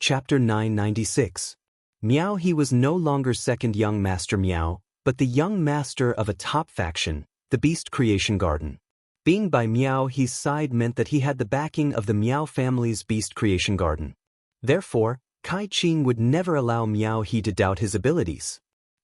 Chapter 996. Meow. He was no longer second young Master Meow, but the young master of a top faction, the Beast Creation Garden. Being by Meow He's side meant that he had the backing of the Meow family's Beast Creation Garden. Therefore, Kai Ching would never allow Meow He to doubt his abilities.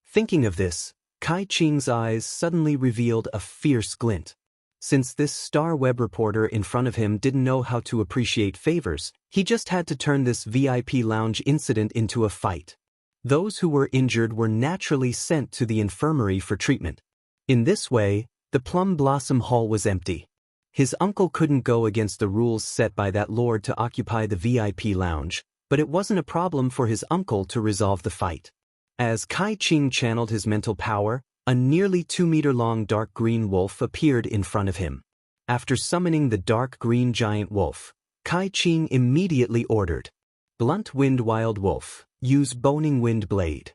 Thinking of this, Kai Ching's eyes suddenly revealed a fierce glint. Since this star web reporter in front of him didn't know how to appreciate favors, he just had to turn this VIP lounge incident into a fight. Those who were injured were naturally sent to the infirmary for treatment. In this way, the Plum Blossom Hall was empty. His uncle couldn't go against the rules set by that lord to occupy the VIP lounge, but it wasn't a problem for his uncle to resolve the fight. As Kai Ching channeled his mental power, a nearly 2-meter-long dark green wolf appeared in front of him. After summoning the dark green giant wolf, Kai Ching immediately ordered, "Blunt Wind Wild Wolf, use Boning Wind Blade."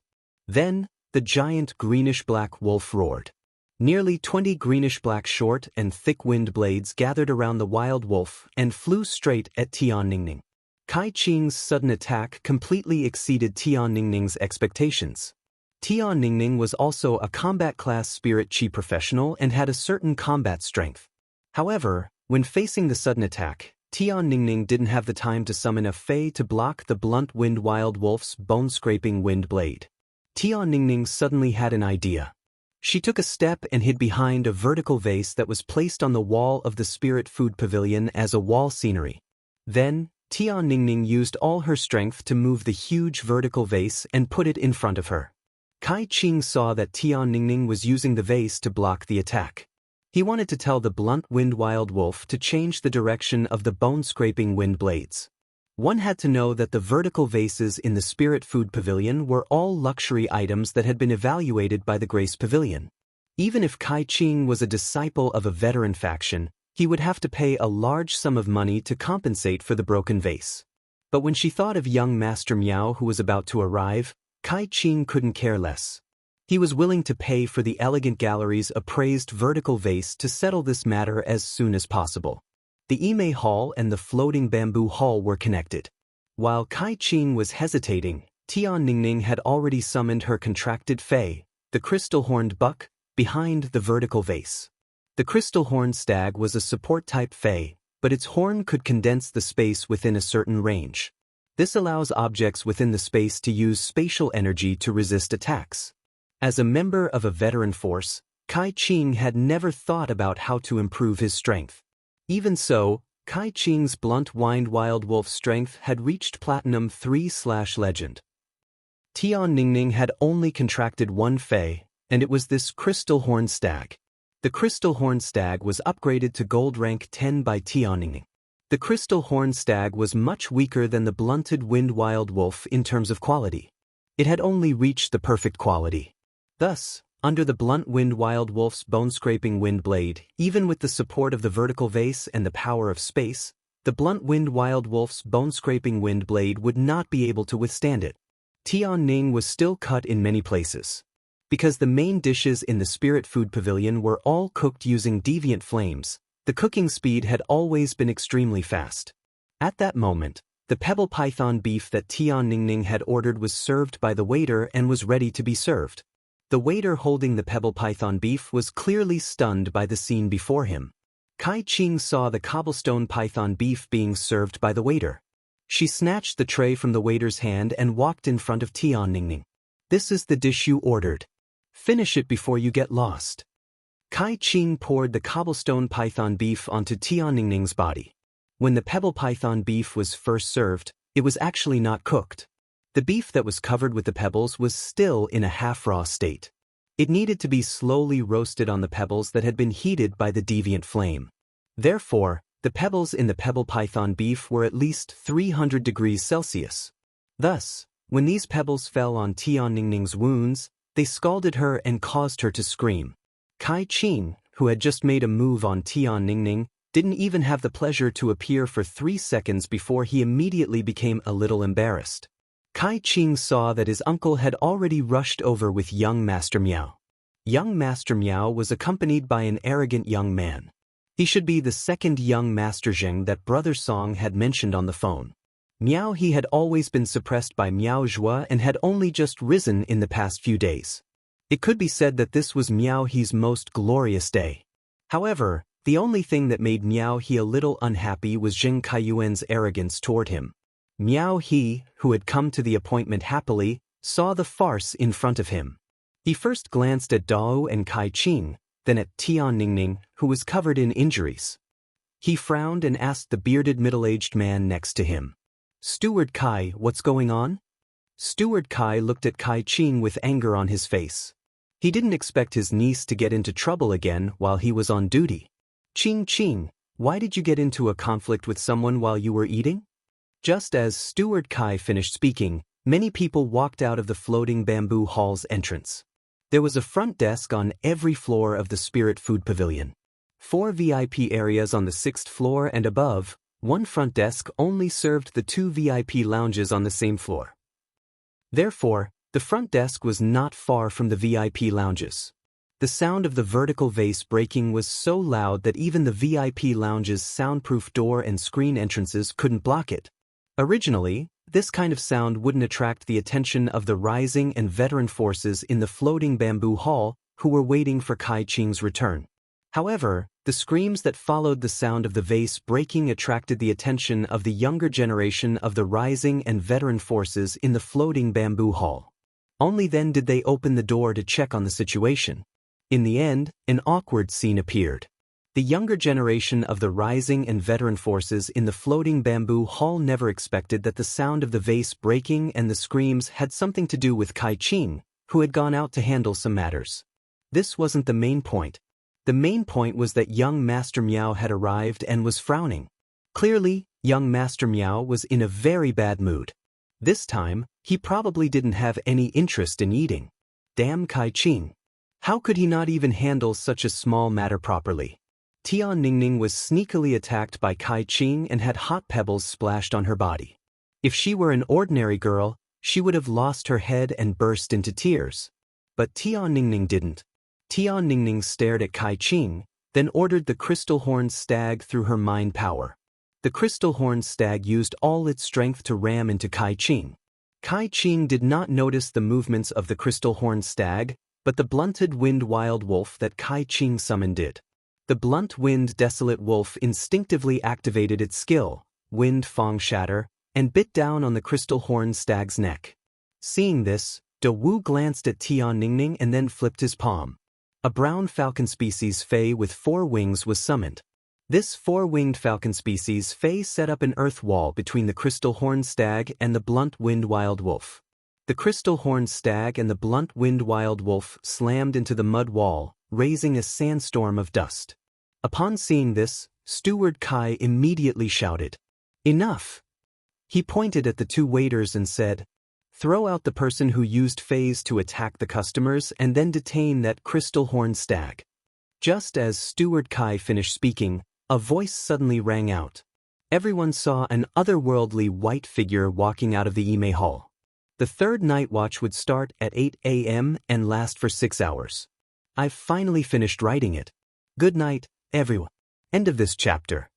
Then, the giant greenish-black wolf roared. Nearly 20 greenish-black short and thick wind blades gathered around the wild wolf and flew straight at Tian Ningning. Kai Ching's sudden attack completely exceeded Tian Ningning's expectations. Tian Ningning was also a combat-class spirit chi professional and had a certain combat strength. However, when facing the sudden attack, Tian Ningning didn't have the time to summon a fey to block the blunt wind wild wolf's bone-scraping wind blade. Tian Ningning suddenly had an idea. She took a step and hid behind a vertical vase that was placed on the wall of the Spirit Food Pavilion as a wall scenery. Then, Tian Ningning used all her strength to move the huge vertical vase and put it in front of her. Kai Ching saw that Tian Ningning was using the vase to block the attack. He wanted to tell the blunt wind wild wolf to change the direction of the bone-scraping wind blades. One had to know that the vertical vases in the Spirit Food Pavilion were all luxury items that had been evaluated by the Grace Pavilion. Even if Kai Ching was a disciple of a veteran faction, he would have to pay a large sum of money to compensate for the broken vase. But when she thought of young Master Meow who was about to arrive, Kai Ching couldn't care less. He was willing to pay for the elegant gallery's appraised vertical vase to settle this matter as soon as possible. The Ime Hall and the floating bamboo hall were connected. While Kai Ching was hesitating, Tian Ningning had already summoned her contracted fey, the crystal-horned buck, behind the vertical vase. The crystal-horned stag was a support-type fey, but its horn could condense the space within a certain range. This allows objects within the space to use spatial energy to resist attacks. As a member of a veteran force, Kai Ching had never thought about how to improve his strength. Even so, Kai Ching's blunt wind wild wolf strength had reached Platinum 3/Legend. Tian Ningning had only contracted one fey, and it was this crystal horned stag. The crystal horned stag was upgraded to gold rank 10 by Tian Ningning. The crystal horned stag was much weaker than the blunted wind wild wolf in terms of quality. It had only reached the perfect quality. Thus, under the blunt wind wild wolf's bone-scraping wind blade, even with the support of the vertical vase and the power of space, the blunt wind wild wolf's bone-scraping wind blade would not be able to withstand it. Tian Ning was still cut in many places. Because the main dishes in the Spirit Food Pavilion were all cooked using deviant flames, the cooking speed had always been extremely fast. At that moment, the pebble python beef that Tian Ningning had ordered was served by the waiter and was ready to be served. The waiter holding the pebble python beef was clearly stunned by the scene before him. Kai Ching saw the cobblestone python beef being served by the waiter. She snatched the tray from the waiter's hand and walked in front of Tian Ningning. "This is the dish you ordered. Finish it before you get lost." Kai Ching poured the cobblestone python beef onto Tian Ningning's body. When the pebble python beef was first served, it was actually not cooked. The beef that was covered with the pebbles was still in a half-raw state. It needed to be slowly roasted on the pebbles that had been heated by the deviant flame. Therefore, the pebbles in the pebble python beef were at least 300 degrees Celsius. Thus, when these pebbles fell on Tian Ningning's wounds, they scalded her and caused her to scream. Kai Ching, who had just made a move on Tian Ningning, didn't even have the pleasure to appear for 3 seconds before he immediately became a little embarrassed. Kai Ching saw that his uncle had already rushed over with young Master Meow. Young Master Meow was accompanied by an arrogant young man. He should be the second young Master Zheng that Brother Song had mentioned on the phone. Miao He had always been suppressed by Miao Zhua and had only just risen in the past few days. It could be said that this was Miao He's most glorious day. However, the only thing that made Miao He a little unhappy was Zheng Kaiyuan's arrogance toward him. Miao He, who had come to the appointment happily, saw the farce in front of him. He first glanced at Dao and Kai Qing, then at Tian Ningning, who was covered in injuries. He frowned and asked the bearded middle-aged man next to him, "Steward Kai, what's going on?" Steward Kai looked at Kai Qing with anger on his face. He didn't expect his niece to get into trouble again while he was on duty. Qing, why did you get into a conflict with someone while you were eating?" Just as Steward Kai finished speaking, many people walked out of the floating bamboo hall's entrance. There was a front desk on every floor of the Spirit Food Pavilion. 4 VIP areas on the 6th floor and above, one front desk only served the 2 VIP lounges on the same floor. Therefore, the front desk was not far from the VIP lounges. The sound of the vertical vase breaking was so loud that even the VIP lounge's soundproof door and screen entrances couldn't block it. Originally, this kind of sound wouldn't attract the attention of the rising and veteran forces in the floating bamboo hall who were waiting for Kai Qing's return. However, the screams that followed the sound of the vase breaking attracted the attention of the younger generation of the rising and veteran forces in the floating bamboo hall. Only then did they open the door to check on the situation. In the end, an awkward scene appeared. The younger generation of the rising and veteran forces in the floating bamboo hall never expected that the sound of the vase breaking and the screams had something to do with Kai Qing, who had gone out to handle some matters. This wasn't the main point. The main point was that young Master Miao had arrived and was frowning. Clearly, young Master Miao was in a very bad mood. This time, he probably didn't have any interest in eating. Damn Kai Qing. How could he not even handle such a small matter properly? Tian Ningning was sneakily attacked by Kai Qing and had hot pebbles splashed on her body. If she were an ordinary girl, she would have lost her head and burst into tears. But Tian Ningning didn't. Tian Ningning stared at Kai Qing, then ordered the crystal horned stag through her mind power. The crystal horned stag used all its strength to ram into Kai Qing. Kai Qing did not notice the movements of the crystal horned stag, but the blunted wind wild wolf that Kai Qing summoned did. The blunt wind desolate wolf instinctively activated its skill, Wind Fong Shatter, and bit down on the crystal horned stag's neck. Seeing this, De Wu glanced at Tian Ningning and then flipped his palm. A brown falcon species Fei with 4 wings was summoned. This 4-winged falcon species Fei set up an earth wall between the crystal horned stag and the blunt wind wild wolf. The crystal horned stag and the blunt wind wild wolf slammed into the mud wall, raising a sandstorm of dust. Upon seeing this, Steward Kai immediately shouted, "Enough!" He pointed at the 2 waiters and said, "Throw out the person who used Fei's to attack the customers and then detain that crystal horned stag." Just as Steward Kai finished speaking, a voice suddenly rang out. Everyone saw an otherworldly white figure walking out of the Ime Hall. The 3rd night watch would start at 8 a.m. and last for 6 hours. I've finally finished writing it. Good night, everyone. End of this chapter.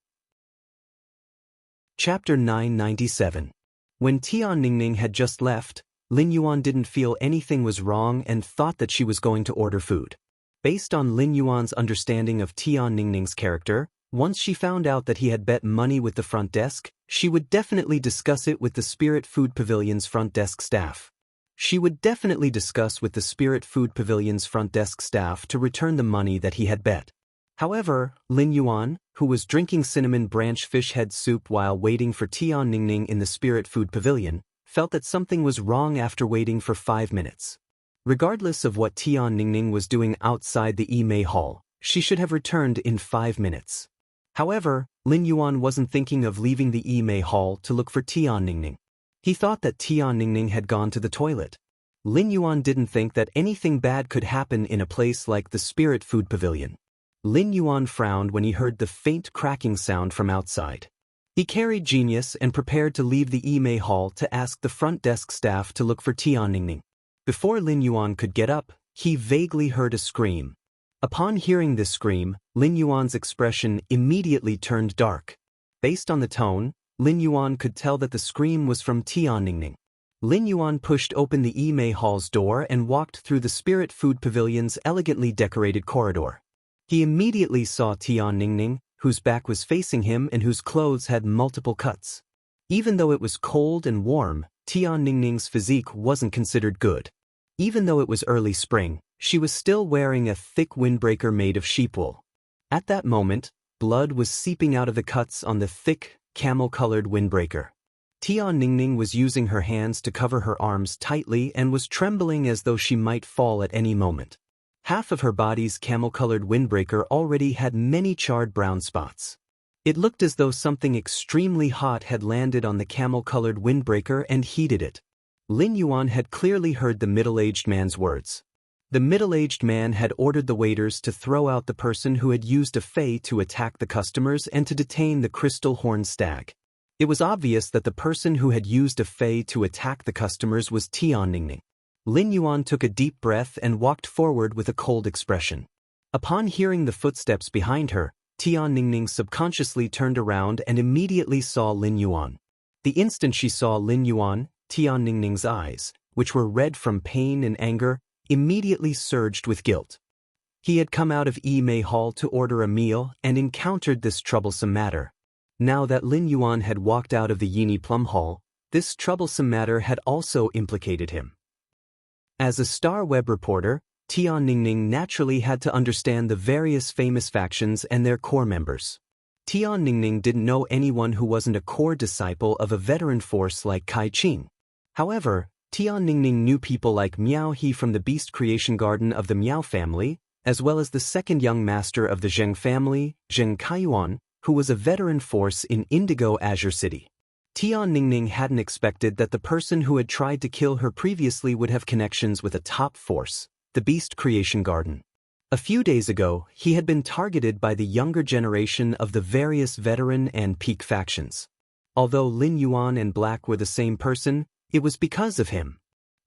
Chapter 997. When Tian Ningning had just left, Lin Yuan didn't feel anything was wrong and thought that she was going to order food. Based on Lin Yuan's understanding of Tian Ningning's character, once she found out that he had bet money with the front desk, she would definitely discuss it with the Spirit Food Pavilion's front desk staff. She would definitely discuss with the Spirit Food Pavilion's front desk staff to return the money that he had bet. However, Lin Yuan, who was drinking cinnamon branch fish head soup while waiting for Tian Ningning in the Spirit Food Pavilion, felt that something was wrong after waiting for 5 minutes. Regardless of what Tian Ningning was doing outside the Ime Hall, she should have returned in 5 minutes. However, Lin Yuan wasn't thinking of leaving the Ime Hall to look for Tian Ningning. He thought that Tian Ningning had gone to the toilet. Lin Yuan didn't think that anything bad could happen in a place like the Spirit Food Pavilion. Lin Yuan frowned when he heard the faint cracking sound from outside. He carried Genius and prepared to leave the Ime Hall to ask the front desk staff to look for Tian Ningning. Before Lin Yuan could get up, he vaguely heard a scream. Upon hearing this scream, Lin Yuan's expression immediately turned dark. Based on the tone, Lin Yuan could tell that the scream was from Tianningning. Lin Yuan pushed open the Yimei Hall's door and walked through the Spirit Food Pavilion's elegantly decorated corridor. He immediately saw Tianningning, whose back was facing him and whose clothes had multiple cuts. Even though it was cold and warm, Tianningning's physique wasn't considered good. Even though it was early spring, she was still wearing a thick windbreaker made of sheepwool. At that moment, blood was seeping out of the cuts on the thick, camel-colored windbreaker. Tianningning was using her hands to cover her arms tightly and was trembling as though she might fall at any moment. Half of her body's camel-colored windbreaker already had many charred brown spots. It looked as though something extremely hot had landed on the camel-colored windbreaker and heated it. Lin Yuan had clearly heard the middle-aged man's words. The middle-aged man had ordered the waiters to throw out the person who had used a fei to attack the customers and to detain the crystal horned stag. It was obvious that the person who had used a fei to attack the customers was Tianningning. Lin Yuan took a deep breath and walked forward with a cold expression. Upon hearing the footsteps behind her, Tianningning subconsciously turned around and immediately saw Lin Yuan. The instant she saw Lin Yuan, Tianningning's eyes, which were red from pain and anger, immediately surged with guilt. He had come out of Yimei Hall to order a meal and encountered this troublesome matter. Now that Lin Yuan had walked out of the Yini Plum Hall, this troublesome matter had also implicated him. As a star web reporter, Tianningning naturally had to understand the various famous factions and their core members. Tianningning didn't know anyone who wasn't a core disciple of a veteran force like Kai Qing. However, Tianningning knew people like Miao He from the Beast Creation Garden of the Miao family, as well as the second young master of the Zheng family, Zheng Kaiyuan, who was a veteran force in Indigo Azure City. Tianningning hadn't expected that the person who had tried to kill her previously would have connections with a top force, the Beast Creation Garden. A few days ago, he had been targeted by the younger generation of the various veteran and peak factions. Although Lin Yuan and Black were the same person, it was because of him.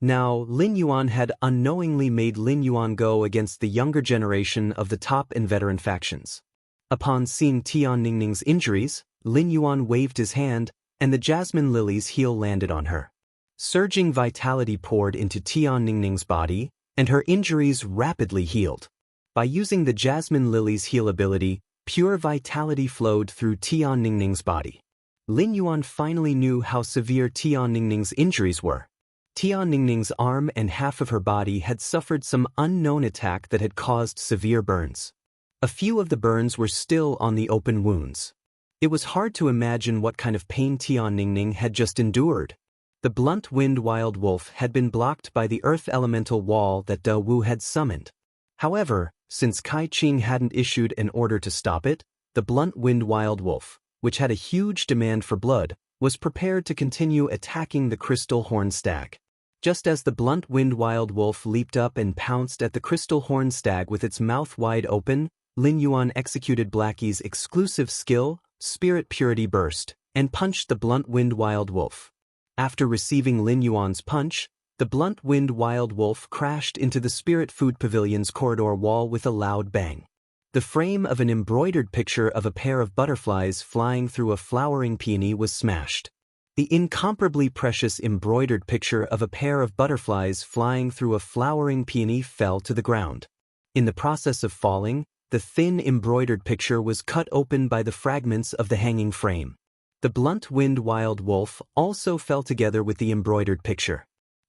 Now, Lin Yuan had unknowingly made Lin Yuan go against the younger generation of the top and veteran factions. Upon seeing Tianningning's injuries, Lin Yuan waved his hand, and the jasmine lily's heel landed on her. Surging vitality poured into Tianningning's body, and her injuries rapidly healed. By using the jasmine lily's heal ability, pure vitality flowed through Tianningning's body. Lin Yuan finally knew how severe Tianningning's injuries were. Tianningning's arm and half of her body had suffered some unknown attack that had caused severe burns. A few of the burns were still on the open wounds. It was hard to imagine what kind of pain Tianningning had just endured. The blunt wind wild wolf had been blocked by the earth elemental wall that De Wu had summoned. However, since Kai Qing hadn't issued an order to stop it, the blunt wind wild wolf, which had a huge demand for blood, was prepared to continue attacking the crystal horned stag. Just as the blunt wind wild wolf leaped up and pounced at the crystal horned stag with its mouth wide open, Lin Yuan executed Blackie's exclusive skill, Spirit Purity Burst, and punched the blunt wind wild wolf. After receiving Lin Yuan's punch, the blunt wind wild wolf crashed into the Spirit Food Pavilion's corridor wall with a loud bang. The frame of an embroidered picture of a pair of butterflies flying through a flowering peony was smashed. The incomparably precious embroidered picture of a pair of butterflies flying through a flowering peony fell to the ground. In the process of falling, the thin embroidered picture was cut open by the fragments of the hanging frame. The blunt wind wild wolf also fell together with the embroidered picture.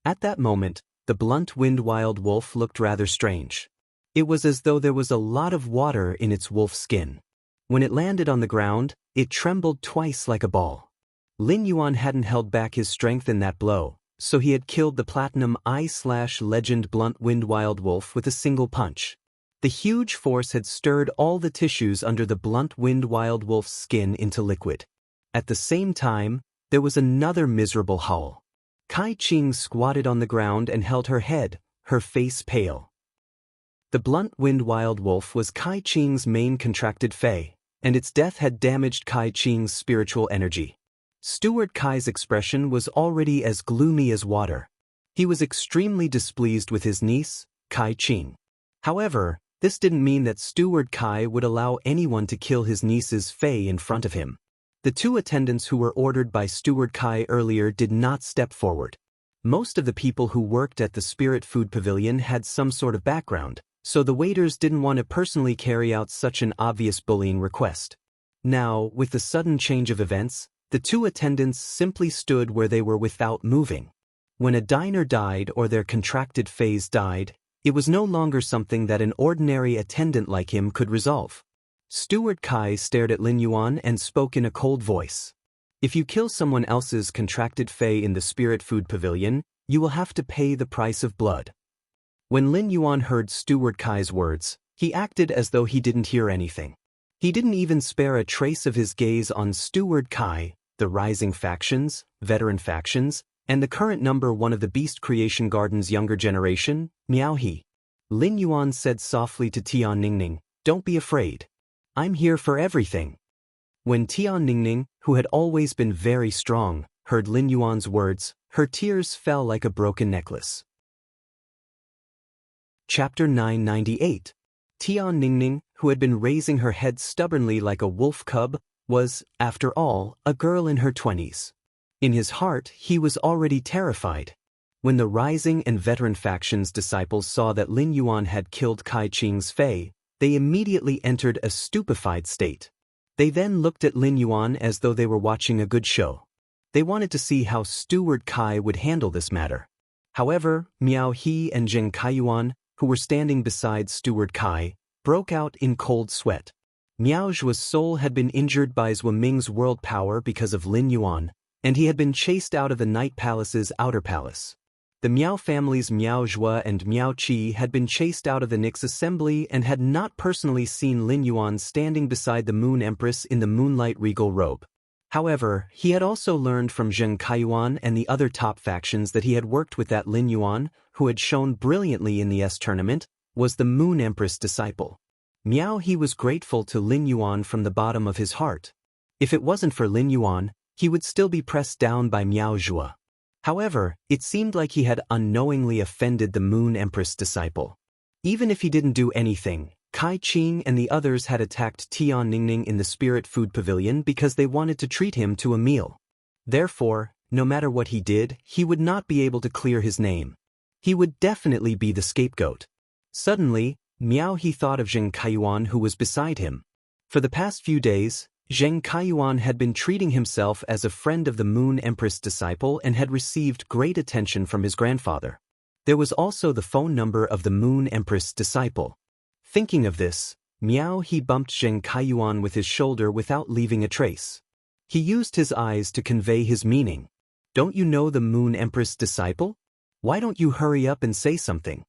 At that moment, the blunt wind wild wolf looked rather strange. It was as though there was a lot of water in its wolf skin. When it landed on the ground, it trembled twice like a ball. Lin Yuan hadn't held back his strength in that blow, so he had killed the Platinum Eye/Legend blunt wind wild wolf with a single punch. The huge force had stirred all the tissues under the blunt wind wild wolf's skin into liquid. At the same time, there was another miserable howl. Kai Qing squatted on the ground and held her head, her face pale. The blunt wind wild wolf was Kai Qing's main contracted fei, and its death had damaged Kai Qing's spiritual energy. Steward Kai's expression was already as gloomy as water. He was extremely displeased with his niece, Kai Qing. However, this didn't mean that Steward Kai would allow anyone to kill his niece's fei in front of him. The two attendants who were ordered by Steward Kai earlier did not step forward. Most of the people who worked at the Spirit Food Pavilion had some sort of background, so the waiters didn't want to personally carry out such an obvious bullying request. Now, with the sudden change of events, the two attendants simply stood where they were without moving. When a diner died or their contracted phase died, it was no longer something that an ordinary attendant like him could resolve. Steward Kai stared at Lin Yuan and spoke in a cold voice. If you kill someone else's contracted fey in the Spirit Food Pavilion, you will have to pay the price of blood. When Lin Yuan heard Steward Kai's words, he acted as though he didn't hear anything. He didn't even spare a trace of his gaze on Steward Kai, the rising factions, veteran factions, and the current number one of the Beast Creation Garden's younger generation, Miao He. Lin Yuan said softly to Tian Ningning, "Don't be afraid. I'm here for everything." When Tian Ningning, who had always been very strong, heard Lin Yuan's words, her tears fell like a broken necklace. Chapter 998. Tian Ningning, who had been raising her head stubbornly like a wolf cub, was, after all, a girl in her 20s. In his heart, he was already terrified. When the rising and veteran factions disciples saw that Lin Yuan had killed Kai Qing's fey, they immediately entered a stupefied state. They then looked at Lin Yuan as though they were watching a good show. They wanted to see how Steward Kai would handle this matter. However, Miao He and Zheng Kaiyuan, who were standing beside Steward Kai, broke out in cold sweat. Miao Zhua's soul had been injured by Zhou Ming's world power because of Lin Yuan, and he had been chased out of the Night Palace's outer palace. The Miao family's Miao Zhua and Miao Qi had been chased out of the Nix assembly and had not personally seen Lin Yuan standing beside the Moon Empress in the moonlight regal robe. However, he had also learned from Zheng Kaiyuan and the other top factions that he had worked with that Lin Yuan, who had shown brilliantly in the S tournament, was the Moon Empress disciple. Miao He was grateful to Lin Yuan from the bottom of his heart. If it wasn't for Lin Yuan, he would still be pressed down by Miao Zhua. However, it seemed like he had unknowingly offended the Moon Empress disciple. Even if he didn't do anything, Kai Qing and the others had attacked Tian Ningning in the Spirit Food Pavilion because they wanted to treat him to a meal. Therefore, no matter what he did, he would not be able to clear his name. He would definitely be the scapegoat. Suddenly, Miao He thought of Zheng Kaiyuan, who was beside him. For the past few days, Zheng Kaiyuan had been treating himself as a friend of the Moon Empress disciple and had received great attention from his grandfather. There was also the phone number of the Moon Empress disciple. Thinking of this, Miao He bumped Zheng Kaiyuan with his shoulder without leaving a trace. He used his eyes to convey his meaning. "Don't you know the Moon Empress disciple? Why don't you hurry up and say something?"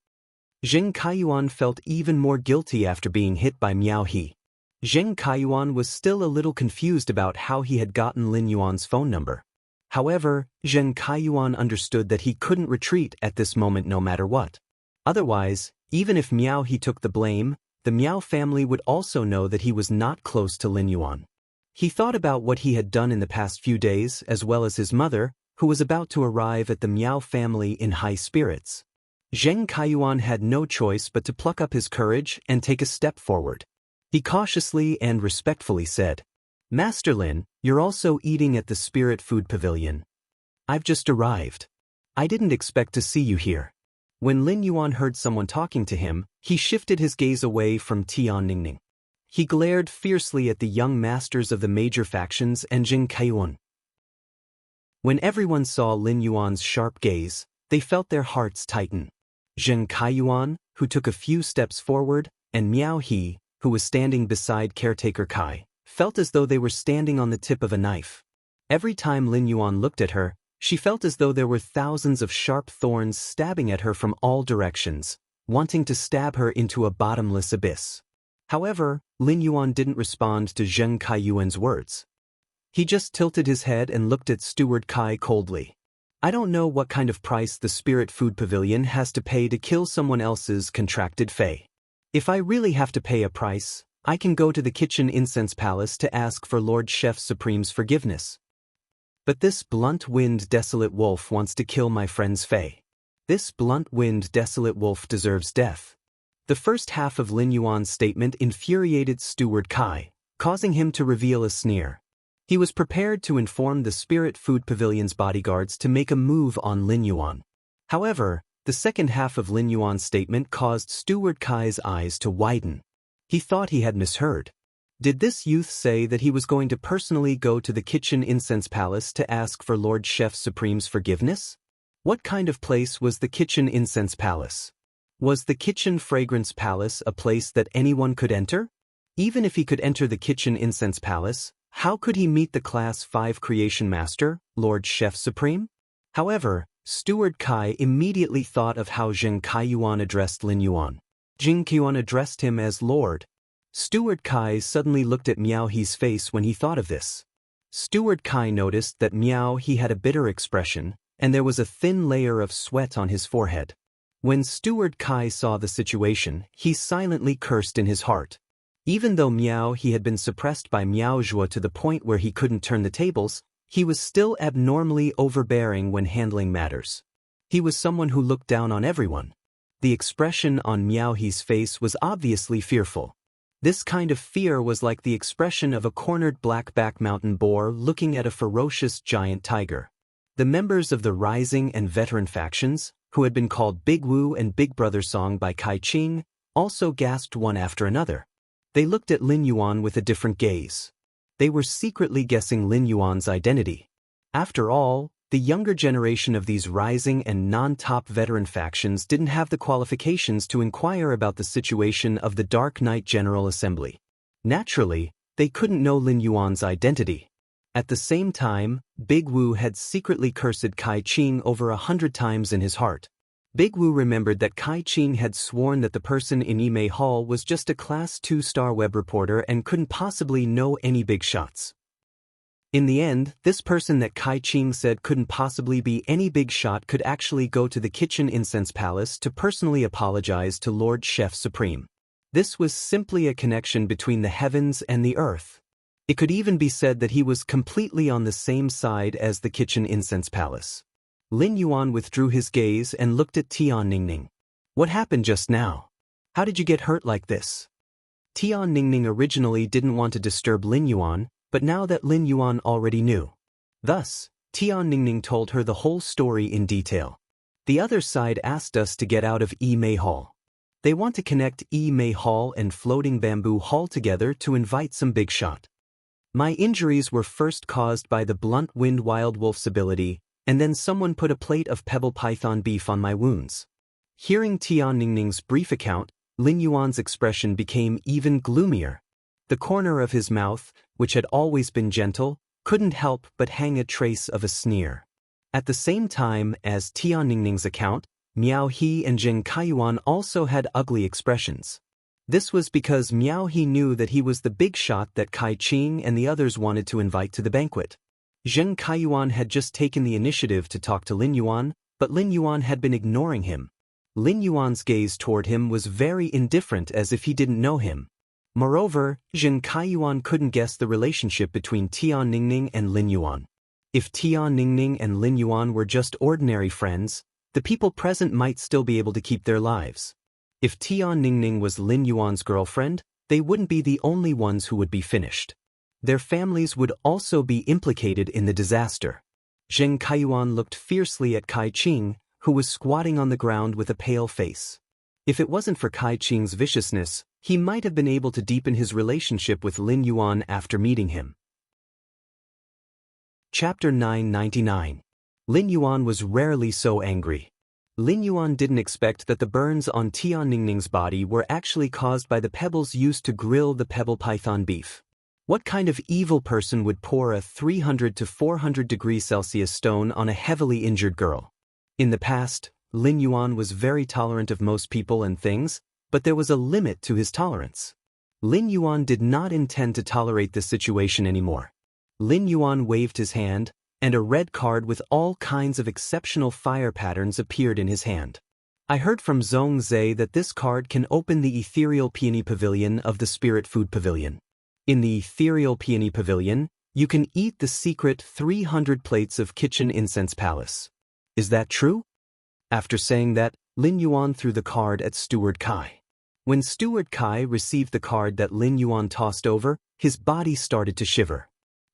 Zheng Kaiyuan felt even more guilty after being hit by Miao He. Zheng Kaiyuan was still a little confused about how he had gotten Lin Yuan's phone number. However, Zheng Kaiyuan understood that he couldn't retreat at this moment no matter what. Otherwise, even if Miao He took the blame, the Miao family would also know that he was not close to Lin Yuan. He thought about what he had done in the past few days as well as his mother, who was about to arrive at the Miao family in high spirits. Zheng Kaiyuan had no choice but to pluck up his courage and take a step forward. He cautiously and respectfully said, "Master Lin, you're also eating at the Spirit Food Pavilion. I've just arrived. I didn't expect to see you here." When Lin Yuan heard someone talking to him, he shifted his gaze away from Tian Ningning. He glared fiercely at the young masters of the major factions and Zheng Kaiyuan. When everyone saw Lin Yuan's sharp gaze, they felt their hearts tighten. Zheng Kaiyuan, who took a few steps forward, and Miao He, who was standing beside caretaker Kai, felt as though they were standing on the tip of a knife. Every time Lin Yuan looked at her, she felt as though there were thousands of sharp thorns stabbing at her from all directions, wanting to stab her into a bottomless abyss. However, Lin Yuan didn't respond to Zheng Kaiyuan's words. He just tilted his head and looked at Steward Kai coldly. "I don't know what kind of price the Spirit Food Pavilion has to pay to kill someone else's contracted fey. If I really have to pay a price, I can go to the Kitchen Incense Palace to ask for Lord Chef Supreme's forgiveness. But this blunt-winged desolate wolf wants to kill my friend's fey. This blunt-winged desolate wolf deserves death." The first half of Lin Yuan's statement infuriated Steward Kai, causing him to reveal a sneer. He was prepared to inform the Spirit Food Pavilion's bodyguards to make a move on Lin Yuan. However, the second half of Lin Yuan's statement caused Steward Kai's eyes to widen. He thought he had misheard. Did this youth say that he was going to personally go to the Kitchen Incense Palace to ask for Lord Chef Supreme's forgiveness? What kind of place was the Kitchen Incense Palace? Was the Kitchen Fragrance Palace a place that anyone could enter? Even if he could enter the Kitchen Incense Palace, how could he meet the Class 5 Creation Master, Lord Chef Supreme? However, Steward Kai immediately thought of how Zheng Kaiyuan addressed Lin Yuan. Zheng Kaiyuan addressed him as Lord. Steward Kai suddenly looked at Miao He's face when he thought of this. Steward Kai noticed that Miao He had a bitter expression, and there was a thin layer of sweat on his forehead. When Steward Kai saw the situation, he silently cursed in his heart. Even though Miao He had been suppressed by Miao Zhuo to the point where he couldn't turn the tables, he was still abnormally overbearing when handling matters. He was someone who looked down on everyone. The expression on Miao He's face was obviously fearful. This kind of fear was like the expression of a cornered blackback mountain boar looking at a ferocious giant tiger. The members of the Rising and Veteran factions, who had been called Big Wu and Big Brother Song by Kai Qing, also gasped one after another. They looked at Lin Yuan with a different gaze. They were secretly guessing Lin Yuan's identity. After all, the younger generation of these rising and non-top veteran factions didn't have the qualifications to inquire about the situation of the Dark Knight General Assembly. Naturally, they couldn't know Lin Yuan's identity. At the same time, Big Wu had secretly cursed Kai Qing over 100 times in his heart. Big Wu remembered that Kai Qing had sworn that the person in Yimei Hall was just a Class 2-star web reporter and couldn't possibly know any big shots. In the end, this person that Kai Qing said couldn't possibly be any big shot could actually go to the Kitchen Incense Palace to personally apologize to Lord Chef Supreme. This was simply a connection between the heavens and the earth. It could even be said that he was completely on the same side as the Kitchen Incense Palace. Lin Yuan withdrew his gaze and looked at Tian Ningning. What happened just now? How did you get hurt like this? Tian Ningning originally didn't want to disturb Lin Yuan, but now that Lin Yuan already knew. Thus, Tian Ningning told her the whole story in detail. The other side asked us to get out of Yimei Hall. They want to connect Yimei Hall and Floating Bamboo Hall together to invite some big shot. My injuries were first caused by the blunt-winged wild wolf's ability, and then someone put a plate of pebble python beef on my wounds. Hearing Tian Ningning's brief account, Lin Yuan's expression became even gloomier. The corner of his mouth, which had always been gentle, couldn't help but hang a trace of a sneer. At the same time as Tian Ningning's account, Miao He and Zheng Kaiyuan also had ugly expressions. This was because Miao He knew that he was the big shot that Kai Qing and the others wanted to invite to the banquet. Zheng Kaiyuan had just taken the initiative to talk to Lin Yuan, but Lin Yuan had been ignoring him. Lin Yuan's gaze toward him was very indifferent, as if he didn't know him. Moreover, Zheng Kaiyuan couldn't guess the relationship between Tian Ningning and Lin Yuan. If Tian Ningning and Lin Yuan were just ordinary friends, the people present might still be able to keep their lives. If Tian Ningning was Lin Yuan's girlfriend, they wouldn't be the only ones who would be finished. Their families would also be implicated in the disaster. Zheng Kaiyuan looked fiercely at Kai Qing, who was squatting on the ground with a pale face. If it wasn't for Kai Qing's viciousness, he might have been able to deepen his relationship with Lin Yuan after meeting him. Chapter 999. Lin Yuan was rarely so angry. Lin Yuan didn't expect that the burns on Tian Ningning's body were actually caused by the pebbles used to grill the pebble python beef. What kind of evil person would pour a 300 to 400 degrees Celsius stone on a heavily injured girl? In the past, Lin Yuan was very tolerant of most people and things, but there was a limit to his tolerance. Lin Yuan did not intend to tolerate this situation anymore. Lin Yuan waved his hand, and a red card with all kinds of exceptional fire patterns appeared in his hand. I heard from Zhong Zhe that this card can open the Ethereal Peony Pavilion of the Spirit Food Pavilion. In the Ethereal Peony Pavilion, you can eat the secret 300 plates of Kitchen Incense Palace. Is that true? After saying that, Lin Yuan threw the card at Steward Kai. When Steward Kai received the card that Lin Yuan tossed over, his body started to shiver.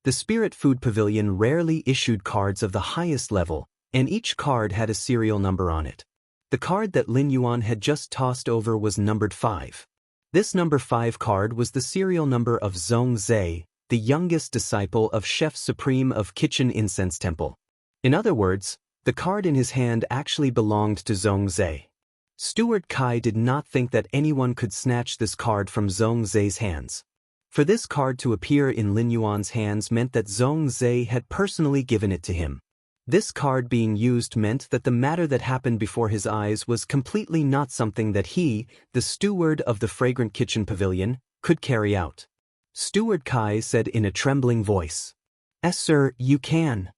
The Spirit Food Pavilion rarely issued cards of the highest level, and each card had a serial number on it. The card that Lin Yuan had just tossed over was numbered 5. This number 5 card was the serial number of Zhong Zhe, the youngest disciple of Chef Supreme of Kitchen Incense Temple. In other words, the card in his hand actually belonged to Zhong Zhe. Steward Kai did not think that anyone could snatch this card from Zhong Zhe's hands. For this card to appear in Lin Yuan's hands meant that Zhong Zhe had personally given it to him. This card being used meant that the matter that happened before his eyes was completely not something that he, the steward of the Fragrant Kitchen Pavilion, could carry out. Steward Kai said in a trembling voice, "Yes, sir, you can."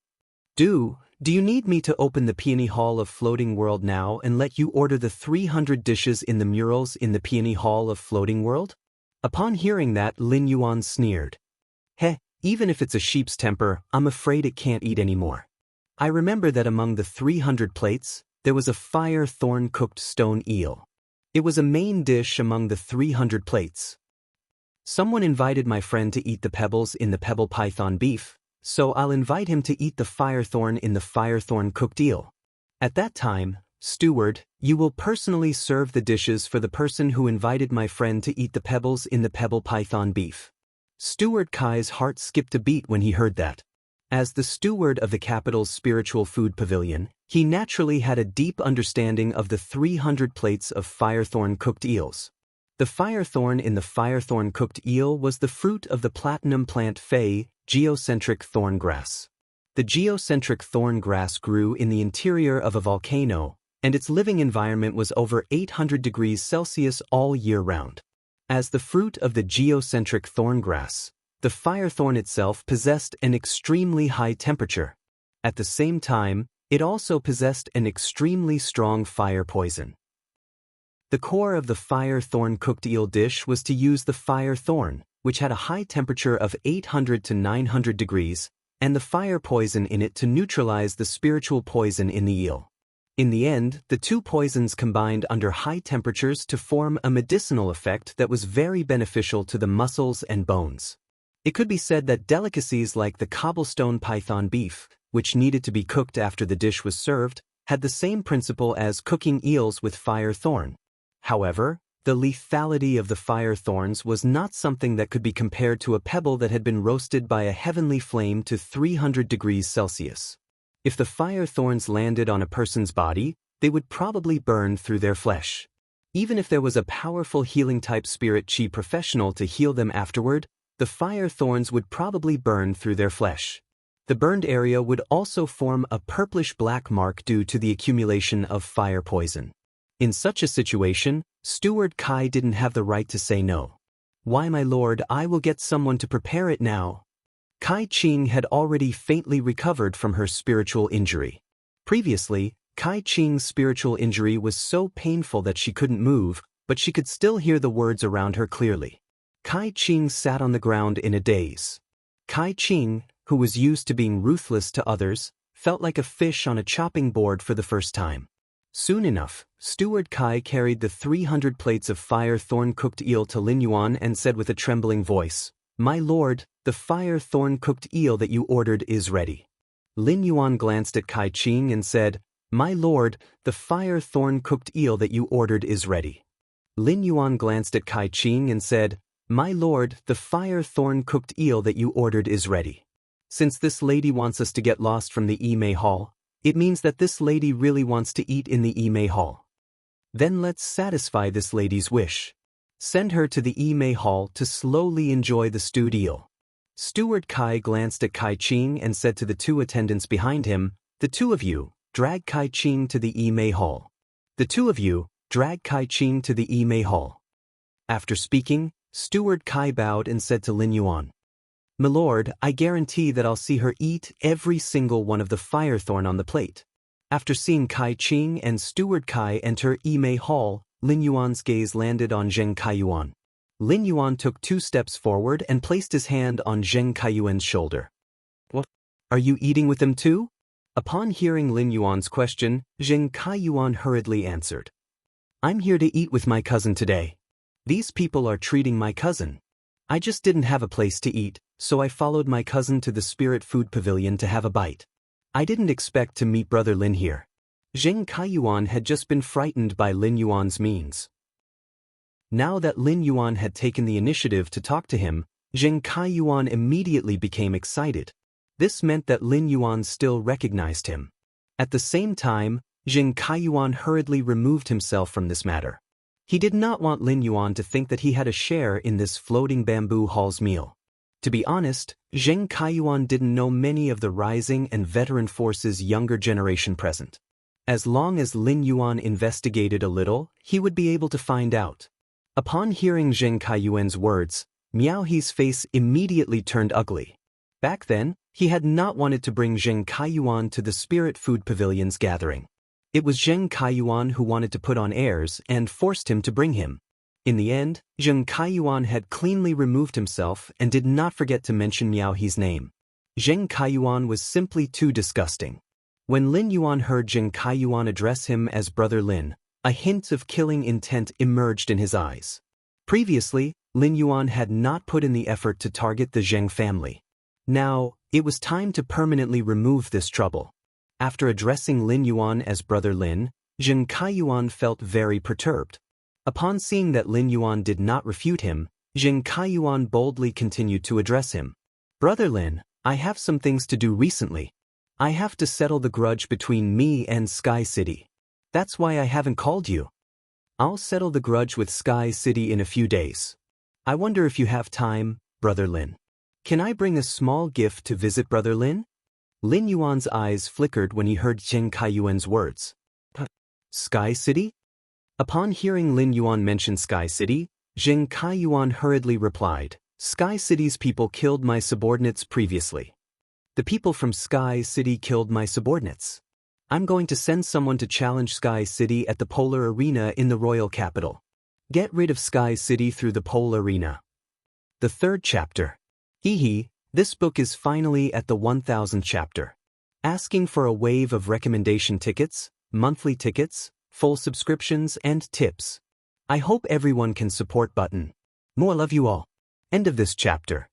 Do you need me to open the Peony Hall of Floating World now and let you order the 300 dishes in the murals in the Peony Hall of Floating World? Upon hearing that, Lin Yuan sneered. Even if it's a sheep's temper, I'm afraid it can't eat anymore. I remember that among the 300 plates, there was a fire thorn cooked stone eel. It was a main dish among the 300 plates. Someone invited my friend to eat the pebbles in the pebble python beef, so I'll invite him to eat the firethorn in the firethorn cooked eel. At that time, steward, you will personally serve the dishes for the person who invited my friend to eat the pebbles in the pebble python beef. Steward Kai's heart skipped a beat when he heard that. As the steward of the capital's spiritual food pavilion, he naturally had a deep understanding of the 300 plates of firethorn cooked eels. The firethorn in the firethorn cooked eel was the fruit of the platinum plant Fei, geocentric thorn grass. The geocentric thorn grass grew in the interior of a volcano, and its living environment was over 800 degrees Celsius all year round. As the fruit of the geocentric thorn grass, the firethorn itself possessed an extremely high temperature. At the same time, it also possessed an extremely strong fire poison. The core of the firethorn cooked eel dish was to use the firethorn, which had a high temperature of 800 to 900 degrees, and the fire poison in it to neutralize the spiritual poison in the eel. In the end, the two poisons combined under high temperatures to form a medicinal effect that was very beneficial to the muscles and bones. It could be said that delicacies like the cobblestone python beef, which needed to be cooked after the dish was served, had the same principle as cooking eels with firethorn. However, the lethality of the firethorns was not something that could be compared to a pebble that had been roasted by a heavenly flame to 300 degrees Celsius. If the firethorns landed on a person's body, they would probably burn through their flesh. Even if there was a powerful healing-type spirit chi professional to heal them afterward, the firethorns would probably burn through their flesh. The burned area would also form a purplish-black mark due to the accumulation of fire poison. In such a situation, Steward Kai didn't have the right to say no. "Why, my lord, I will get someone to prepare it now." Kai Qing had already faintly recovered from her spiritual injury. Previously, Kai Qing's spiritual injury was so painful that she couldn't move, but she could still hear the words around her clearly. Kai Qing sat on the ground in a daze. Kai Qing, who was used to being ruthless to others, felt like a fish on a chopping board for the first time. Soon enough, Steward Kai carried the 300 plates of fire-thorn cooked eel to Lin Yuan and said with a trembling voice, "My lord, the fire-thorn cooked eel that you ordered is ready." Lin Yuan glanced at Kai Qing and said, "My lord, the fire-thorn cooked eel that you ordered is ready." Lin Yuan glanced at Kai Qing and said, "My lord, the fire-thorn cooked eel that you ordered is ready." Since this lady wants us to get lost from the Imei Hall, it means that this lady really wants to eat in the Imei Hall. Then let's satisfy this lady's wish. Send her to the Imei Hall to slowly enjoy the stewed eel. Steward Kai glanced at Kai Qing and said to the two attendants behind him, "The two of you, drag Kai Qing to the Imei Hall. The two of you, drag Kai Qing to the Imei Hall." After speaking, Steward Kai bowed and said to Lin Yuan, "My lord, I guarantee that I'll see her eat every single one of the firethorn on the plate." After seeing Kai Qing and Steward Kai enter Imei Hall, Lin Yuan's gaze landed on Zheng Kaiyuan. Lin Yuan took 2 steps forward and placed his hand on Zheng Kaiyuan's shoulder. "What? Are you eating with them too?" Upon hearing Lin Yuan's question, Zheng Kaiyuan hurriedly answered, "I'm here to eat with my cousin today. These people are treating my cousin. I just didn't have a place to eat, so I followed my cousin to the Spirit Food Pavilion to have a bite. I didn't expect to meet Brother Lin here. Zheng Kaiyuan had just been frightened by Lin Yuan's means. Now that Lin Yuan had taken the initiative to talk to him, Zheng Kaiyuan immediately became excited. This meant that Lin Yuan still recognized him. At the same time, Zheng Kaiyuan hurriedly removed himself from this matter. He did not want Lin Yuan to think that he had a share in this floating bamboo hall's meal. To be honest, Zheng Kaiyuan didn't know many of the rising and veteran forces' younger generation present. As long as Lin Yuan investigated a little, he would be able to find out. Upon hearing Zheng Kaiyuan's words, Miao He's face immediately turned ugly. Back then, he had not wanted to bring Zheng Kaiyuan to the Spirit Food Pavilion's gathering. It was Zheng Kaiyuan who wanted to put on airs and forced him to bring him. In the end, Zheng Kaiyuan had cleanly removed himself and did not forget to mention Miao He's name. Zheng Kaiyuan was simply too disgusting. When Lin Yuan heard Zheng Kaiyuan address him as Brother Lin, a hint of killing intent emerged in his eyes. Previously, Lin Yuan had not put in the effort to target the Zheng family. Now, it was time to permanently remove this trouble. After addressing Lin Yuan as Brother Lin, Zheng Kaiyuan felt very perturbed. Upon seeing that Lin Yuan did not refute him, Zheng Kaiyuan boldly continued to address him. Brother Lin, I have some things to do recently. I have to settle the grudge between me and Sky City. That's why I haven't called you. I'll settle the grudge with Sky City in a few days. I wonder if you have time, Brother Lin. Can I bring a small gift to visit Brother Lin? Lin Yuan's eyes flickered when he heard Zheng Kaiyuan's words. Sky City? Upon hearing Lin Yuan mention Sky City, Zheng Kaiyuan hurriedly replied, Sky City's people killed my subordinates previously. The people from Sky City killed my subordinates. I'm going to send someone to challenge Sky City at the Polar Arena in the royal capital. Get rid of Sky City through the Pole Arena. The third chapter. This book is finally at the 1000th chapter. Asking for a wave of recommendation tickets, monthly tickets, full subscriptions, and tips. I hope everyone can support button. More love you all. End of this chapter.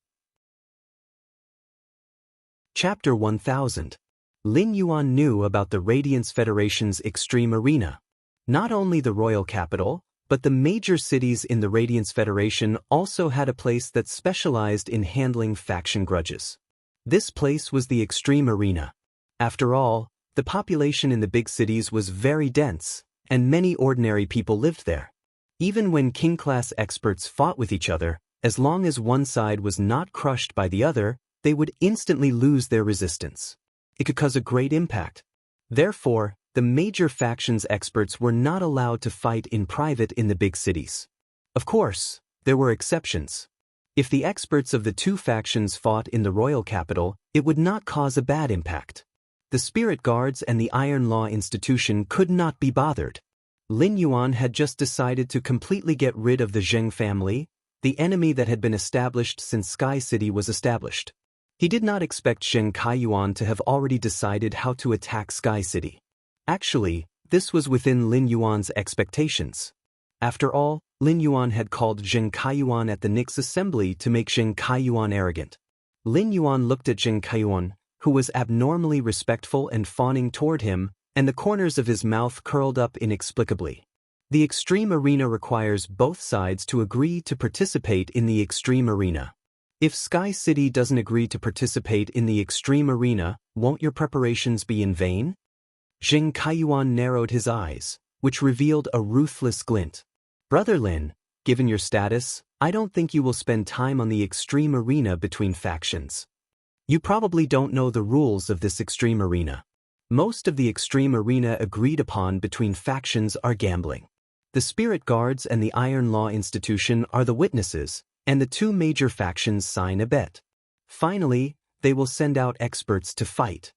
Chapter 1000. Lin Yuan knew about the Radiance Federation's Extreme Arena. Not only the royal capital, but the major cities in the Radiance Federation also had a place that specialized in handling faction grudges. This place was the Extreme Arena. After all, the population in the big cities was very dense, and many ordinary people lived there. Even when king-class experts fought with each other, as long as one side was not crushed by the other, they would instantly lose their resistance. It could cause a great impact. Therefore, the major factions experts were not allowed to fight in private in the big cities. Of course, there were exceptions. If the experts of the two factions fought in the royal capital, it would not cause a bad impact. The Spirit Guards and the Iron Law Institution could not be bothered. Lin Yuan had just decided to completely get rid of the Zheng family, the enemy that had been established since Sky City was established. He did not expect Zheng Kaiyuan to have already decided how to attack Sky City. Actually, this was within Lin Yuan's expectations. After all, Lin Yuan had called Zheng Kaiyuan at the Nix assembly to make Zheng Kaiyuan arrogant. Lin Yuan looked at Zheng Kaiyuan, who was abnormally respectful and fawning toward him, and the corners of his mouth curled up inexplicably. The Extreme Arena requires both sides to agree to participate in the Extreme Arena. If Sky City doesn't agree to participate in the Extreme Arena, won't your preparations be in vain? Zheng Kaiyuan narrowed his eyes, which revealed a ruthless glint. Brother Lin, given your status, I don't think you will spend time on the Extreme Arena between factions. You probably don't know the rules of this Extreme Arena. Most of the Extreme Arena agreed upon between factions are gambling. The Spirit Guards and the Iron Law Institution are the witnesses, and the two major factions sign a bet. Finally, they will send out experts to fight.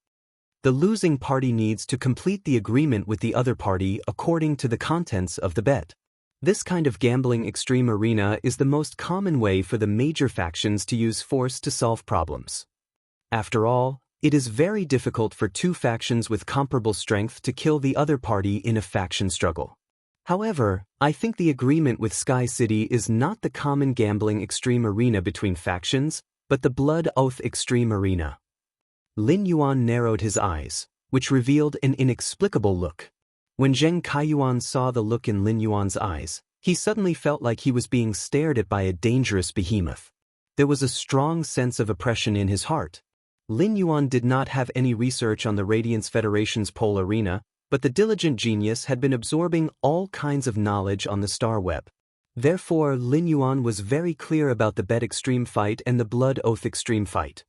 The losing party needs to complete the agreement with the other party according to the contents of the bet. This kind of gambling Extreme Arena is the most common way for the major factions to use force to solve problems. After all, it is very difficult for two factions with comparable strength to kill the other party in a faction struggle. However, I think the agreement with Sky City is not the common gambling Extreme Arena between factions, but the Blood Oath Extreme Arena. Lin Yuan narrowed his eyes, which revealed an inexplicable look. When Zheng Kaiyuan saw the look in Lin Yuan's eyes, he suddenly felt like he was being stared at by a dangerous behemoth. There was a strong sense of oppression in his heart. Lin Yuan did not have any research on the Radiance Federation's pole arena, but the diligent genius had been absorbing all kinds of knowledge on the star web. Therefore, Lin Yuan was very clear about the Bet Extreme fight and the Blood Oath Extreme fight.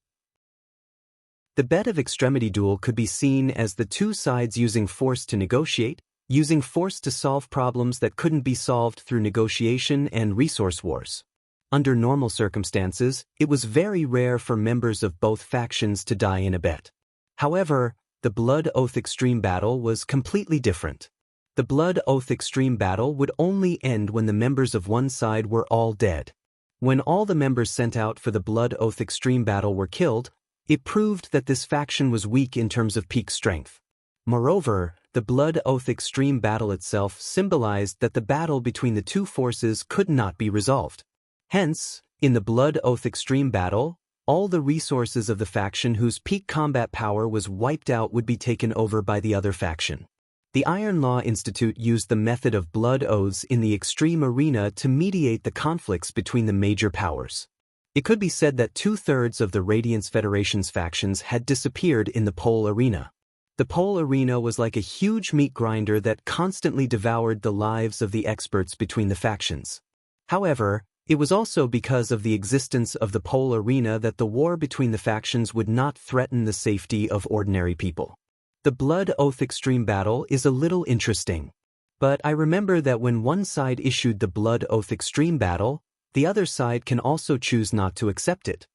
The Bet of Extremity duel could be seen as the two sides using force to negotiate, using force to solve problems that couldn't be solved through negotiation and resource wars. Under normal circumstances, it was very rare for members of both factions to die in a bet. However, the Blood Oath Extreme battle was completely different. The Blood Oath Extreme battle would only end when the members of one side were all dead. When all the members sent out for the Blood Oath Extreme battle were killed, it proved that this faction was weak in terms of peak strength. Moreover, the Blood Oath Extreme battle itself symbolized that the battle between the two forces could not be resolved. Hence, in the Blood Oath Extreme battle, all the resources of the faction whose peak combat power was wiped out would be taken over by the other faction. The Iron Law Institute used the method of blood oaths in the extreme arena to mediate the conflicts between the major powers. It could be said that 2/3 of the Radiance Federation's factions had disappeared in the pole arena. The pole arena was like a huge meat grinder that constantly devoured the lives of the experts between the factions. However, it was also because of the existence of the pole arena that the war between the factions would not threaten the safety of ordinary people. The Blood Oath Extreme battle is a little interesting. But I remember that when one side issued the Blood Oath Extreme battle, the other side can also choose not to accept it.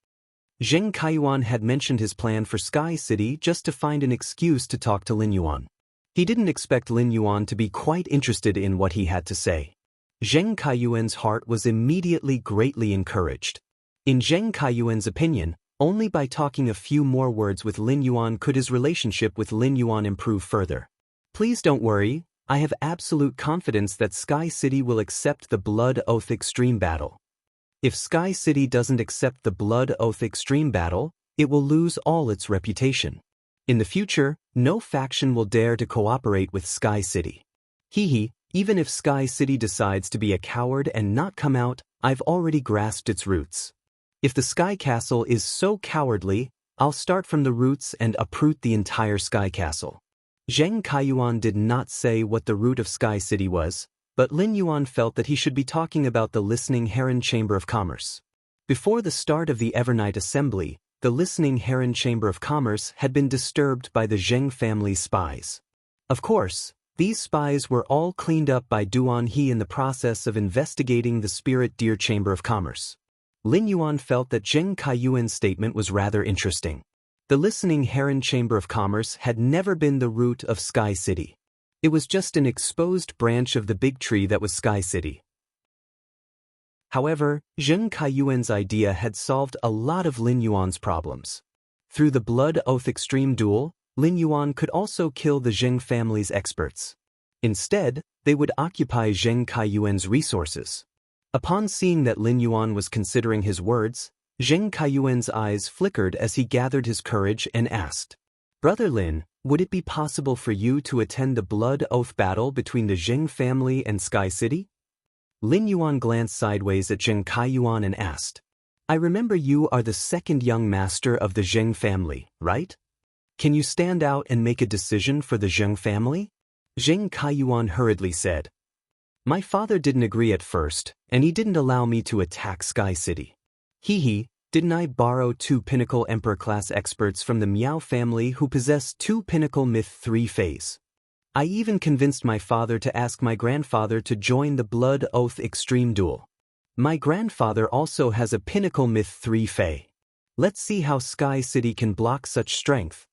Zheng Kaiyuan had mentioned his plan for Sky City just to find an excuse to talk to Lin Yuan. He didn't expect Lin Yuan to be quite interested in what he had to say. Zheng Kaiyuan's heart was immediately greatly encouraged. In Zheng Kaiyuan's opinion, only by talking a few more words with Lin Yuan could his relationship with Lin Yuan improve further. Please don't worry, I have absolute confidence that Sky City will accept the Blood Oath Extreme battle. If Sky City doesn't accept the Blood Oath Extreme battle, it will lose all its reputation. In the future, no faction will dare to cooperate with Sky City. Even if Sky City decides to be a coward and not come out, I've already grasped its roots. If the Sky Castle is so cowardly, I'll start from the roots and uproot the entire Sky Castle. Zheng Kaiyuan did not say what the root of Sky City was, but Lin Yuan felt that he should be talking about the Listening Heron Chamber of Commerce. Before the start of the Evernight Assembly, the Listening Heron Chamber of Commerce had been disturbed by the Zheng family's spies. Of course, these spies were all cleaned up by Duan He in the process of investigating the Spirit Deer Chamber of Commerce. Lin Yuan felt that Zheng Kaiyuan's statement was rather interesting. The Listening Heron Chamber of Commerce had never been the root of Sky City. It was just an exposed branch of the big tree that was Sky City. However, Zheng Kaiyuan's idea had solved a lot of Lin Yuan's problems. Through the Blood Oath Extreme duel, Lin Yuan could also kill the Zheng family's experts. Instead, they would occupy Zheng Kaiyuan's resources. Upon seeing that Lin Yuan was considering his words, Zheng Kaiyuan's eyes flickered as he gathered his courage and asked, "Brother Lin, would it be possible for you to attend the Blood Oath battle between the Zheng family and Sky City?" Lin Yuan glanced sideways at Zheng Kaiyuan and asked, "I remember you are the second young master of the Zheng family, right? Can you stand out and make a decision for the Zheng family?" Zheng Kaiyuan hurriedly said, "My father didn't agree at first, and he didn't allow me to attack Sky City. Didn't I borrow 2 Pinnacle Emperor-class experts from the Miao family who possess 2 Pinnacle Myth 3 Fays? I even convinced my father to ask my grandfather to join the Blood Oath Extreme duel. My grandfather also has a Pinnacle Myth 3 Fey. Let's see how Sky City can block such strength."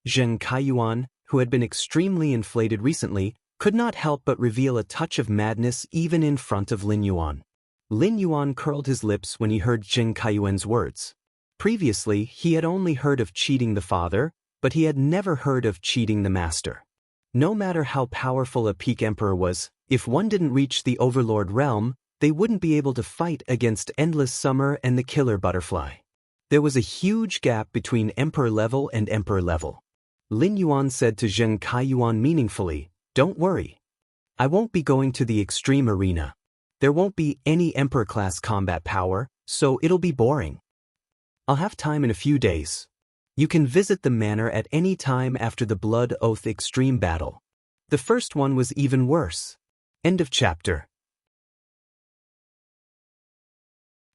Zheng Kaiyuan, who had been extremely inflated recently, could not help but reveal a touch of madness even in front of Lin Yuan. Lin Yuan curled his lips when he heard Zheng Kaiyuan's words. Previously, he had only heard of cheating the father, but he had never heard of cheating the master. No matter how powerful a peak emperor was, if one didn't reach the Overlord realm, they wouldn't be able to fight against Endless Summer and the Killer Butterfly. There was a huge gap between emperor level and emperor level. Lin Yuan said to Zheng Kaiyuan meaningfully, "Don't worry. I won't be going to the extreme arena. There won't be any emperor-class combat power, so it'll be boring. I'll have time in a few days. You can visit the manor at any time after the Blood Oath Extreme battle." The first one was even worse. End of chapter.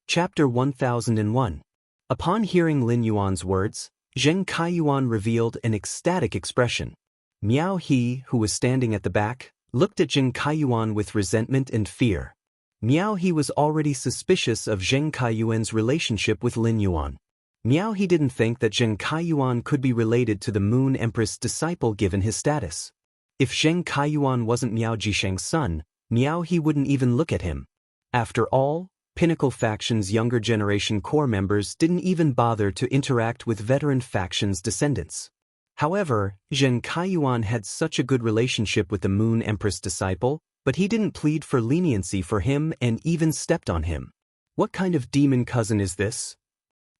Chapter 1001. Upon hearing Lin Yuan's words, Zheng Kaiyuan revealed an ecstatic expression. Miao He, who was standing at the back, looked at Zheng Kaiyuan with resentment and fear. Miao He was already suspicious of Zheng Kaiyuan's relationship with Lin Yuan. Miao He didn't think that Zheng Kaiyuan could be related to the Moon Empress disciple given his status. If Zheng Kaiyuan wasn't Miao Jisheng's son, Miao He wouldn't even look at him. After all, Pinnacle Faction's younger generation core members didn't even bother to interact with veteran faction's descendants. However, Zheng Kaiyuan had such a good relationship with the Moon Empress disciple, but he didn't plead for leniency for him and even stepped on him. What kind of demon cousin is this?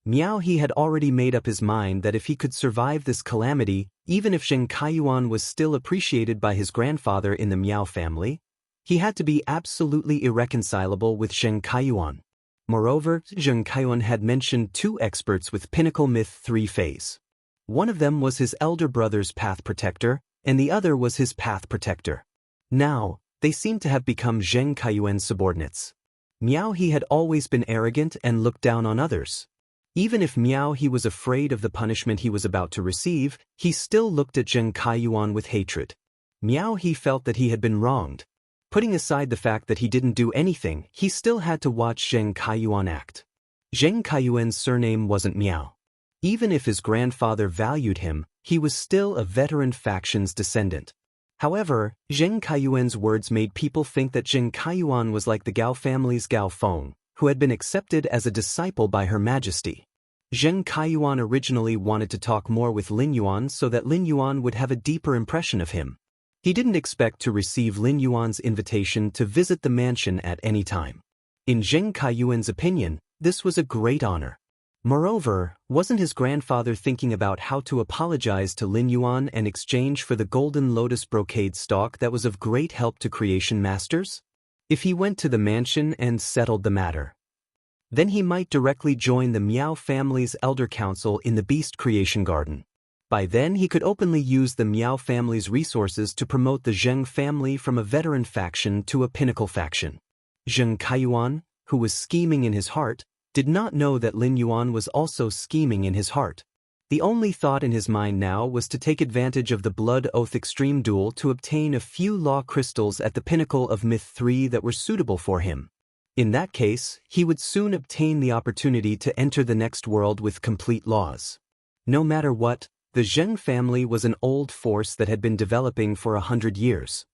Miao He had already made up his mind that if he could survive this calamity, even if Zheng Kaiyuan was still appreciated by his grandfather in the Miao family, he had to be absolutely irreconcilable with Zheng Kaiyuan. Moreover, Zheng Kaiyuan had mentioned 2 experts with Pinnacle Myth 3 phase. One of them was his elder brother's path protector, and the other was his path protector. Now, they seemed to have become Zheng Kaiyuan's subordinates. Miao He had always been arrogant and looked down on others. Even if Miao He was afraid of the punishment he was about to receive, he still looked at Zheng Kaiyuan with hatred. Miao He felt that he had been wronged. Putting aside the fact that he didn't do anything, he still had to watch Zheng Kaiyuan act. Zheng Kaiyuan's surname wasn't Miao. Even if his grandfather valued him, he was still a veteran faction's descendant. However, Zheng Kaiyuan's words made people think that Zheng Kaiyuan was like the Gao family's Gao Feng, who had been accepted as a disciple by Her Majesty. Zheng Kaiyuan originally wanted to talk more with Lin Yuan so that Lin Yuan would have a deeper impression of him. He didn't expect to receive Lin Yuan's invitation to visit the mansion at any time. In Zheng Kaiyuan's opinion, this was a great honor. Moreover, wasn't his grandfather thinking about how to apologize to Lin Yuan in exchange for the golden lotus brocade stalk that was of great help to creation masters? If he went to the mansion and settled the matter, then he might directly join the Miao family's elder council in the beast creation garden. By then he could openly use the Miao family's resources to promote the Zheng family from a veteran faction to a pinnacle faction. Zheng Kaiyuan, who was scheming in his heart, did not know that Lin Yuan was also scheming in his heart. The only thought in his mind now was to take advantage of the Blood Oath Extreme duel to obtain a few law crystals at the pinnacle of Myth 3 that were suitable for him. In that case, he would soon obtain the opportunity to enter the next world with complete laws. No matter what, the Zheng family was an old force that had been developing for 100 years.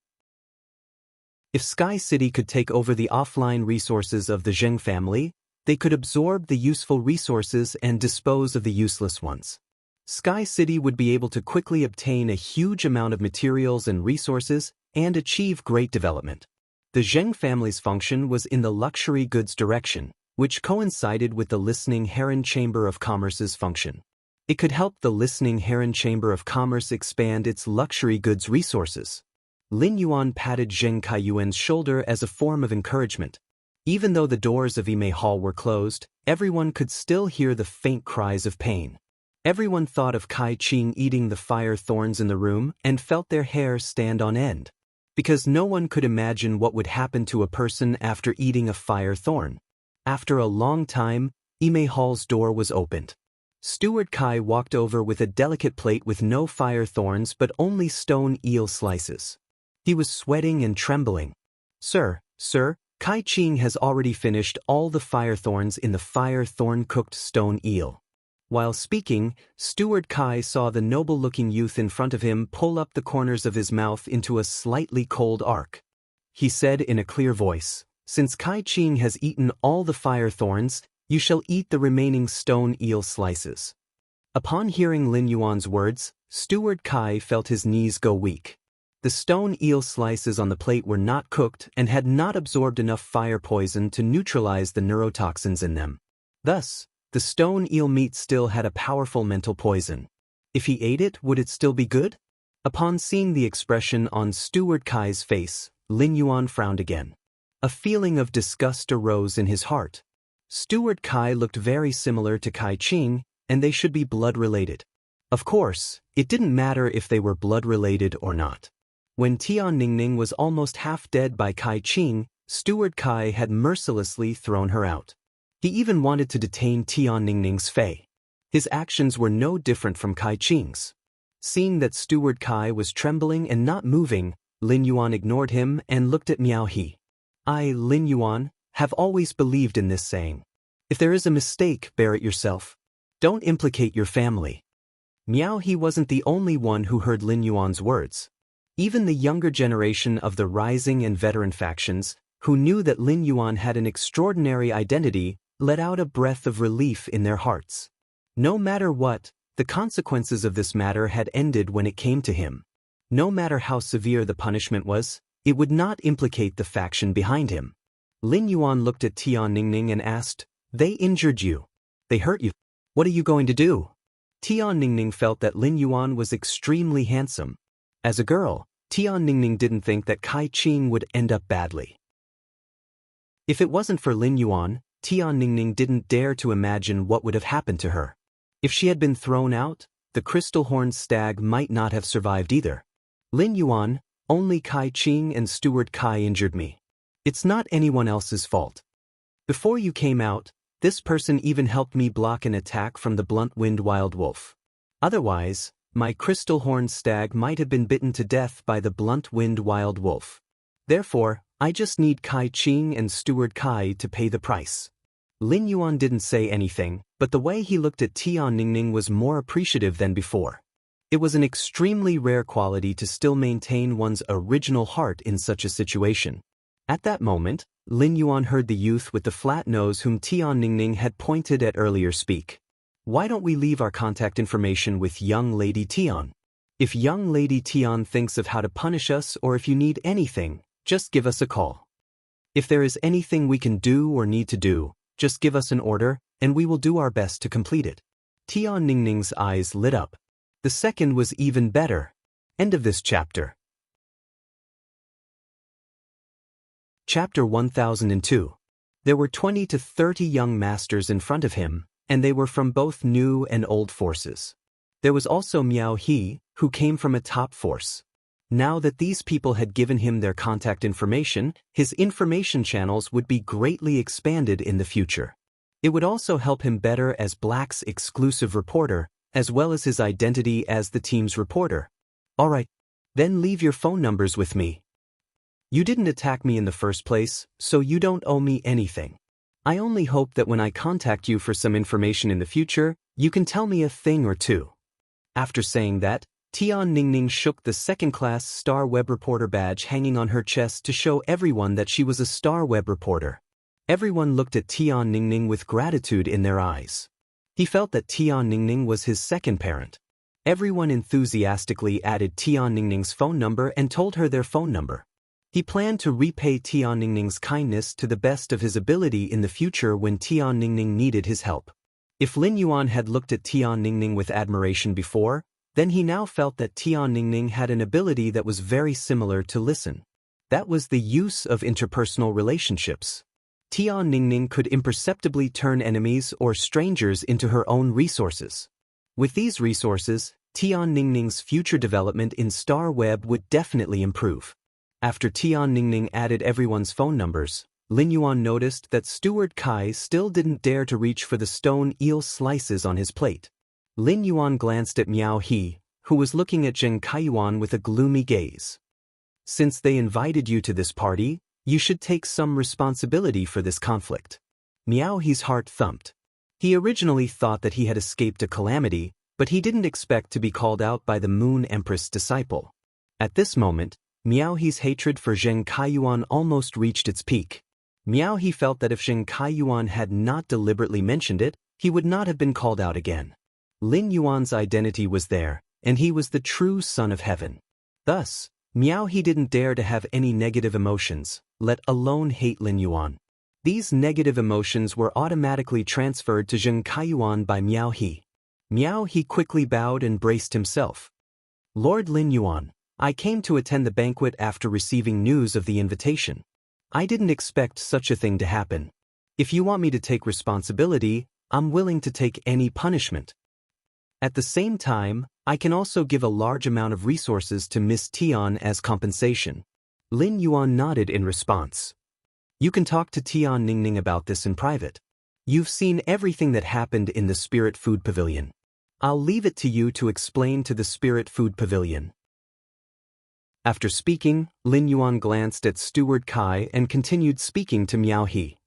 If Sky City could take over the offline resources of the Zheng family, they could absorb the useful resources and dispose of the useless ones. Sky City would be able to quickly obtain a huge amount of materials and resources and achieve great development. The Zheng family's function was in the luxury goods direction, which coincided with the Listening Heron Chamber of Commerce's function. It could help the Listening Heron Chamber of Commerce expand its luxury goods resources. Lin Yuan patted Zheng Kaiyuan's shoulder as a form of encouragement. Even though the doors of Ime Hall were closed, everyone could still hear the faint cries of pain. Everyone thought of Kai Qing eating the fire thorns in the room and felt their hair stand on end. Because no one could imagine what would happen to a person after eating a fire thorn. After a long time, Ime Hall's door was opened. Steward Kai walked over with a delicate plate with no fire thorns but only stone eel slices. He was sweating and trembling. Sir, Kai Qing has already finished all the fire thorns in the fire thorn-cooked stone eel. While speaking, Steward Kai saw the noble-looking youth in front of him pull up the corners of his mouth into a slightly cold arc. He said in a clear voice, "Since Kai Qing has eaten all the fire thorns, you shall eat the remaining stone eel slices." Upon hearing Lin Yuan's words, Steward Kai felt his knees go weak. The stone eel slices on the plate were not cooked and had not absorbed enough fire poison to neutralize the neurotoxins in them. Thus, the stone eel meat still had a powerful mental poison. If he ate it, would it still be good? Upon seeing the expression on Steward Kai's face, Lin Yuan frowned again. A feeling of disgust arose in his heart. Steward Kai looked very similar to Kai Qing, and they should be blood-related. Of course, it didn't matter if they were blood-related or not. When Tian Ningning was almost half dead by Kai Qing, Steward Kai had mercilessly thrown her out. He even wanted to detain Tian Ningning's fei. His actions were no different from Kai Qing's. Seeing that Steward Kai was trembling and not moving, Lin Yuan ignored him and looked at Miao He. I, Lin Yuan, have always believed in this saying. If there is a mistake, bear it yourself. Don't implicate your family. Miao He wasn't the only one who heard Lin Yuan's words. Even the younger generation of the rising and veteran factions, who knew that Lin Yuan had an extraordinary identity, let out a breath of relief in their hearts. No matter what, the consequences of this matter had ended when it came to him. No matter how severe the punishment was, it would not implicate the faction behind him. Lin Yuan looked at Tian Ningning and asked, "They injured you. They hurt you. What are you going to do?" Tian Ningning felt that Lin Yuan was extremely handsome. As a girl, Tian Ningning didn't think that Kai Qing would end up badly. If it wasn't for Lin Yuan, Tian Ningning didn't dare to imagine what would have happened to her. If she had been thrown out, the crystal-horned stag might not have survived either. Lin Yuan, only Kai Qing and Steward Kai injured me. It's not anyone else's fault. Before you came out, this person even helped me block an attack from the blunt-winged wild wolf. Otherwise, my crystal-horned stag might have been bitten to death by the blunt-winged wild wolf. Therefore, I just need Kai Qing and Steward Kai to pay the price. Lin Yuan didn't say anything, but the way he looked at Tian Ningning was more appreciative than before. It was an extremely rare quality to still maintain one's original heart in such a situation. At that moment, Lin Yuan heard the youth with the flat nose whom Tian Ningning had pointed at earlier speak. Why don't we leave our contact information with young Lady Tian? If young Lady Tian thinks of how to punish us or if you need anything, just give us a call. If there is anything we can do or need to do, just give us an order, and we will do our best to complete it. Tian Ningning's eyes lit up. The second was even better. End of this chapter. Chapter 1002. There were 20 to 30 young masters in front of him, and they were from both new and old forces. There was also Miao He, who came from a top force. Now that these people had given him their contact information, his information channels would be greatly expanded in the future. It would also help him better as Black's exclusive reporter, as well as his identity as the team's reporter. Alright, then leave your phone numbers with me. You didn't attack me in the first place, so you don't owe me anything. I only hope that when I contact you for some information in the future, you can tell me a thing or two. After saying that, Tian Ningning shook the second-class Star Web Reporter badge hanging on her chest to show everyone that she was a Star Web reporter. Everyone looked at Tian Ningning with gratitude in their eyes. He felt that Tian Ningning was his second parent. Everyone enthusiastically added Tian Ningning's phone number and told her their phone number. He planned to repay Tian Ningning's kindness to the best of his ability in the future when Tian Ningning needed his help. If Lin Yuan had looked at Tian Ningning with admiration before, then he now felt that Tian Ningning had an ability that was very similar to listen. That was the use of interpersonal relationships. Tian Ningning could imperceptibly turn enemies or strangers into her own resources. With these resources, Tian Ningning's future development in Star Web would definitely improve. After Tian Ningning added everyone's phone numbers, Lin Yuan noticed that Steward Kai still didn't dare to reach for the stone eel slices on his plate. Lin Yuan glanced at Miao He, who was looking at Zheng Kaiyuan with a gloomy gaze. Since they invited you to this party, you should take some responsibility for this conflict. Miao He's heart thumped. He originally thought that he had escaped a calamity, but he didn't expect to be called out by the Moon Empress disciple. At this moment, Miao He's hatred for Zheng Kaiyuan almost reached its peak. Miao He felt that if Zheng Kaiyuan had not deliberately mentioned it, he would not have been called out again. Lin Yuan's identity was there, and he was the true son of heaven. Thus, Miao He didn't dare to have any negative emotions, let alone hate Lin Yuan. These negative emotions were automatically transferred to Zheng Kaiyuan by Miao He. Miao He quickly bowed and braced himself. Lord Lin Yuan, I came to attend the banquet after receiving news of the invitation. I didn't expect such a thing to happen. If you want me to take responsibility, I'm willing to take any punishment. At the same time, I can also give a large amount of resources to Miss Tian as compensation. Lin Yuan nodded in response. You can talk to Tian Ningning about this in private. You've seen everything that happened in the Spirit Food Pavilion. I'll leave it to you to explain to the Spirit Food Pavilion. After speaking, Lin Yuan glanced at Steward Kai and continued speaking to Miao He.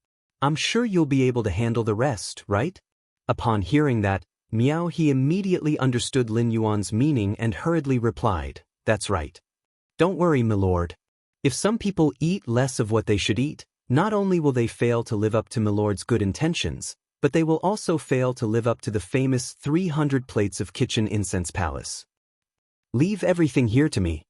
I'm sure you'll be able to handle the rest, right? Upon hearing that, Miao He immediately understood Lin Yuan's meaning and hurriedly replied, That's right. Don't worry, milord. If some people eat less of what they should eat, not only will they fail to live up to milord's good intentions, but they will also fail to live up to the famous 300 plates of kitchen incense palace. Leave everything here to me.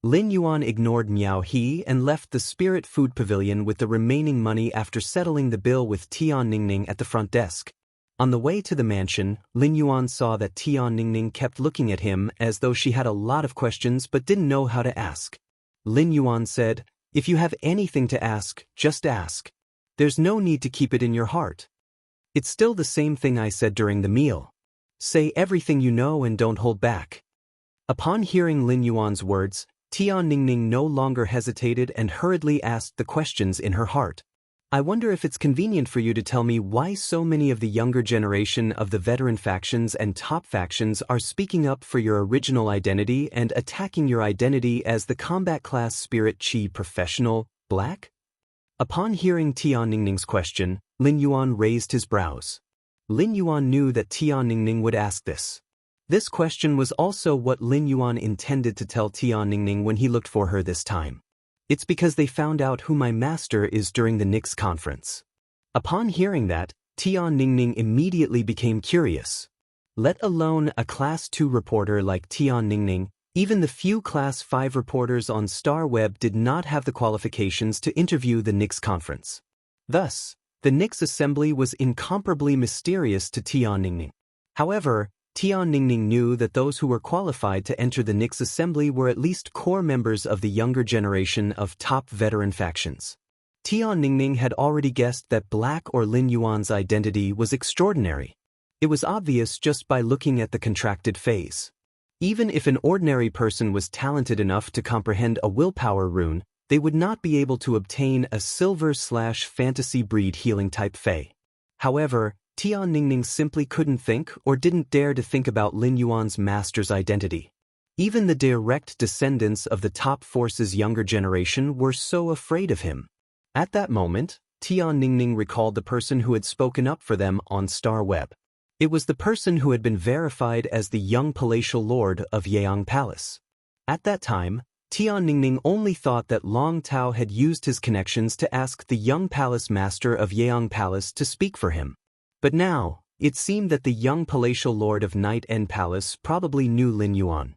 Lin Yuan ignored Miao He and left the Spirit Food Pavilion with the remaining money after settling the bill with Tian Ningning at the front desk. On the way to the mansion, Lin Yuan saw that Tian Ningning kept looking at him as though she had a lot of questions but didn't know how to ask. Lin Yuan said, If you have anything to ask, just ask. There's no need to keep it in your heart. It's still the same thing I said during the meal. Say everything you know and don't hold back. Upon hearing Lin Yuan's words, Tian Ningning no longer hesitated and hurriedly asked the questions in her heart. I wonder if it's convenient for you to tell me why so many of the younger generation of the veteran factions and top factions are speaking up for your original identity and attacking your identity as the combat class Spirit Chi professional, black? Upon hearing Tian Ningning's question, Lin Yuan raised his brows. Lin Yuan knew that Tian Ningning would ask this. This question was also what Lin Yuan intended to tell Tian Ningning when he looked for her this time. It's because they found out who my master is during the Nix conference. Upon hearing that, Tian Ningning immediately became curious. Let alone a Class 2 reporter like Tian Ningning, even the few Class 5 reporters on StarWeb did not have the qualifications to interview the Nix conference. Thus, the Nix assembly was incomparably mysterious to Tian Ningning. However, Tian Ningning knew that those who were qualified to enter the Nix assembly were at least core members of the younger generation of top veteran factions. Tian Ningning had already guessed that Black or Lin Yuan's identity was extraordinary. It was obvious just by looking at the contracted phase. Even if an ordinary person was talented enough to comprehend a willpower rune, they would not be able to obtain a silver/fantasy breed healing type Fey. However, Tian Ningning simply couldn't think or didn't dare to think about Lin Yuan's master's identity. Even the direct descendants of the top force's younger generation were so afraid of him. At that moment, Tian Ningning recalled the person who had spoken up for them on StarWeb. It was the person who had been verified as the young palatial lord of Yeang Palace. At that time, Tian Ningning only thought that Long Tao had used his connections to ask the young palace master of Yeang Palace to speak for him. But now, it seemed that the young palatial lord of Night End Palace probably knew Lin Yuan.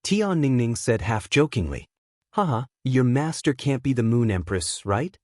Tian Ningning said half-jokingly, Haha, your master can't be the Moon Empress, right?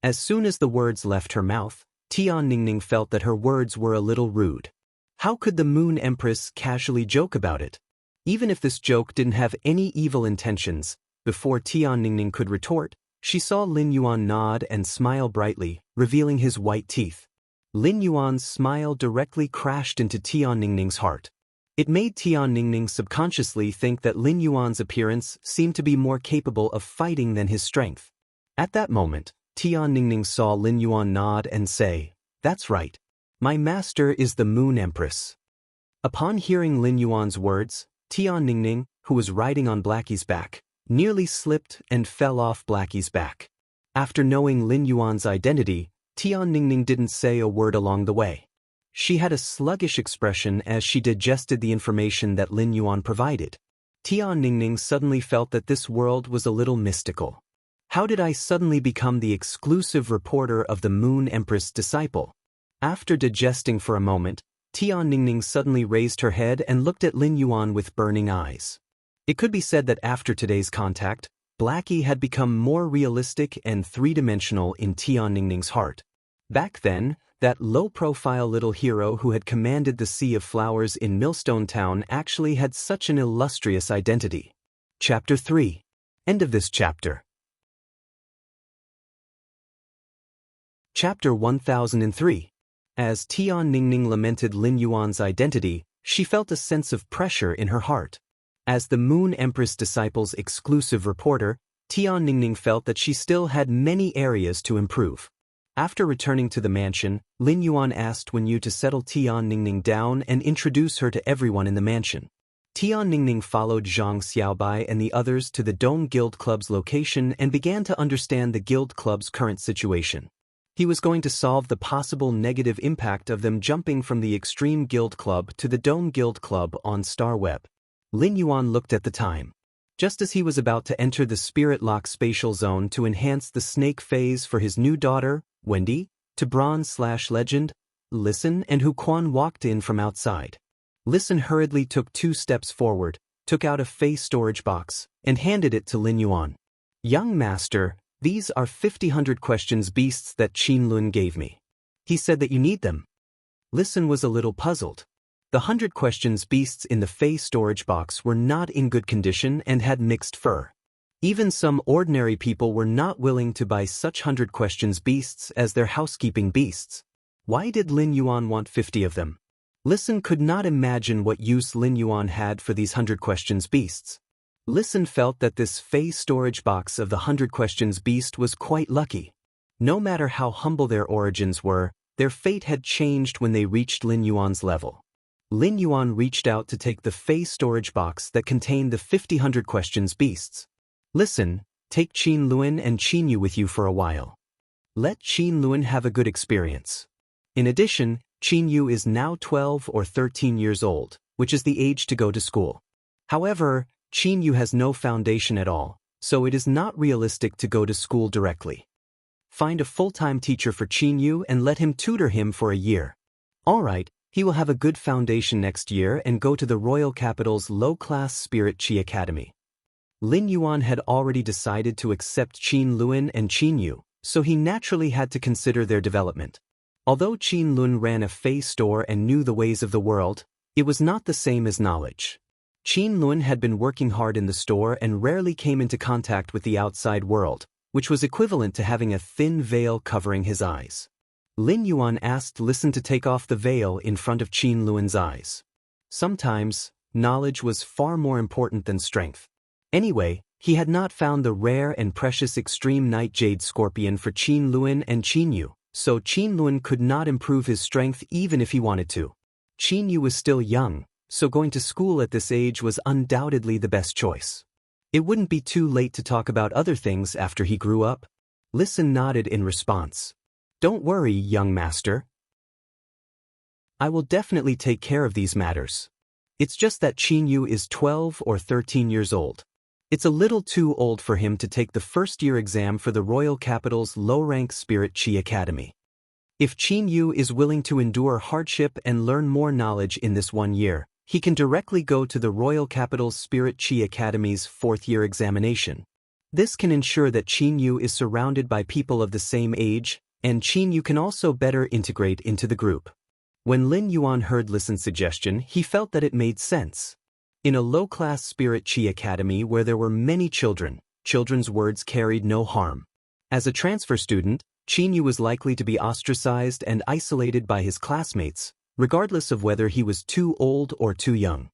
As soon as the words left her mouth, Tian Ningning felt that her words were a little rude. How could the Moon Empress casually joke about it? Even if this joke didn't have any evil intentions, before Tian Ningning could retort, she saw Lin Yuan nod and smile brightly, revealing his white teeth. Lin Yuan's smile directly crashed into Tian Ningning's heart. It made Tian Ningning subconsciously think that Lin Yuan's appearance seemed to be more capable of fighting than his strength. At that moment, Tian Ningning saw Lin Yuan nod and say, That's right. My master is the Moon Empress. Upon hearing Lin Yuan's words, Tian Ningning, who was riding on Blackie's back, nearly slipped and fell off Blackie's back. After knowing Lin Yuan's identity, Tian Ningning didn't say a word along the way. She had a sluggish expression as she digested the information that Lin Yuan provided. Tian Ningning suddenly felt that this world was a little mystical. How did I suddenly become the exclusive reporter of the Moon Empress disciple? After digesting for a moment, Tian Ningning suddenly raised her head and looked at Lin Yuan with burning eyes. It could be said that after today's contact, Blackie had become more realistic and three-dimensional in Tianning's heart. Back then, that low-profile little hero who had commanded the Sea of Flowers in Millstone Town actually had such an illustrious identity. Chapter 3. End of this chapter. Chapter 1003. As Tianningning lamented Lin Yuan's identity, she felt a sense of pressure in her heart. As the Moon Empress Disciple's exclusive reporter, Tianningning felt that she still had many areas to improve. After returning to the mansion, Lin Yuan asked Wen Yu to settle Tianningning down and introduce her to everyone in the mansion. Tianningning followed Zhang Xiaobai and the others to the Dome Guild Club's location and began to understand the Guild Club's current situation. He was going to solve the possible negative impact of them jumping from the Extreme Guild Club to the Dome Guild Club on Starweb. Lin Yuan looked at the time. Just as he was about to enter the Spirit Lock spatial zone to enhance the snake phase for his new daughter, Wendy, to Bronze/Legend, Listen and Hu Quan walked in from outside. Listen hurriedly took 2 steps forward, took out a face storage box, and handed it to Lin Yuan. "Young master, these are 50 questions beasts that Qin Lun gave me. He said that you need them." Listen was a little puzzled. The 100 questions beasts in the face storage box were not in good condition and had mixed fur. Even some ordinary people were not willing to buy such 100 questions beasts as their housekeeping beasts. Why did Lin Yuan want 50 of them? Listen could not imagine what use Lin Yuan had for these 100 questions beasts. Listen felt that this face storage box of the 100 questions beast was quite lucky. No matter how humble their origins were, their fate had changed when they reached Lin Yuan's level. Lin Yuan reached out to take the face storage box that contained the 100 questions beasts. "Listen, take Qin Luan and Qin Yu with you for a while. Let Qin Luan have a good experience. In addition, Qin Yu is now 12 or 13 years old, which is the age to go to school. However, Qin Yu has no foundation at all, so it is not realistic to go to school directly. Find a full-time teacher for Qin Yu and let him tutor him for a year. All right, he will have a good foundation next year and go to the Royal Capital's low-class Spirit Chi Academy." Lin Yuan had already decided to accept Qin Luan and Qin Yu, so he naturally had to consider their development. Although Qin Lun ran a face store and knew the ways of the world, it was not the same as knowledge. Qin Lun had been working hard in the store and rarely came into contact with the outside world, which was equivalent to having a thin veil covering his eyes. Lin Yuan asked Listen to take off the veil in front of Qin Luan's eyes. Sometimes, knowledge was far more important than strength. Anyway, he had not found the rare and precious Extreme Night Jade Scorpion for Qin Luan and Qin Yu, so Qin Luan could not improve his strength even if he wanted to. Qin Yu was still young, so going to school at this age was undoubtedly the best choice. It wouldn't be too late to talk about other things after he grew up. Listen nodded in response. "Don't worry, young master. I will definitely take care of these matters. It's just that Qin Yu is 12 or 13 years old. It's a little too old for him to take the first-year exam for the Royal Capital's low-rank Spirit Chi Academy. If Qin Yu is willing to endure hardship and learn more knowledge in this 1 year, he can directly go to the Royal Capital's Spirit Chi Academy's 4th-year examination. This can ensure that Qin Yu is surrounded by people of the same age, and Qin Yu can also better integrate into the group." When Lin Yuan heard Listen's suggestion, he felt that it made sense. In a low-class Spirit Chi Academy where there were many children, children's words carried no harm. As a transfer student, Qin Yu was likely to be ostracized and isolated by his classmates, regardless of whether he was too old or too young.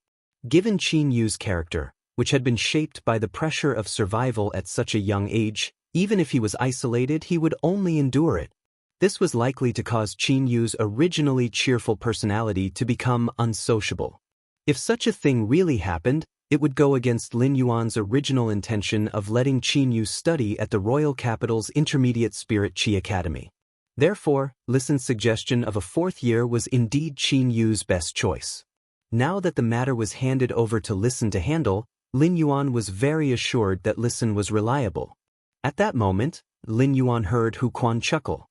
Given Qin Yu's character, which had been shaped by the pressure of survival at such a young age, even if he was isolated, he would only endure it. This was likely to cause Qin Yu's originally cheerful personality to become unsociable. If such a thing really happened, it would go against Lin Yuan's original intention of letting Qin Yu study at the Royal Capital's Intermediate Spirit Chi Academy. Therefore, Listen's suggestion of a 4th year was indeed Qin Yu's best choice. Now that the matter was handed over to Listen to handle, Lin Yuan was very assured that Listen was reliable. At that moment, Lin Yuan heard Hu Quan chuckle.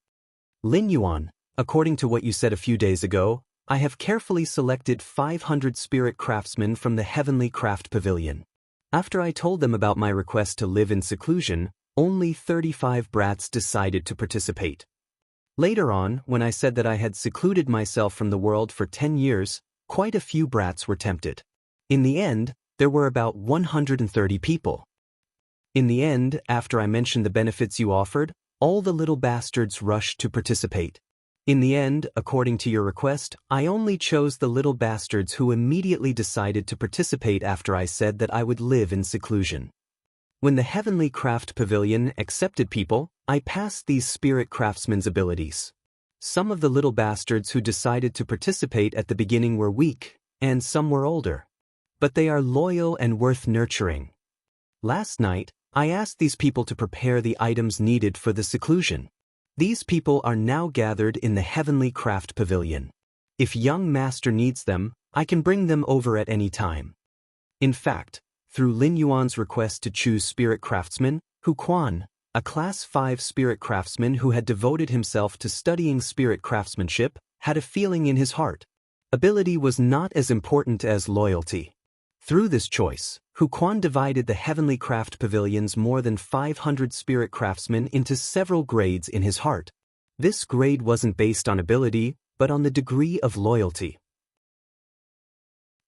"Lin Yuan, according to what you said a few days ago, I have carefully selected 500 spirit craftsmen from the Heavenly Craft Pavilion. After I told them about my request to live in seclusion, only 35 brats decided to participate. Later on, when I said that I had secluded myself from the world for 10 years, quite a few brats were tempted. In the end, there were about 130 people. In the end, after I mentioned the benefits you offered, all the little bastards rushed to participate. In the end, according to your request, I only chose the little bastards who immediately decided to participate after I said that I would live in seclusion. When the Heavenly Craft Pavilion accepted people, I passed these spirit craftsmen's abilities. Some of the little bastards who decided to participate at the beginning were weak, and some were older. But they are loyal and worth nurturing. Last night, I asked these people to prepare the items needed for the seclusion. These people are now gathered in the Heavenly Craft Pavilion. If young master needs them, I can bring them over at any time. In fact, through Lin Yuan's request to choose spirit craftsman, Hu Quan, a Class 5 spirit craftsman who had devoted himself to studying spirit craftsmanship, had a feeling in his heart. Ability was not as important as loyalty. Through this choice, Hu Quan divided the Heavenly Craft Pavilion's more than 500 spirit craftsmen into several grades in his heart. This grade wasn't based on ability, but on the degree of loyalty.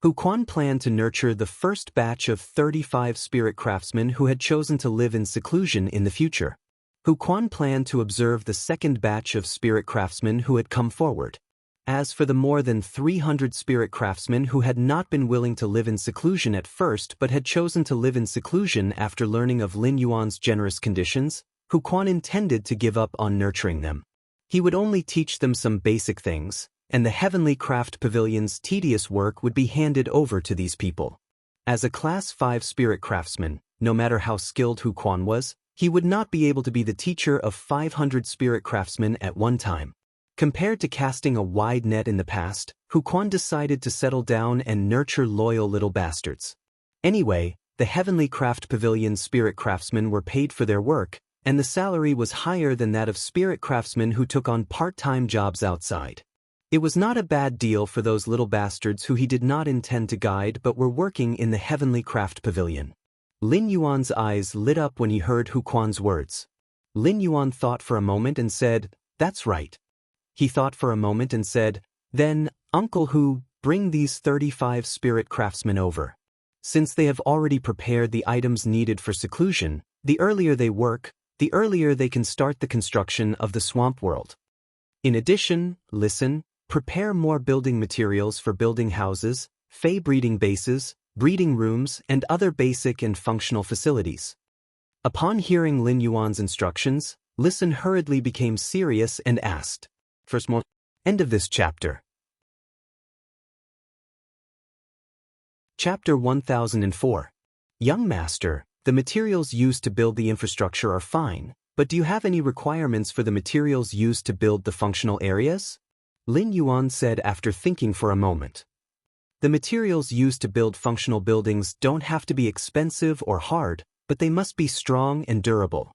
Hu Quan planned to nurture the first batch of 35 spirit craftsmen who had chosen to live in seclusion in the future. Hu Quan planned to observe the second batch of spirit craftsmen who had come forward. As for the more than 300 spirit craftsmen who had not been willing to live in seclusion at first but had chosen to live in seclusion after learning of Lin Yuan's generous conditions, Hu Quan intended to give up on nurturing them. He would only teach them some basic things, and the Heavenly Craft Pavilion's tedious work would be handed over to these people. As a Class 5 spirit craftsman, no matter how skilled Hu Quan was, he would not be able to be the teacher of 500 spirit craftsmen at one time. Compared to casting a wide net in the past, Hu Quan decided to settle down and nurture loyal little bastards. Anyway, the Heavenly Craft Pavilion's spirit craftsmen were paid for their work, and the salary was higher than that of spirit craftsmen who took on part-time jobs outside. It was not a bad deal for those little bastards who he did not intend to guide but were working in the Heavenly Craft Pavilion. Lin Yuan's eyes lit up when he heard Hu Quan's words. Lin Yuan thought for a moment and said, "That's right." He thought for a moment and said, "Then, Uncle Hu, bring these 35 spirit craftsmen over. Since they have already prepared the items needed for seclusion, the earlier they work, the earlier they can start the construction of the swamp world. In addition, listen, prepare more building materials for building houses, fey breeding bases, breeding rooms, and other basic and functional facilities." Upon hearing Lin Yuan's instructions, Listen hurriedly became serious and asked, "First more." End of this chapter. Chapter 1004. Young Master, the materials used to build the infrastructure are fine, but do you have any requirements for the materials used to build the functional areas? Lin Yuan said after thinking for a moment. The materials used to build functional buildings don't have to be expensive or hard, but they must be strong and durable.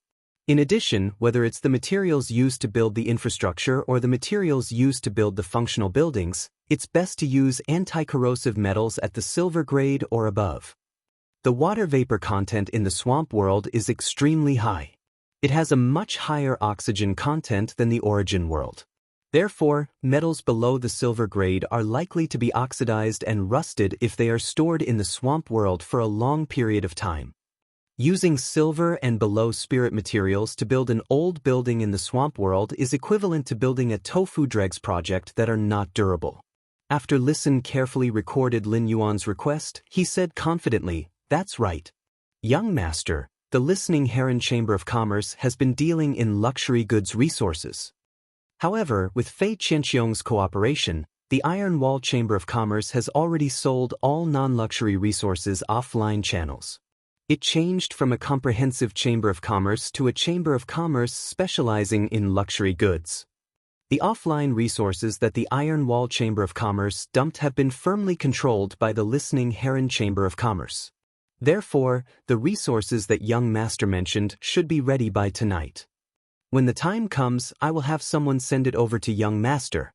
In addition, whether it's the materials used to build the infrastructure or the materials used to build the functional buildings, it's best to use anti-corrosive metals at the silver grade or above. The water vapor content in the swamp world is extremely high. It has a much higher oxygen content than the origin world. Therefore, metals below the silver grade are likely to be oxidized and rusted if they are stored in the swamp world for a long period of time. Using silver and below spirit materials to build an old building in the swamp world is equivalent to building a tofu dregs project that are not durable. After Listen carefully recorded Lin Yuan's request, he said confidently, "That's right. Young Master, the Listening Heron Chamber of Commerce has been dealing in luxury goods resources. However, with Fei Qianqiong's cooperation, the Iron Wall Chamber of Commerce has already sold all non-luxury resources offline channels. It changed from a comprehensive chamber of commerce to a chamber of commerce specializing in luxury goods. The offline resources that the Iron Wall Chamber of Commerce dumped have been firmly controlled by the Listening Heron Chamber of Commerce. Therefore, the resources that Young Master mentioned should be ready by tonight. When the time comes, I will have someone send it over to Young Master."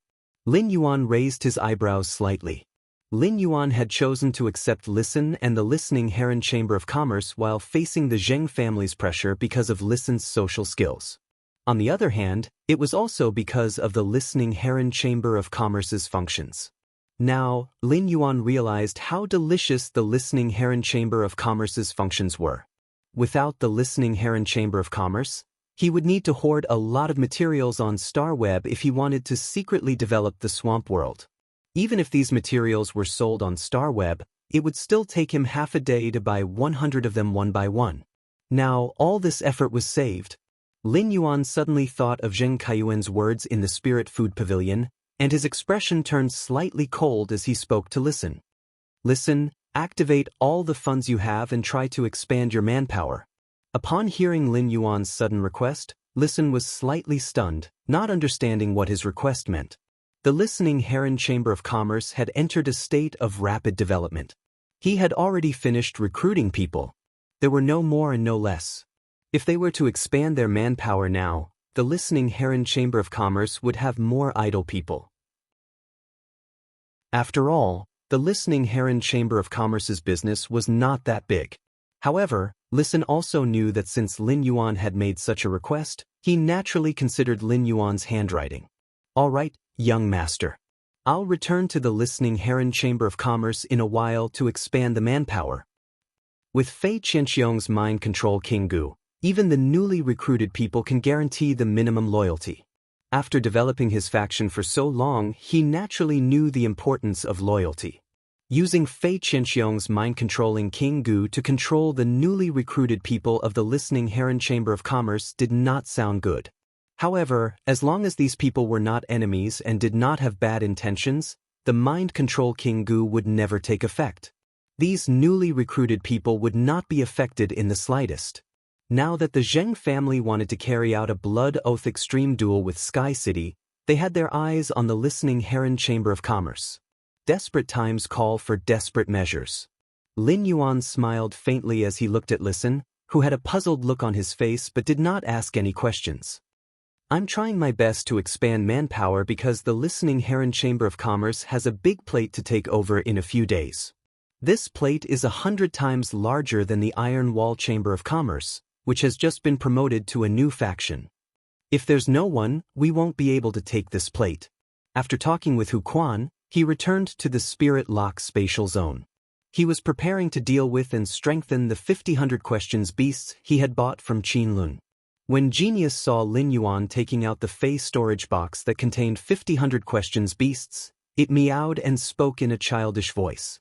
Lin Yuan raised his eyebrows slightly. Lin Yuan had chosen to accept Listen and the Listening Heron Chamber of Commerce while facing the Zheng family's pressure because of Listen's social skills. On the other hand, it was also because of the Listening Heron Chamber of Commerce's functions. Now, Lin Yuan realized how delicious the Listening Heron Chamber of Commerce's functions were. Without the Listening Heron Chamber of Commerce, he would need to hoard a lot of materials on StarWeb if he wanted to secretly develop the swamp world. Even if these materials were sold on StarWeb, it would still take him half a day to buy 100 of them one by one. Now, all this effort was saved. Lin Yuan suddenly thought of Zheng Kaiyuan's words in the Spirit Food Pavilion, and his expression turned slightly cold as he spoke to Listen. Listen, activate all the funds you have and try to expand your manpower. Upon hearing Lin Yuan's sudden request, Listen was slightly stunned, not understanding what his request meant. The Listening Heron Chamber of Commerce had entered a state of rapid development. He had already finished recruiting people. There were no more and no less. If they were to expand their manpower now, the Listening Heron Chamber of Commerce would have more idle people. After all, the Listening Heron Chamber of Commerce's business was not that big. However, Listen also knew that since Lin Yuan had made such a request, he naturally considered Lin Yuan's handwriting. All right, young master. I'll return to the Listening Heron Chamber of Commerce in a while to expand the manpower. With Fei Qianxiong's mind control King Gu, even the newly recruited people can guarantee the minimum loyalty. After developing his faction for so long, he naturally knew the importance of loyalty. Using Fei Qianxiong's mind-controlling King Gu to control the newly recruited people of the Listening Heron Chamber of Commerce did not sound good. However, as long as these people were not enemies and did not have bad intentions, the mind control King Gu would never take effect. These newly recruited people would not be affected in the slightest. Now that the Zheng family wanted to carry out a blood oath extreme duel with Sky City, they had their eyes on the Listening Heron Chamber of Commerce. Desperate times call for desperate measures. Lin Yuan smiled faintly as he looked at Listen, who had a puzzled look on his face but did not ask any questions. I'm trying my best to expand manpower because the Listening Heron Chamber of Commerce has a big plate to take over in a few days. This plate is 100 times larger than the Iron Wall Chamber of Commerce, which has just been promoted to a new faction. If there's no one, we won't be able to take this plate. After talking with Hu Quan, he returned to the Spirit Lock Spatial Zone. He was preparing to deal with and strengthen the 50 questions beasts he had bought from Qin Lun. When Genius saw Lin Yuan taking out the Fei storage box that contained 50 questions beasts, it meowed and spoke in a childish voice.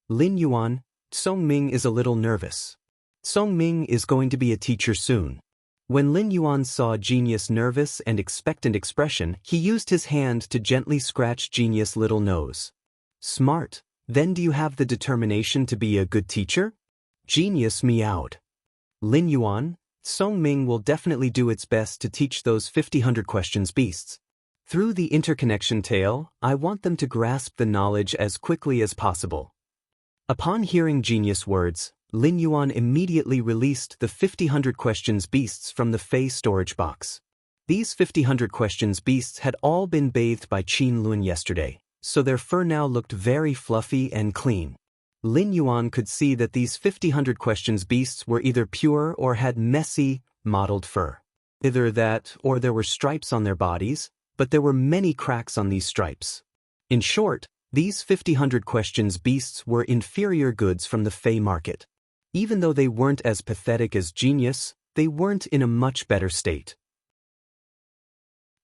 Lin Yuan, Song Ming is a little nervous. Song Ming is going to be a teacher soon. When Lin Yuan saw Genius' nervous and expectant expression, he used his hand to gently scratch Genius' little nose. Smart. Then do you have the determination to be a good teacher? Genius meowed. Lin Yuan, Song Ming will definitely do its best to teach those 50 questions beasts. Through the interconnection tale, I want them to grasp the knowledge as quickly as possible. Upon hearing Genius' words, Lin Yuan immediately released the 50 questions beasts from the Fei storage box. These 50 questions beasts had all been bathed by Qin Lun yesterday, so their fur now looked very fluffy and clean. Lin Yuan could see that these 50 questions beasts were either pure or had messy, mottled fur. Either that or there were stripes on their bodies, but there were many cracks on these stripes. In short, these 50 questions beasts were inferior goods from the Fei market. Even though they weren't as pathetic as Genius, they weren't in a much better state.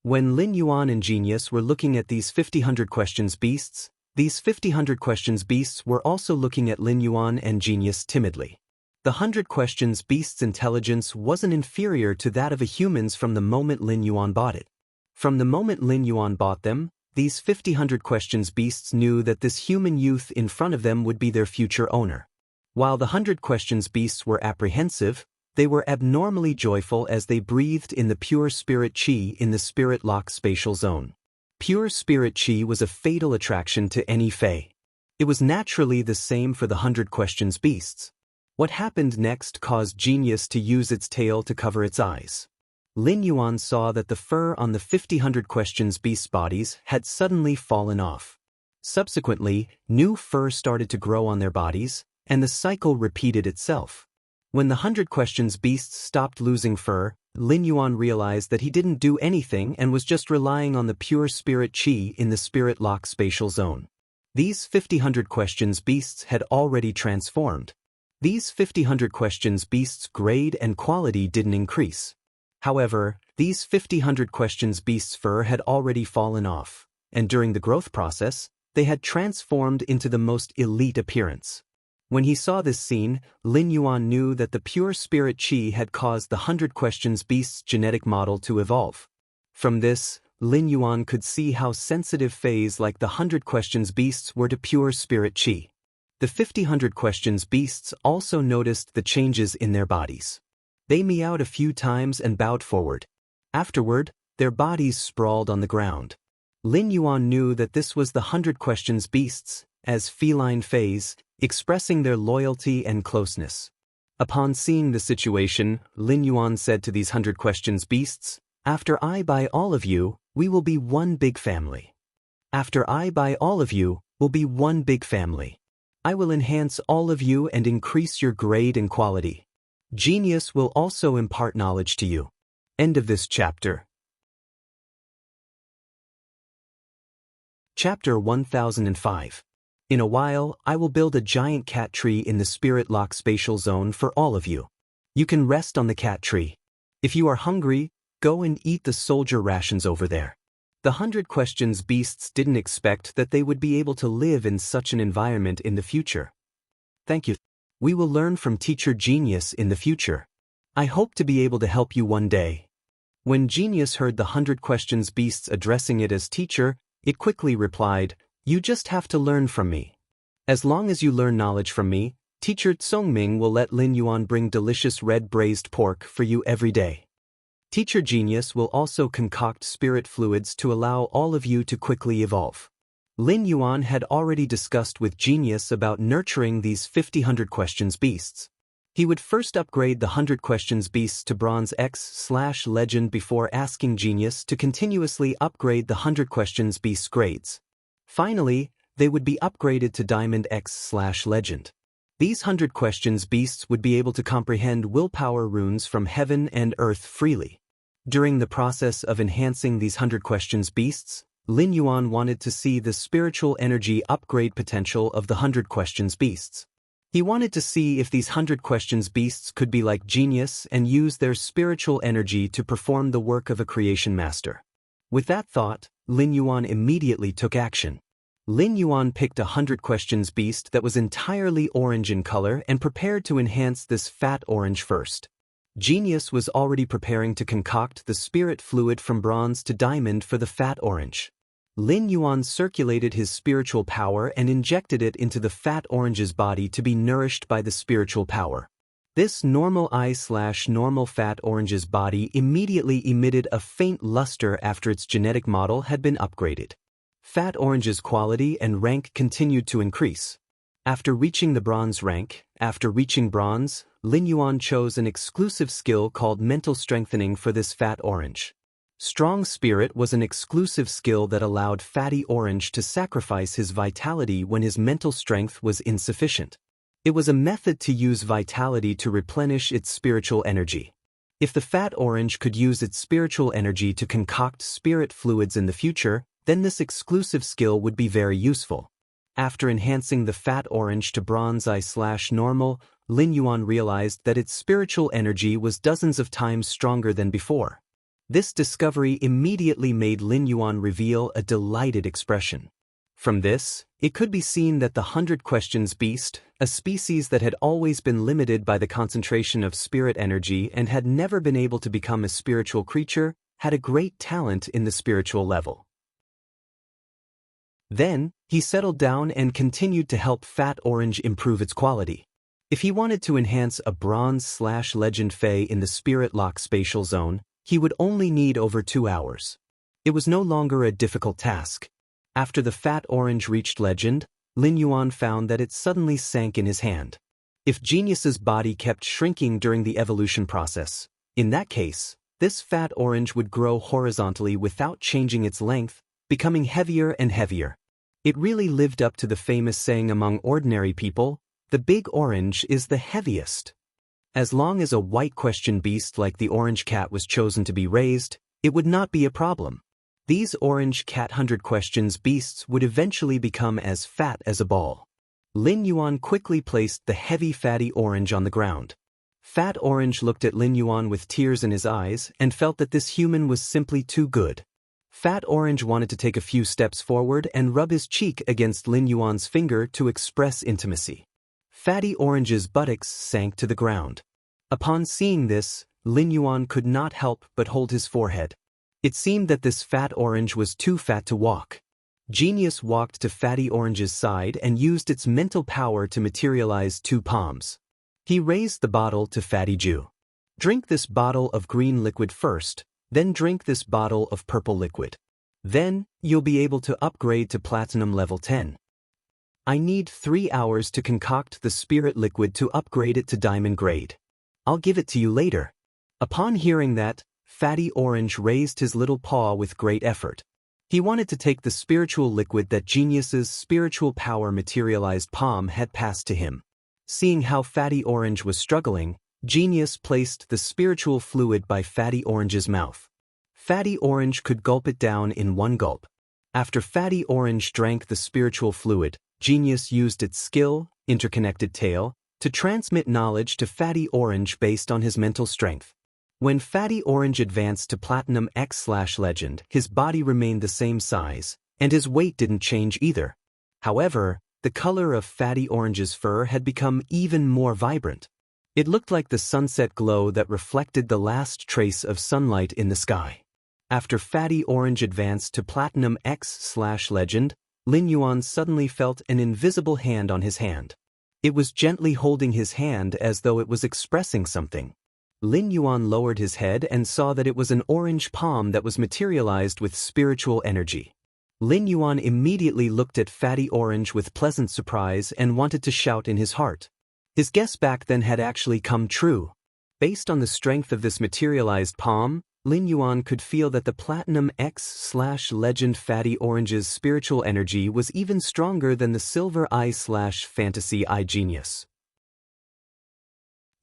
When Lin Yuan and Genius were looking at these 50 questions beasts, these 50 questions beasts were also looking at Lin Yuan and Genius timidly. The 100 questions beast's intelligence wasn't inferior to that of a human's from the moment Lin Yuan bought it. From the moment Lin Yuan bought them, these 50 questions beasts knew that this human youth in front of them would be their future owner. While the 100 questions beasts were apprehensive, they were abnormally joyful as they breathed in the pure spirit qi in the Spirit Lock Spatial Zone. Pure spirit qi was a fatal attraction to any Fei. It was naturally the same for the 100 questions beasts. What happened next caused Genius to use its tail to cover its eyes. Lin Yuan saw that the fur on the 50 questions beasts' bodies had suddenly fallen off. Subsequently, new fur started to grow on their bodies, and the cycle repeated itself. When the 100 Questions beasts stopped losing fur, Lin Yuan realized that he didn't do anything and was just relying on the pure spirit qi in the spirit lock spatial zone. These 50 Questions beasts had already transformed. These 50 Questions beasts' grade and quality didn't increase. However, these 50 Questions beasts' fur had already fallen off, and during the growth process, they had transformed into the most elite appearance. When he saw this scene, Lin Yuan knew that the pure spirit qi had caused the 100 Questions beast's genetic model to evolve. From this, Lin Yuan could see how sensitive phase like the 100 Questions beasts were to pure spirit qi. The 50 Questions beasts also noticed the changes in their bodies. They meowed a few times and bowed forward. Afterward, their bodies sprawled on the ground. Lin Yuan knew that this was the 100 Questions beasts, as feline phase, expressing their loyalty and closeness. Upon seeing the situation, Lin Yuan said to these 100 Questions beasts, "After I buy all of you, we will be one big family. After I buy all of you, we'll be one big family. I will enhance all of you and increase your grade and quality. Genius will also impart knowledge to you." End of this chapter. Chapter 1005. In a while, I will build a giant cat tree in the Spirit Lock spatial zone for all of you. You can rest on the cat tree. If you are hungry, go and eat the soldier rations over there. The 100 Questions beasts didn't expect that they would be able to live in such an environment in the future. Thank you. We will learn from Teacher Genius in the future. I hope to be able to help you one day. When Genius heard the 100 Questions beasts addressing it as teacher, it quickly replied, "You just have to learn from me. As long as you learn knowledge from me, Teacher Tsongming will let Lin Yuan bring delicious red braised pork for you every day. Teacher Genius will also concoct spirit fluids to allow all of you to quickly evolve." Lin Yuan had already discussed with Genius about nurturing these 50 Questions beasts. He would first upgrade the 100 Questions beasts to Bronze X/Legend before asking Genius to continuously upgrade the 100 Questions beasts grades. Finally, they would be upgraded to Diamond X/Legend. These 100 Questions beasts would be able to comprehend willpower runes from heaven and earth freely. During the process of enhancing these 100 Questions beasts, Lin Yuan wanted to see the spiritual energy upgrade potential of the 100 Questions beasts. He wanted to see if these 100 Questions beasts could be like Genius and use their spiritual energy to perform the work of a creation master. With that thought, Lin Yuan immediately took action. Lin Yuan picked a 100 Questions beast that was entirely orange in color and prepared to enhance this fat orange first. Genius was already preparing to concoct the spirit fluid from bronze to diamond for the fat orange. Lin Yuan circulated his spiritual power and injected it into the fat orange's body to be nourished by the spiritual power. This normal normal fat orange's body immediately emitted a faint luster after its genetic model had been upgraded. Fat orange's quality and rank continued to increase. After reaching the bronze rank, Lin Yuan chose an exclusive skill called mental strengthening for this fat orange. Strong Spirit was an exclusive skill that allowed Fatty Orange to sacrifice his vitality when his mental strength was insufficient. It was a method to use vitality to replenish its spiritual energy. If the Fat Orange could use its spiritual energy to concoct spirit fluids in the future, then this exclusive skill would be very useful. After enhancing the Fat Orange to Bronze I/Normal, Lin Yuan realized that its spiritual energy was dozens of times stronger than before. This discovery immediately made Lin Yuan reveal a delighted expression. From this, it could be seen that the 100 Questions beast, a species that had always been limited by the concentration of spirit energy and had never been able to become a spiritual creature, had a great talent in the spiritual level. Then, he settled down and continued to help Fat Orange improve its quality. If he wanted to enhance a Bronze/Legend Fae in the Spirit Lock spatial zone, he would only need over 2 hours. It was no longer a difficult task. After the Fat Orange reached Legend, Lin Yuan found that it suddenly sank in his hand. If Genius's body kept shrinking during the evolution process, in that case, this Fat Orange would grow horizontally without changing its length, becoming heavier and heavier. It really lived up to the famous saying among ordinary people, the big orange is the heaviest. As long as a white question beast like the orange cat was chosen to be raised, it would not be a problem. These orange cat 100 questions beasts would eventually become as fat as a ball. Lin Yuan quickly placed the heavy fatty orange on the ground. Fat Orange looked at Lin Yuan with tears in his eyes and felt that this human was simply too good. Fat Orange wanted to take a few steps forward and rub his cheek against Lin Yuan's finger to express intimacy. Fatty Orange's buttocks sank to the ground. Upon seeing this, Lin Yuan could not help but hold his forehead. It seemed that this Fat Orange was too fat to walk. Genius walked to Fatty Orange's side and used its mental power to materialize 2 palms. He raised the bottle to Fatty Jew. Drink this bottle of green liquid first, then drink this bottle of purple liquid. Then, you'll be able to upgrade to Platinum level 10. I need 3 hours to concoct the spirit liquid to upgrade it to Diamond grade. I'll give it to you later. Upon hearing that, Fatty Orange raised his little paw with great effort. He wanted to take the spiritual liquid that Genius's spiritual power materialized palm had passed to him. Seeing how Fatty Orange was struggling, Genius placed the spiritual fluid by Fatty Orange's mouth. Fatty Orange could gulp it down in 1 gulp. After Fatty Orange drank the spiritual fluid, Genius used its skill, interconnected tail, to transmit knowledge to Fatty Orange based on his mental strength. When Fatty Orange advanced to Platinum X/Legend, his body remained the same size, and his weight didn't change either. However, the color of Fatty Orange's fur had become even more vibrant. It looked like the sunset glow that reflected the last trace of sunlight in the sky. After Fatty Orange advanced to Platinum X/Legend, Lin Yuan suddenly felt an invisible hand on his hand. It was gently holding his hand as though it was expressing something. Lin Yuan lowered his head and saw that it was an orange palm that was materialized with spiritual energy. Lin Yuan immediately looked at Fatty Orange with pleasant surprise and wanted to shout in his heart. His guess back then had actually come true. Based on the strength of this materialized palm, Lin Yuan could feel that the Platinum X/Legend Fatty Orange's spiritual energy was even stronger than the Silver Eye/Fantasy Eye Genius.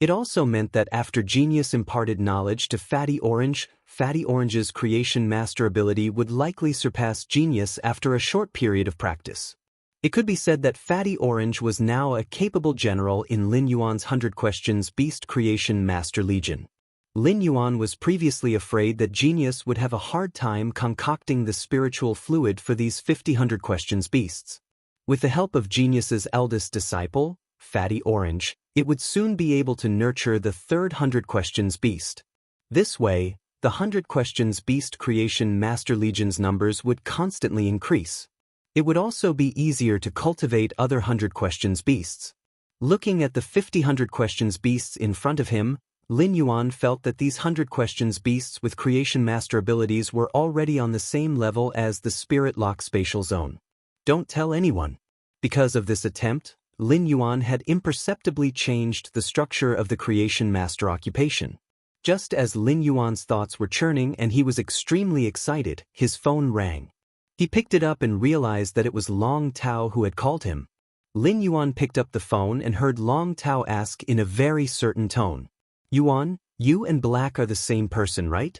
It also meant that after Genius imparted knowledge to Fatty Orange's creation master ability would likely surpass Genius after a short period of practice. It could be said that Fatty Orange was now a capable general in Lin Yuan's 100 Questions Beast Creation Master Legion. Lin Yuan was previously afraid that Genius would have a hard time concocting the spiritual fluid for these 100 Questions Beasts. With the help of Genius's eldest disciple, Fatty Orange, it would soon be able to nurture the 3rd 100 Questions Beast. This way, the 100 Questions Beast Creation Master Legion's numbers would constantly increase. It would also be easier to cultivate other 100 Questions Beasts. Looking at the 100 Questions Beasts in front of him, Lin Yuan felt that these 100 Questions Beasts with Creation Master abilities were already on the same level as the Spirit Lock Spatial Zone. Don't tell anyone. Because of this attempt, Lin Yuan had imperceptibly changed the structure of the Creation Master occupation. Just as Lin Yuan's thoughts were churning and he was extremely excited, his phone rang. He picked it up and realized that it was Long Tao who had called him. Lin Yuan picked up the phone and heard Long Tao ask in a very certain tone, "Yuan, you and Black are the same person, right?"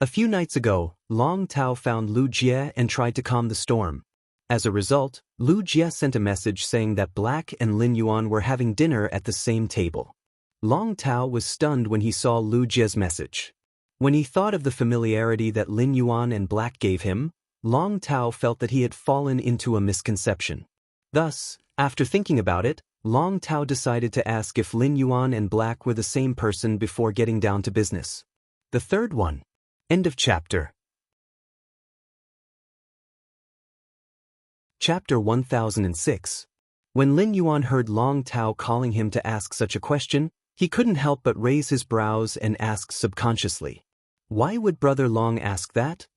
A few nights ago, Long Tao found Lu Jie and tried to calm the storm. As a result, Lu Jie sent a message saying that Black and Lin Yuan were having dinner at the same table. Long Tao was stunned when he saw Lu Jie's message. When he thought of the familiarity that Lin Yuan and Black gave him, Long Tao felt that he had fallen into a misconception. Thus, after thinking about it, Long Tao decided to ask if Lin Yuan and Black were the same person before getting down to business. The third one. End of chapter. Chapter 1006. When Lin Yuan heard Long Tao calling him to ask such a question, he couldn't help but raise his brows and ask subconsciously, "Why would Brother Long ask that?"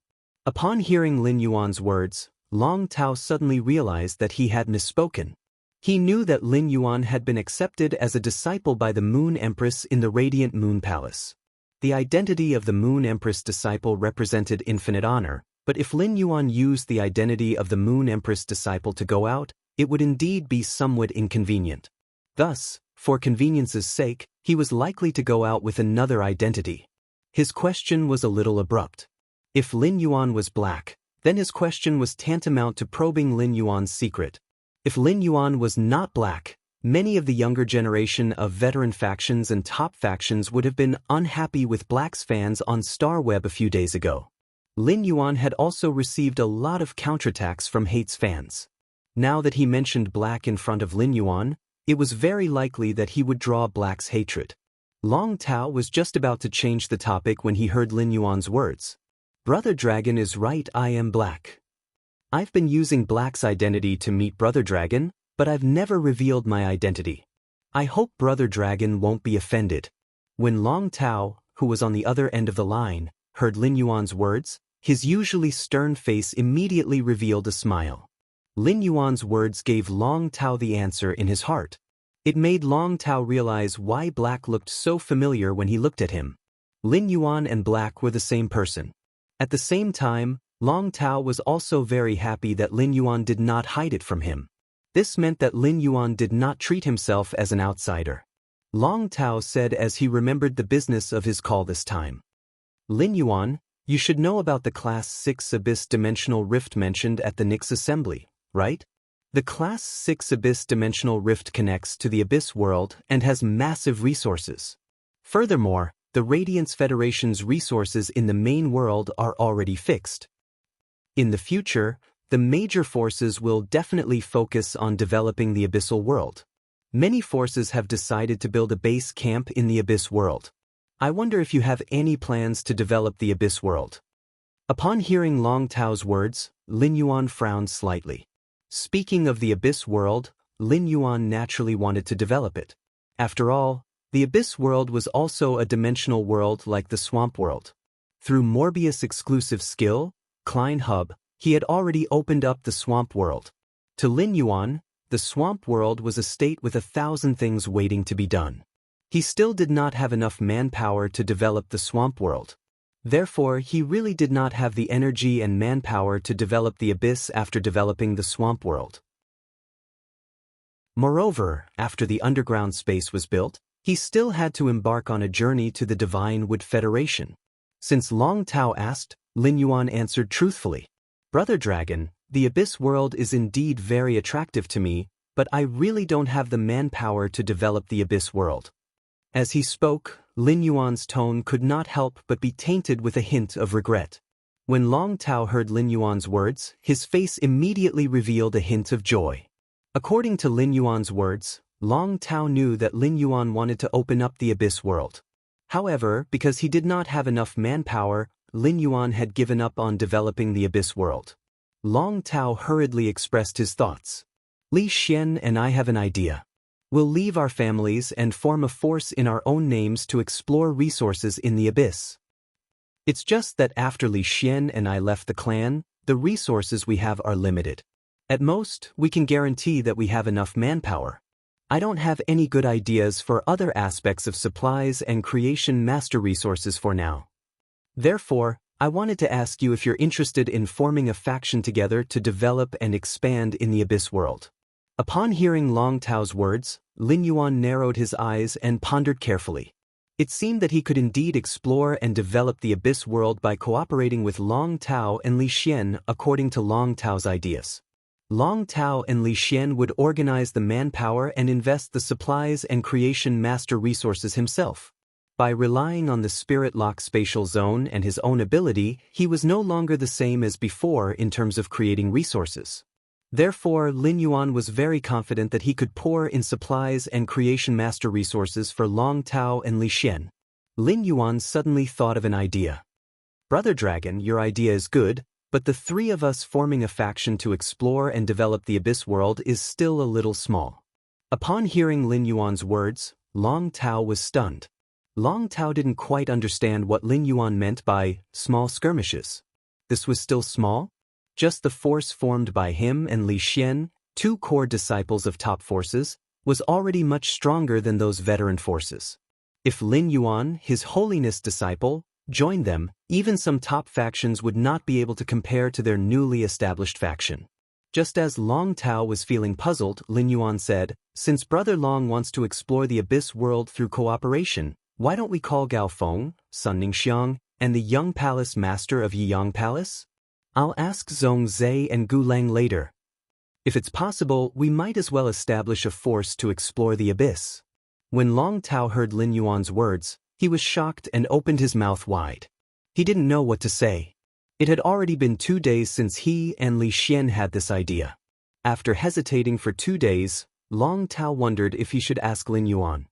Upon hearing Lin Yuan's words, Long Tao suddenly realized that he had misspoken. He knew that Lin Yuan had been accepted as a disciple by the Moon Empress in the Radiant Moon Palace. The identity of the Moon Empress disciple represented infinite honor, But if Lin Yuan used the identity of the Moon Empress disciple to go out, it would indeed be somewhat inconvenient. Thus, for convenience's sake, he was likely to go out with another identity. His question was a little abrupt. If Lin Yuan was black, then his question was tantamount to probing Lin Yuan's secret. If Lin Yuan was not black, many of the younger generation of veteran factions and top factions would have been unhappy with Black's fans on StarWeb a few days ago. Lin Yuan had also received a lot of counterattacks from Hate's fans. Now that he mentioned Black in front of Lin Yuan, it was very likely that he would draw Black's hatred. Long Tao was just about to change the topic when he heard Lin Yuan's words. Brother Dragon is right, I am black. I've been using Black's identity to meet Brother Dragon, but I've never revealed my identity. I hope Brother Dragon won't be offended. When Long Tao, who was on the other end of the line, heard Lin Yuan's words, his usually stern face immediately revealed a smile. Lin Yuan's words gave Long Tao the answer in his heart. It made Long Tao realize why Black looked so familiar when he looked at him. Lin Yuan and Black were the same person. At the same time, Long Tao was also very happy that Lin Yuan did not hide it from him. This meant that Lin Yuan did not treat himself as an outsider. Long Tao said as he remembered the business of his call this time. Lin Yuan, you should know about the Class 6 Abyss Dimensional Rift mentioned at the Nyx Assembly, right? The Class 6 Abyss Dimensional Rift connects to the Abyss world and has massive resources. Furthermore, the Radiance Federation's resources in the main world are already fixed. In the future, the major forces will definitely focus on developing the Abyssal world. Many forces have decided to build a base camp in the Abyss world. I wonder if you have any plans to develop the Abyss world. Upon hearing Long Tao's words, Lin Yuan frowned slightly. Speaking of the Abyss world, Lin Yuan naturally wanted to develop it. After all, the Abyss world was also a dimensional world like the Swamp world. Through Morbius' exclusive skill, Klein Hub, he had already opened up the Swamp world. To Lin Yuan, the Swamp world was a state with 1,000 things waiting to be done. He still did not have enough manpower to develop the Swamp world. Therefore, he really did not have the energy and manpower to develop the Abyss after developing the Swamp world. Moreover, after the underground space was built, he still had to embark on a journey to the Divine Wood Federation. Since Long Tao asked, Lin Yuan answered truthfully. Brother Dragon, the Abyss world is indeed very attractive to me, but I really don't have the manpower to develop the Abyss world. As he spoke, Lin Yuan's tone could not help but be tainted with a hint of regret. When Long Tao heard Lin Yuan's words, his face immediately revealed a hint of joy. According to Lin Yuan's words, Long Tao knew that Lin Yuan wanted to open up the Abyss world. However, because he did not have enough manpower, Lin Yuan had given up on developing the Abyss world. Long Tao hurriedly expressed his thoughts. Li Xian and I have an idea. We'll leave our families and form a force in our own names to explore resources in the Abyss. It's just that after Li Xian and I left the clan, the resources we have are limited. At most, we can guarantee that we have enough manpower. I don't have any good ideas for other aspects of supplies and creation master resources for now. Therefore, I wanted to ask you if you're interested in forming a faction together to develop and expand in the Abyss world. Upon hearing Long Tao's words, Lin Yuan narrowed his eyes and pondered carefully. It seemed that he could indeed explore and develop the Abyss world by cooperating with Long Tao and Li Xian according to Long Tao's ideas. Long Tao and Li Xian would organize the manpower and invest the supplies and creation master resources himself. By relying on the Spirit Lock spatial zone and his own ability, he was no longer the same as before in terms of creating resources. Therefore, Lin Yuan was very confident that he could pour in supplies and creation master resources for Long Tao and Li Xian. Lin Yuan suddenly thought of an idea. Brother Dragon, your idea is good, but the three of us forming a faction to explore and develop the Abyss world is still a little small. Upon hearing Lin Yuan's words, Long Tao was stunned. Long Tao didn't quite understand what Lin Yuan meant by small skirmishes. This was still small? Just the force formed by him and Li Xian, two core disciples of top forces, was already much stronger than those veteran forces. If Lin Yuan, his holiness disciple, joined them, even some top factions would not be able to compare to their newly established faction. Just as Long Tao was feeling puzzled, Lin Yuan said, "Since Brother Long wants to explore the Abyss world through cooperation, why don't we call Gao Feng, Sun Ningxiang, and the young palace master of Yiyang Palace? I'll ask Zhong Zhe and Gu Lang later. If it's possible, we might as well establish a force to explore the Abyss." When Long Tao heard Lin Yuan's words, he was shocked and opened his mouth wide. He didn't know what to say. It had already been 2 days since he and Li Xian had this idea. After hesitating for 2 days, Long Tao wondered if he should ask Lin Yuan.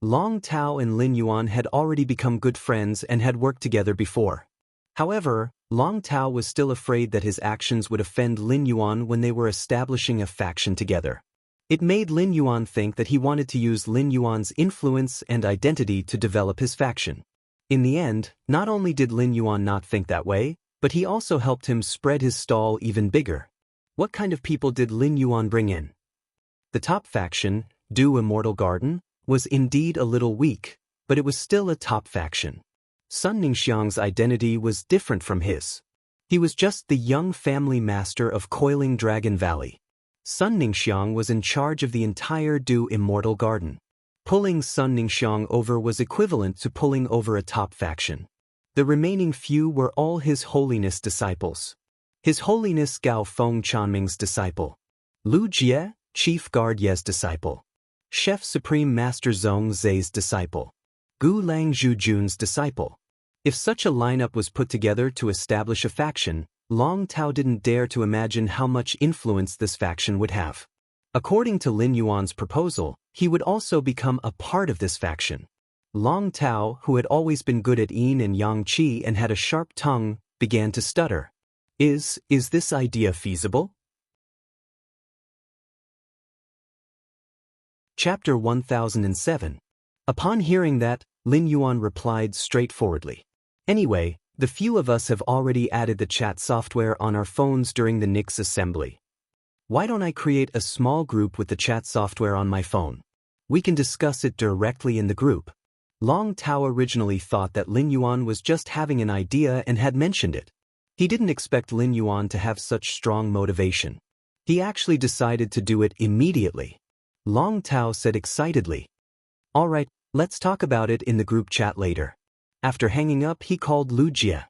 Long Tao and Lin Yuan had already become good friends and had worked together before. However, Long Tao was still afraid that his actions would offend Lin Yuan when they were establishing a faction together. It made Lin Yuan think that he wanted to use Lin Yuan's influence and identity to develop his faction. In the end, not only did Lin Yuan not think that way, but he also helped him spread his stall even bigger. What kind of people did Lin Yuan bring in? The top faction, Du Immortal Garden, was indeed a little weak, but it was still a top faction. Sun Ningxiang's identity was different from his. He was just the young family master of Coiling Dragon Valley. Sun Ningxiang was in charge of the entire Du Immortal Garden. Pulling Sun Ningxiang over was equivalent to pulling over a top faction. The remaining few were all His Holiness disciples. His Holiness Gao Feng Chanming's disciple. Lu Jie, Chief Guard Ye's disciple. Chef Supreme Master Zhong Zhe's disciple. Gu Lang Zhujun's disciple. If such a lineup was put together to establish a faction, Long Tao didn't dare to imagine how much influence this faction would have. According to Lin Yuan's proposal, he would also become a part of this faction. Long Tao, who had always been good at yin and yang qi and had a sharp tongue, began to stutter. Is this idea feasible? Chapter 1007. Upon hearing that, Lin Yuan replied straightforwardly. Anyway, the few of us have already added the chat software on our phones during the Nix assembly. Why don't I create a small group with the chat software on my phone? We can discuss it directly in the group. Long Tao originally thought that Lin Yuan was just having an idea and had mentioned it. He didn't expect Lin Yuan to have such strong motivation. He actually decided to do it immediately. Long Tao said excitedly, "All right, let's talk about it in the group chat later." After hanging up, he called Lu Jie.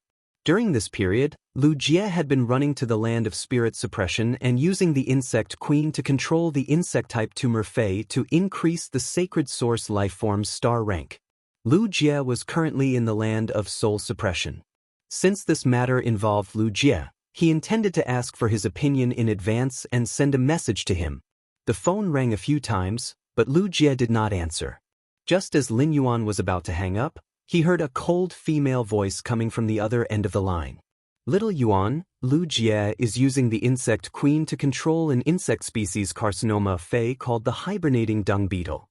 During this period, Lu Jie had been running to the land of spirit suppression and using the insect queen to control the insect-type tumor Fei to increase the sacred source lifeform's star rank. Lu Jie was currently in the land of soul suppression. Since this matter involved Lu Jie, he intended to ask for his opinion in advance and send a message to him. The phone rang a few times, but Lu Jie did not answer. Just as Lin Yuan was about to hang up, he heard a cold female voice coming from the other end of the line. "Little Yuan, Lu Jie is using the insect queen to control an insect species carcinoma Fei called the hibernating dung beetle.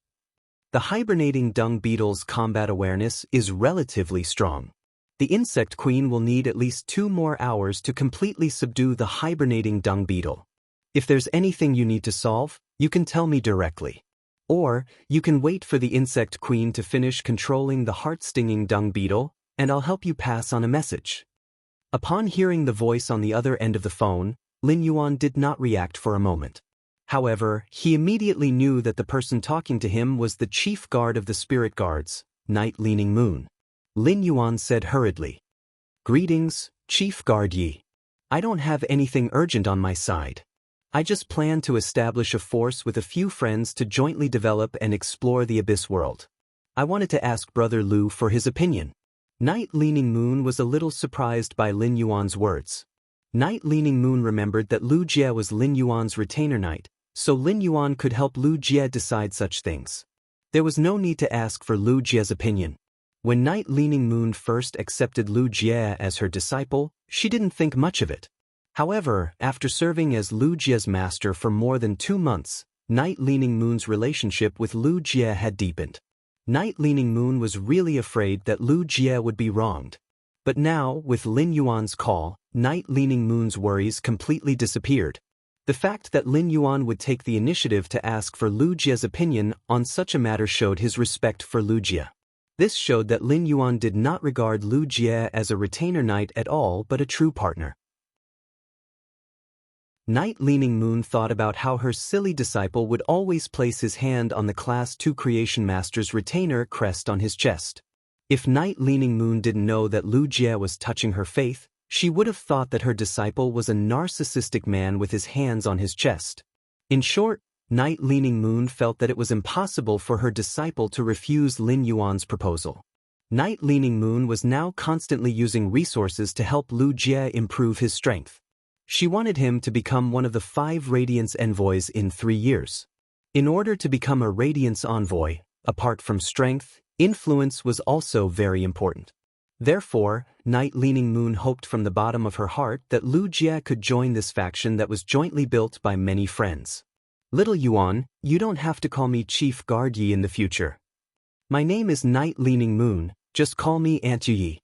The hibernating dung beetle's combat awareness is relatively strong. The insect queen will need at least 2 more hours to completely subdue the hibernating dung beetle. If there's anything you need to solve, you can tell me directly. Or, you can wait for the insect queen to finish controlling the heart-stinging dung beetle, and I'll help you pass on a message." Upon hearing the voice on the other end of the phone, Lin Yuan did not react for a moment. However, he immediately knew that the person talking to him was the chief guard of the spirit guards, Night Leaning Moon. Lin Yuan said hurriedly, "Greetings, Chief Guard Yi. I don't have anything urgent on my side. I just plan to establish a force with a few friends to jointly develop and explore the Abyss world. I wanted to ask Brother Lu for his opinion." Night Leaning Moon was a little surprised by Lin Yuan's words. Night Leaning Moon remembered that Lu Jie was Lin Yuan's retainer knight, so Lin Yuan could help Lu Jie decide such things. There was no need to ask for Lu Jie's opinion. When Night Leaning Moon first accepted Lu Jie as her disciple, she didn't think much of it. However, after serving as Lu Jie's master for more than 2 months, Night Leaning Moon's relationship with Lu Jie had deepened. Night Leaning Moon was really afraid that Lu Jie would be wronged. But now, with Lin Yuan's call, Night Leaning Moon's worries completely disappeared. The fact that Lin Yuan would take the initiative to ask for Lu Jie's opinion on such a matter showed his respect for Lu Jie. This showed that Lin Yuan did not regard Lu Jie as a retainer knight at all but a true partner. Knight Leaning Moon thought about how her silly disciple would always place his hand on the Class 2 Creation Master's retainer crest on his chest. If Knight Leaning Moon didn't know that Lu Jie was touching her faith, she would have thought that her disciple was a narcissistic man with his hands on his chest. In short, Knight Leaning Moon felt that it was impossible for her disciple to refuse Lin Yuan's proposal. Knight Leaning Moon was now constantly using resources to help Lu Jie improve his strength. She wanted him to become one of the 5 Radiance Envoys in 3 years. In order to become a Radiance Envoy, apart from strength, influence was also very important. Therefore, Knight Leaning Moon hoped from the bottom of her heart that Lu Jie could join this faction that was jointly built by many friends. Little Yuan, you don't have to call me Chief Guard Yi in the future. My name is Knight Leaning Moon, just call me Aunt Yi.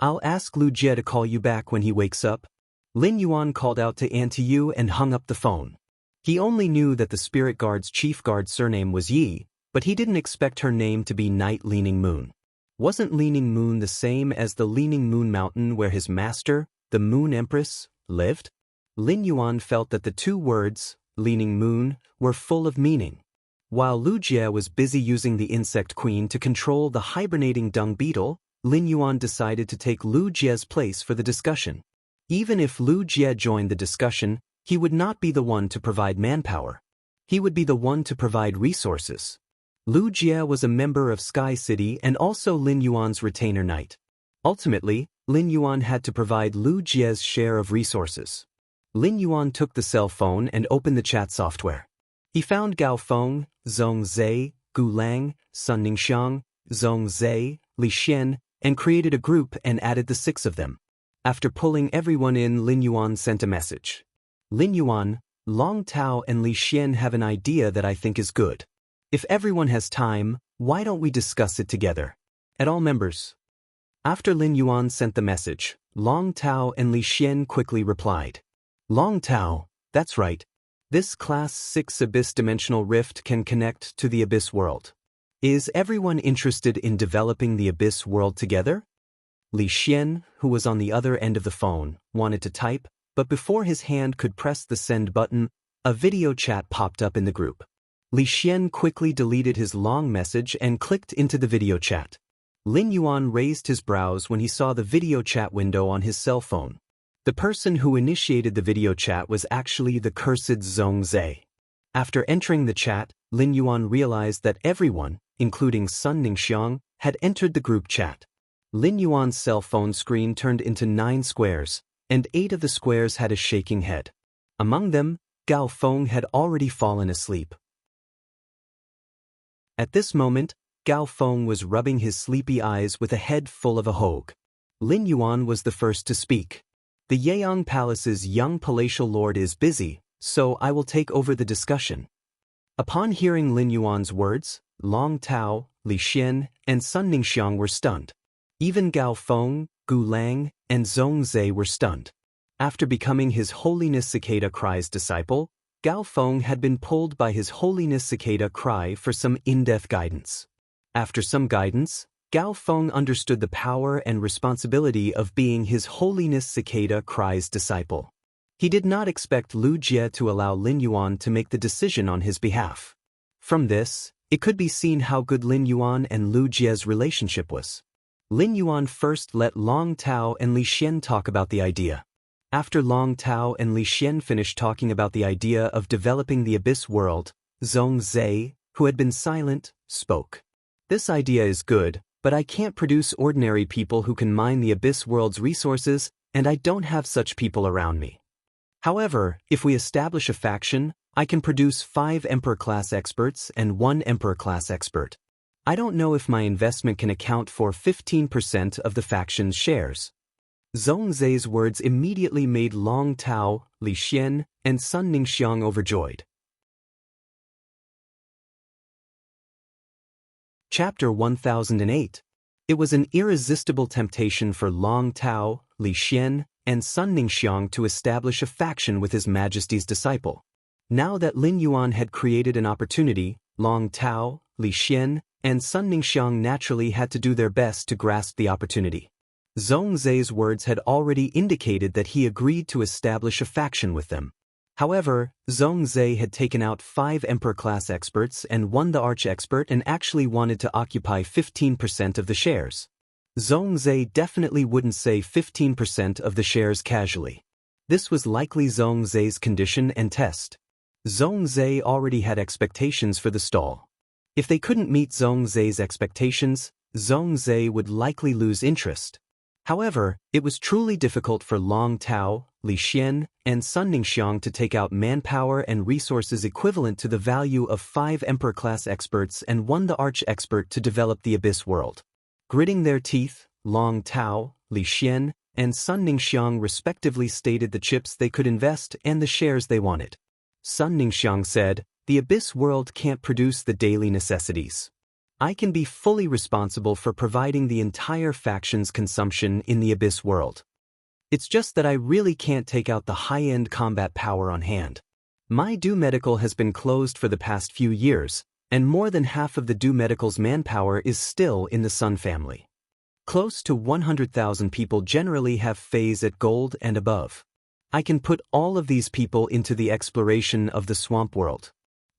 I'll ask Lu Jie to call you back when he wakes up. Lin Yuan called out to Auntie Yu and hung up the phone. He only knew that the spirit guard's chief guard surname was Yi, but he didn't expect her name to be Knight Leaning Moon. Wasn't Leaning Moon the same as the Leaning Moon Mountain where his master, the Moon Empress, lived? Lin Yuan felt that the 2 words, Leaning Moon, were full of meaning. While Lu Jie was busy using the Insect Queen to control the hibernating dung beetle, Lin Yuan decided to take Lu Jie's place for the discussion. Even if Lu Jie joined the discussion, he would not be the one to provide manpower. He would be the one to provide resources. Lu Jie was a member of Sky City and also Lin Yuan's retainer knight. Ultimately, Lin Yuan had to provide Lu Jie's share of resources. Lin Yuan took the cell phone and opened the chat software. He found Gao Feng, Zhong Zhe, Gu Lang, Sun Ningxiang, Zhong Zhe, Li Xian, and created a group and added the 6 of them. After pulling everyone in, Lin Yuan sent a message. Lin Yuan, Long Tao and Li Xian have an idea that I think is good. If everyone has time, why don't we discuss it together? At all members. After Lin Yuan sent the message, Long Tao and Li Xian quickly replied. Long Tao, that's right. This Class 6 Abyss Dimensional Rift can connect to the Abyss World. Is everyone interested in developing the Abyss World together? Li Xian, who was on the other end of the phone, wanted to type, but before his hand could press the send button, a video chat popped up in the group. Li Xian quickly deleted his long message and clicked into the video chat. Lin Yuan raised his brows when he saw the video chat window on his cell phone. The person who initiated the video chat was actually the cursed Zhong Zhe. After entering the chat, Lin Yuan realized that everyone, including Sun Ningxiang, had entered the group chat. Lin Yuan's cell phone screen turned into 9 squares, and 8 of the squares had a shaking head. Among them, Gao Feng had already fallen asleep. At this moment, Gao Feng was rubbing his sleepy eyes with a head full of a hogue. Lin Yuan was the first to speak. The Yeyang Palace's young palatial lord is busy, so I will take over the discussion. Upon hearing Lin Yuan's words, Long Tao, Li Xian, and Sun Ningxiang were stunned. Even Gao Feng, Gu Lang, and Zhong Zhe were stunned. After becoming His Holiness Cicada Cry's disciple, Gao Feng had been pulled by His Holiness Cicada Cry for some in-depth guidance. After some guidance, Gao Feng understood the power and responsibility of being His Holiness Cicada Cry's disciple. He did not expect Lu Jie to allow Lin Yuan to make the decision on his behalf. From this, it could be seen how good Lin Yuan and Lu Jie's relationship was. Lin Yuan first let Long Tao and Li Xian talk about the idea. After Long Tao and Li Xian finished talking about the idea of developing the Abyss World, Zhong Zhe, who had been silent, spoke. This idea is good, but I can't produce ordinary people who can mine the Abyss World's resources, and I don't have such people around me. However, if we establish a faction, I can produce 5 Emperor-class experts and 1 Emperor-class expert. I don't know if my investment can account for 15% of the faction's shares. Zhong Zhe's words immediately made Long Tao, Li Xian, and Sun Ningxiang overjoyed. Chapter 1008. It was an irresistible temptation for Long Tao, Li Xian, and Sun Ningxiang to establish a faction with His Majesty's disciple. Now that Lin Yuan had created an opportunity, Long Tao, Li Xian, and Sun Ningxiang naturally had to do their best to grasp the opportunity. Zhongzai's words had already indicated that he agreed to establish a faction with them. However, Zhongzai had taken out 5 Emperor-class experts and 1 the Arch-expert and actually wanted to occupy 15% of the shares. Zhongzai definitely wouldn't say 15% of the shares casually. This was likely Zhongzai's condition and test. Zhongzai already had expectations for the stall. If they couldn't meet Zhongzai's expectations, Zhongzai would likely lose interest. However, it was truly difficult for Long Tao, Li Xian, and Sun Ningxiang to take out manpower and resources equivalent to the value of 5 Emperor-class experts and 1 the Arch-expert to develop the Abyss world. Gritting their teeth, Long Tao, Li Xian, and Sun Ningxiang respectively stated the chips they could invest and the shares they wanted. Sun Ningxiang said, "The Abyss world can't produce the daily necessities. I can be fully responsible for providing the entire faction's consumption in the Abyss world. It's just that I really can't take out the high-end combat power on hand. My Do Medical has been closed for the past few years, and more than half of the Do Medical's manpower is still in the Sun family. Close to 100,000 people generally have phase at gold and above. I can put all of these people into the exploration of the swamp world.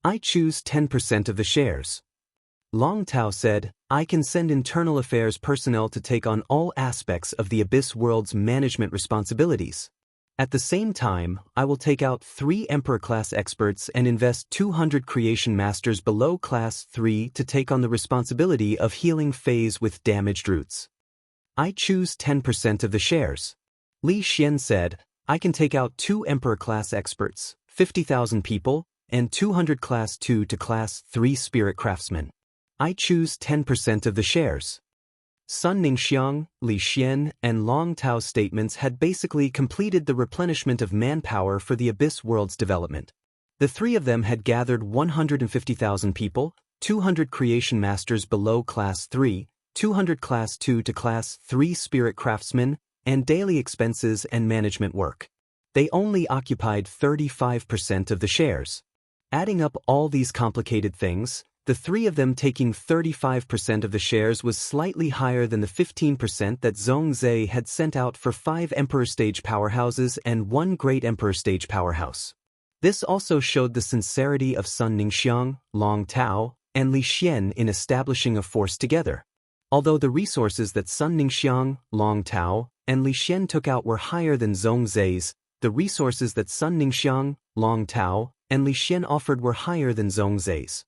I choose 10% of the shares." Long Tao said, "I can send internal affairs personnel to take on all aspects of the Abyss world's management responsibilities. At the same time, I will take out 3 Emperor-class experts and invest 200 creation masters below Class 3 to take on the responsibility of healing phase with damaged roots. I choose 10% of the shares." Li Xian said, "I can take out 2 Emperor-class experts, 50,000 people, and 200 Class 2 to Class 3 spirit craftsmen. I choose 10% of the shares." Sun Ningxiang, Li Xian, and Long Tao's statements had basically completed the replenishment of manpower for the Abyss world's development. The 3 of them had gathered 150,000 people, 200 creation masters below Class 3, 200 Class 2 to Class 3 spirit craftsmen, and daily expenses and management work. They only occupied 35% of the shares. Adding up all these complicated things, the 3 of them taking 35% of the shares was slightly higher than the 15% that Zhongzai had sent out for 5 Emperor Stage powerhouses and 1 Great Emperor Stage powerhouse. This also showed the sincerity of Sun Ningxiang, Long Tao, and Li Xian in establishing a force together. Although the resources that Sun Ningxiang, Long Tao, and Li Xian took out were higher than Zhongzai's, the resources that Sun Ningxiang, Long Tao, and Li Xian offered were higher than Zhongzai's.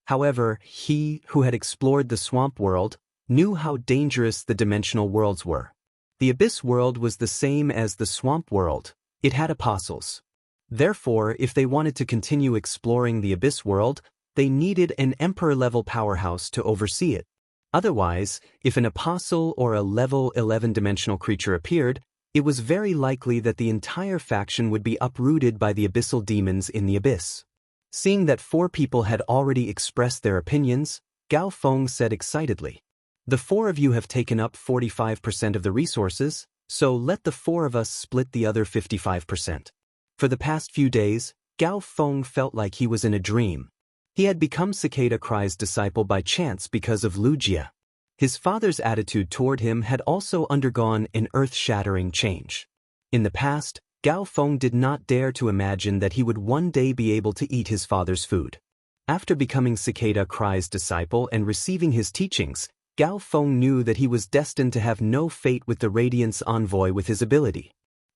However, he, who had explored the swamp world, knew how dangerous the dimensional worlds were. The Abyss world was the same as the swamp world. It had apostles. Therefore, if they wanted to continue exploring the Abyss world, they needed an Emperor-level powerhouse to oversee it. Otherwise, if an apostle or a level 11 dimensional creature appeared, it was very likely that the entire faction would be uprooted by the abyssal demons in the Abyss. Seeing that 4 people had already expressed their opinions, Gao Feng said excitedly, "The 4 of you have taken up 45% of the resources, so let the 4 of us split the other 55%. For the past few days, Gao Feng felt like he was in a dream. He had become Cicada Cry's disciple by chance because of Lu Jia. His father's attitude toward him had also undergone an earth-shattering change. In the past, Gao Feng did not dare to imagine that he would one day be able to eat his father's food. After becoming Cicada Cry's disciple and receiving his teachings, Gao Feng knew that he was destined to have no fate with the Radiance Envoy with his ability.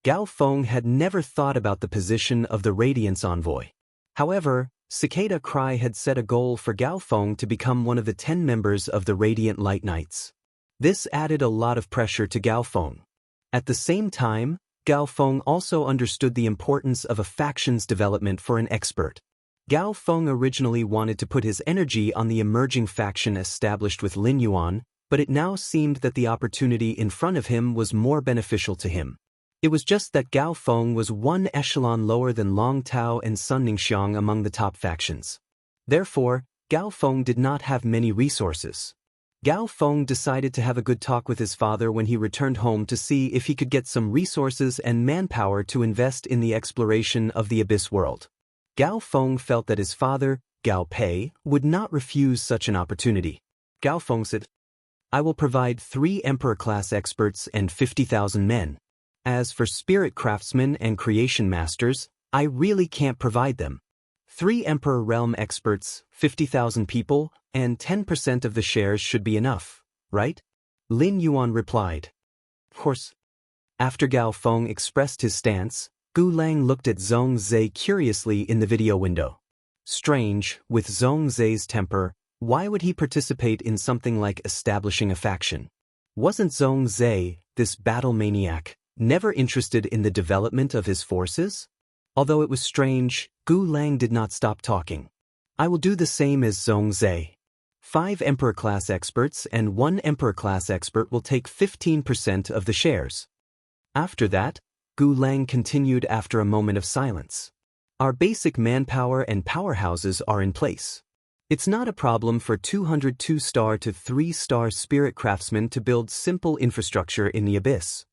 Gao Feng had never thought about the position of the Radiance Envoy. However, Cicada Cry had set a goal for Gao Feng to become one of the 10 members of the Radiant Light Knights. This added a lot of pressure to Gao Feng. At the same time, Gao Feng also understood the importance of a faction's development for an expert. Gao Feng originally wanted to put his energy on the emerging faction established with Lin Yuan, but it now seemed that the opportunity in front of him was more beneficial to him. It was just that Gao Feng was 1 echelon lower than Long Tao and Sun Ningxiang among the top factions. Therefore, Gao Feng did not have many resources. Gao Feng decided to have a good talk with his father when he returned home to see if he could get some resources and manpower to invest in the exploration of the Abyss world. Gao Feng felt that his father, Gao Pei, would not refuse such an opportunity. Gao Feng said, "I will provide 3 Emperor-class experts and 50,000 men. As for spirit craftsmen and creation masters, I really can't provide them. 3 Emperor realm experts, 50,000 people, and 10% of the shares should be enough, right?" Lin Yuan replied. "Of course." After Gao Feng expressed his stance, Gu Lang looked at Zhong Zhe curiously in the video window. Strange, with Zhong Zhe's temper, why would he participate in something like establishing a faction? Wasn't Zhong Zhe, this battle maniac, never interested in the development of his forces? Although it was strange, Gu Lang did not stop talking. "I will do the same as Zhong Zhe. 5 Emperor-class experts and 1 Emperor-class expert will take 15% of the shares." After that, Gu Lang continued after a moment of silence. "Our basic manpower and powerhouses are in place. It's not a problem for 202-star to 3-star spirit craftsmen to build simple infrastructure in the abyss.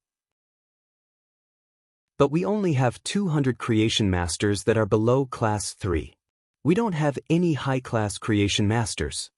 But we only have 200 creation masters that are below class 3. We don't have any high-class creation masters.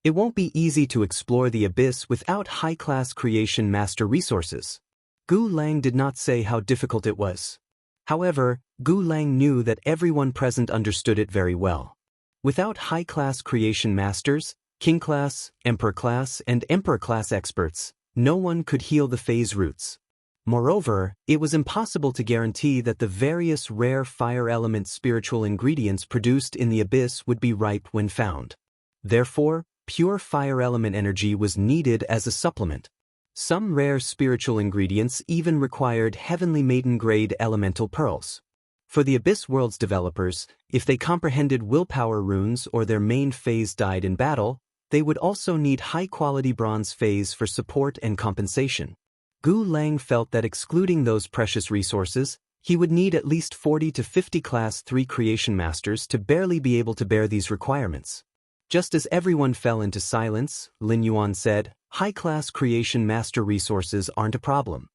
It won't be easy to explore the abyss without high-class creation master resources." Gu Lang did not say how difficult it was. However, Gu Lang knew that everyone present understood it very well. Without high-class creation masters, king-class, emperor-class, and emperor-class experts, no one could heal the phase roots. Moreover, it was impossible to guarantee that the various rare fire element spiritual ingredients produced in the abyss would be ripe when found. Therefore, pure fire element energy was needed as a supplement. Some rare spiritual ingredients even required heavenly maiden-grade elemental pearls. For the Abyss World's developers, if they comprehended willpower runes or their main phase died in battle, they would also need high-quality bronze phase for support and compensation. Gu Lang felt that excluding those precious resources, he would need at least 40 to 50 Class 3 Creation Masters to barely be able to bear these requirements. Just as everyone fell into silence, Lin Yuan said, "High-class Creation Master resources aren't a problem.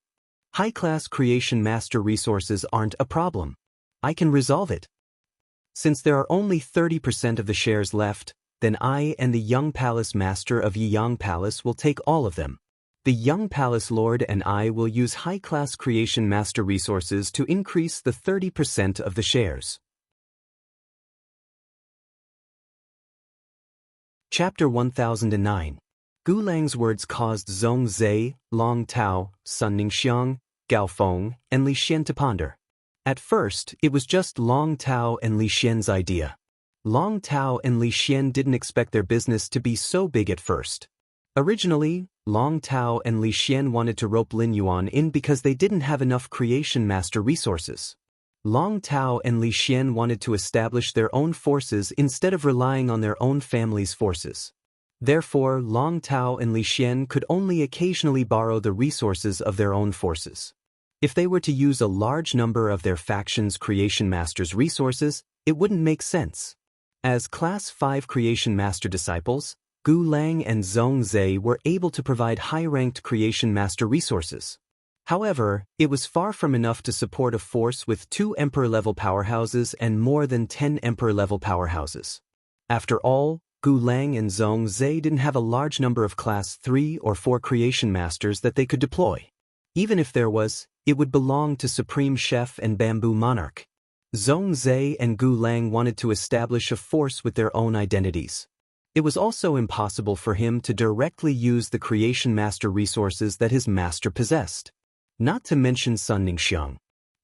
High-class Creation Master resources aren't a problem. I can resolve it. Since there are only 30% of the shares left, then I and the Young Palace Master of Yiyang Palace will take all of them. The Young Palace Lord and I will use high-class Creation Master resources to increase the 30% of the shares." Chapter 1009. Gu Lang's words caused Zhong Zhe, Long Tao, Sun Ningxiang, Gao Feng, and Li Xian to ponder. At first, it was just Long Tao and Li Xian's idea. Long Tao and Li Xian didn't expect their business to be so big at first. Originally, Long Tao and Li Xian wanted to rope Lin Yuan in because they didn't have enough Creation Master resources. Long Tao and Li Xian wanted to establish their own forces instead of relying on their own family's forces. Therefore, Long Tao and Li Xian could only occasionally borrow the resources of their own forces. If they were to use a large number of their faction's Creation Master's resources, it wouldn't make sense. As Class 5 Creation Master disciples, Gu Lang and Zhong Zhe were able to provide high-ranked Creation Master resources. However, it was far from enough to support a force with 2 Emperor-level powerhouses and more than 10 Emperor-level powerhouses. After all, Gu Lang and Zhong Zhe didn't have a large number of Class 3 or 4 Creation Masters that they could deploy. Even if there was, it would belong to Supreme Chef and Bamboo Monarch. Zhong Zhe and Gu Lang wanted to establish a force with their own identities. It was also impossible for him to directly use the Creation Master resources that his master possessed. Not to mention Sun Ningxiang.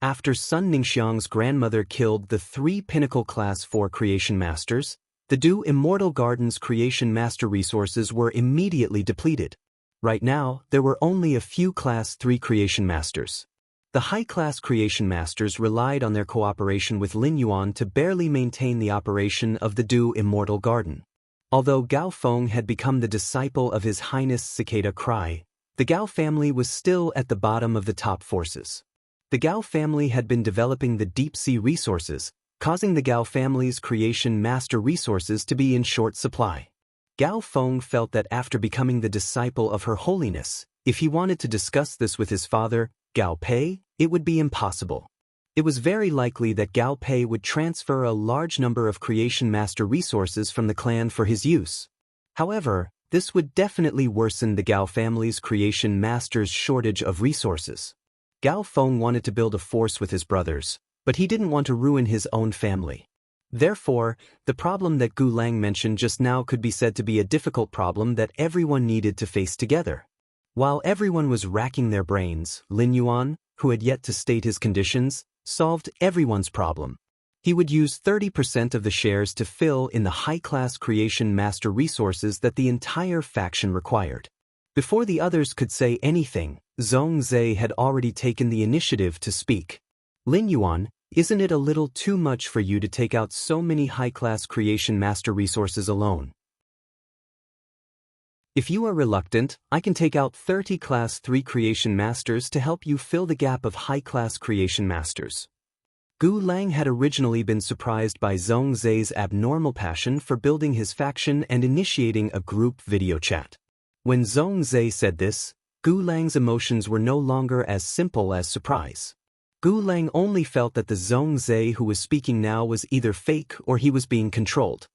After Sun Ningxiang's grandmother killed the 3 Pinnacle Class 4 Creation Masters, the Du Immortal Garden's Creation Master resources were immediately depleted. Right now, there were only a few Class 3 Creation Masters. The high-class Creation Masters relied on their cooperation with Lin Yuan to barely maintain the operation of the Du Immortal Garden. Although Gao Feng had become the disciple of His Highness Cicada Cry, the Gao family was still at the bottom of the top forces. The Gao family had been developing the deep-sea resources, causing the Gao family's Creation Master resources to be in short supply. Gao Feng felt that after becoming the disciple of Her Holiness, if he wanted to discuss this with his father, Gao Pei, it would be impossible. It was very likely that Gao Pei would transfer a large number of Creation Master resources from the clan for his use. However, this would definitely worsen the Gao family's Creation Master's shortage of resources. Gao Feng wanted to build a force with his brothers, but he didn't want to ruin his own family. Therefore, the problem that Gu Lang mentioned just now could be said to be a difficult problem that everyone needed to face together. While everyone was racking their brains, Lin Yuan, who had yet to state his conditions, solved everyone's problem. He would use 30% of the shares to fill in the high-class Creation Master resources that the entire faction required. Before the others could say anything, Zhongzhe had already taken the initiative to speak. Lin Yuan, isn't it a little too much for you to take out so many high-class Creation Master resources alone? If you are reluctant, I can take out 30 Class 3 Creation Masters to help you fill the gap of high-class Creation Masters. Gu Lang had originally been surprised by Zhongzhe's abnormal passion for building his faction and initiating a group video chat. When Zhongzhe said this, Gu Lang's emotions were no longer as simple as surprise. Gu Lang only felt that the Zhongzhe who was speaking now was either fake or he was being controlled.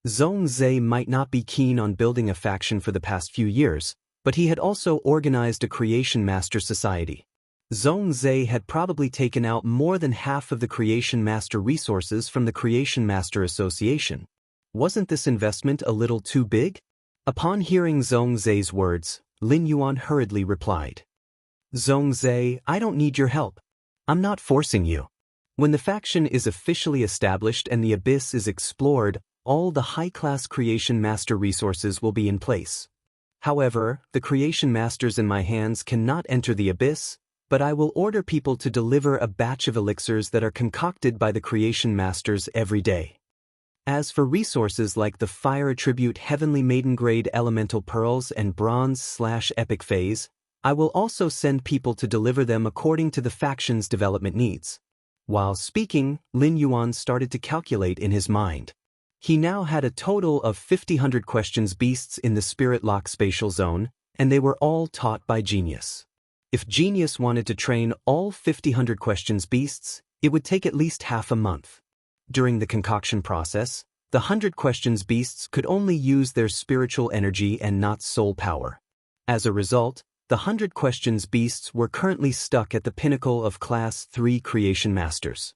Zhongzhe might not be keen on building a faction for the past few years, but he had also organized a Creation Master Society. Zhongzhe had probably taken out more than half of the Creation Master resources from the Creation Master Association. Wasn't this investment a little too big? Upon hearing Zhongzhe's words, Lin Yuan hurriedly replied. Zhongzhe, I don't need your help. I'm not forcing you. When the faction is officially established and the abyss is explored, all the high-class Creation Master resources will be in place. However, the Creation Masters in my hands cannot enter the abyss, but I will order people to deliver a batch of elixirs that are concocted by the Creation Masters every day. As for resources like the Fire Attribute Heavenly Maiden Grade Elemental Pearls and Bronze/Epic Phase, I will also send people to deliver them according to the faction's development needs. While speaking, Lin Yuan started to calculate in his mind. He now had a total of 50 questions beasts in the Spirit Lock Spatial Zone, and they were all taught by Genius. If Genius wanted to train all 50 questions beasts, it would take at least half a month. During the concoction process, the 100 questions beasts could only use their spiritual energy and not soul power. As a result, the 100 questions beasts were currently stuck at the pinnacle of Class 3 Creation Masters.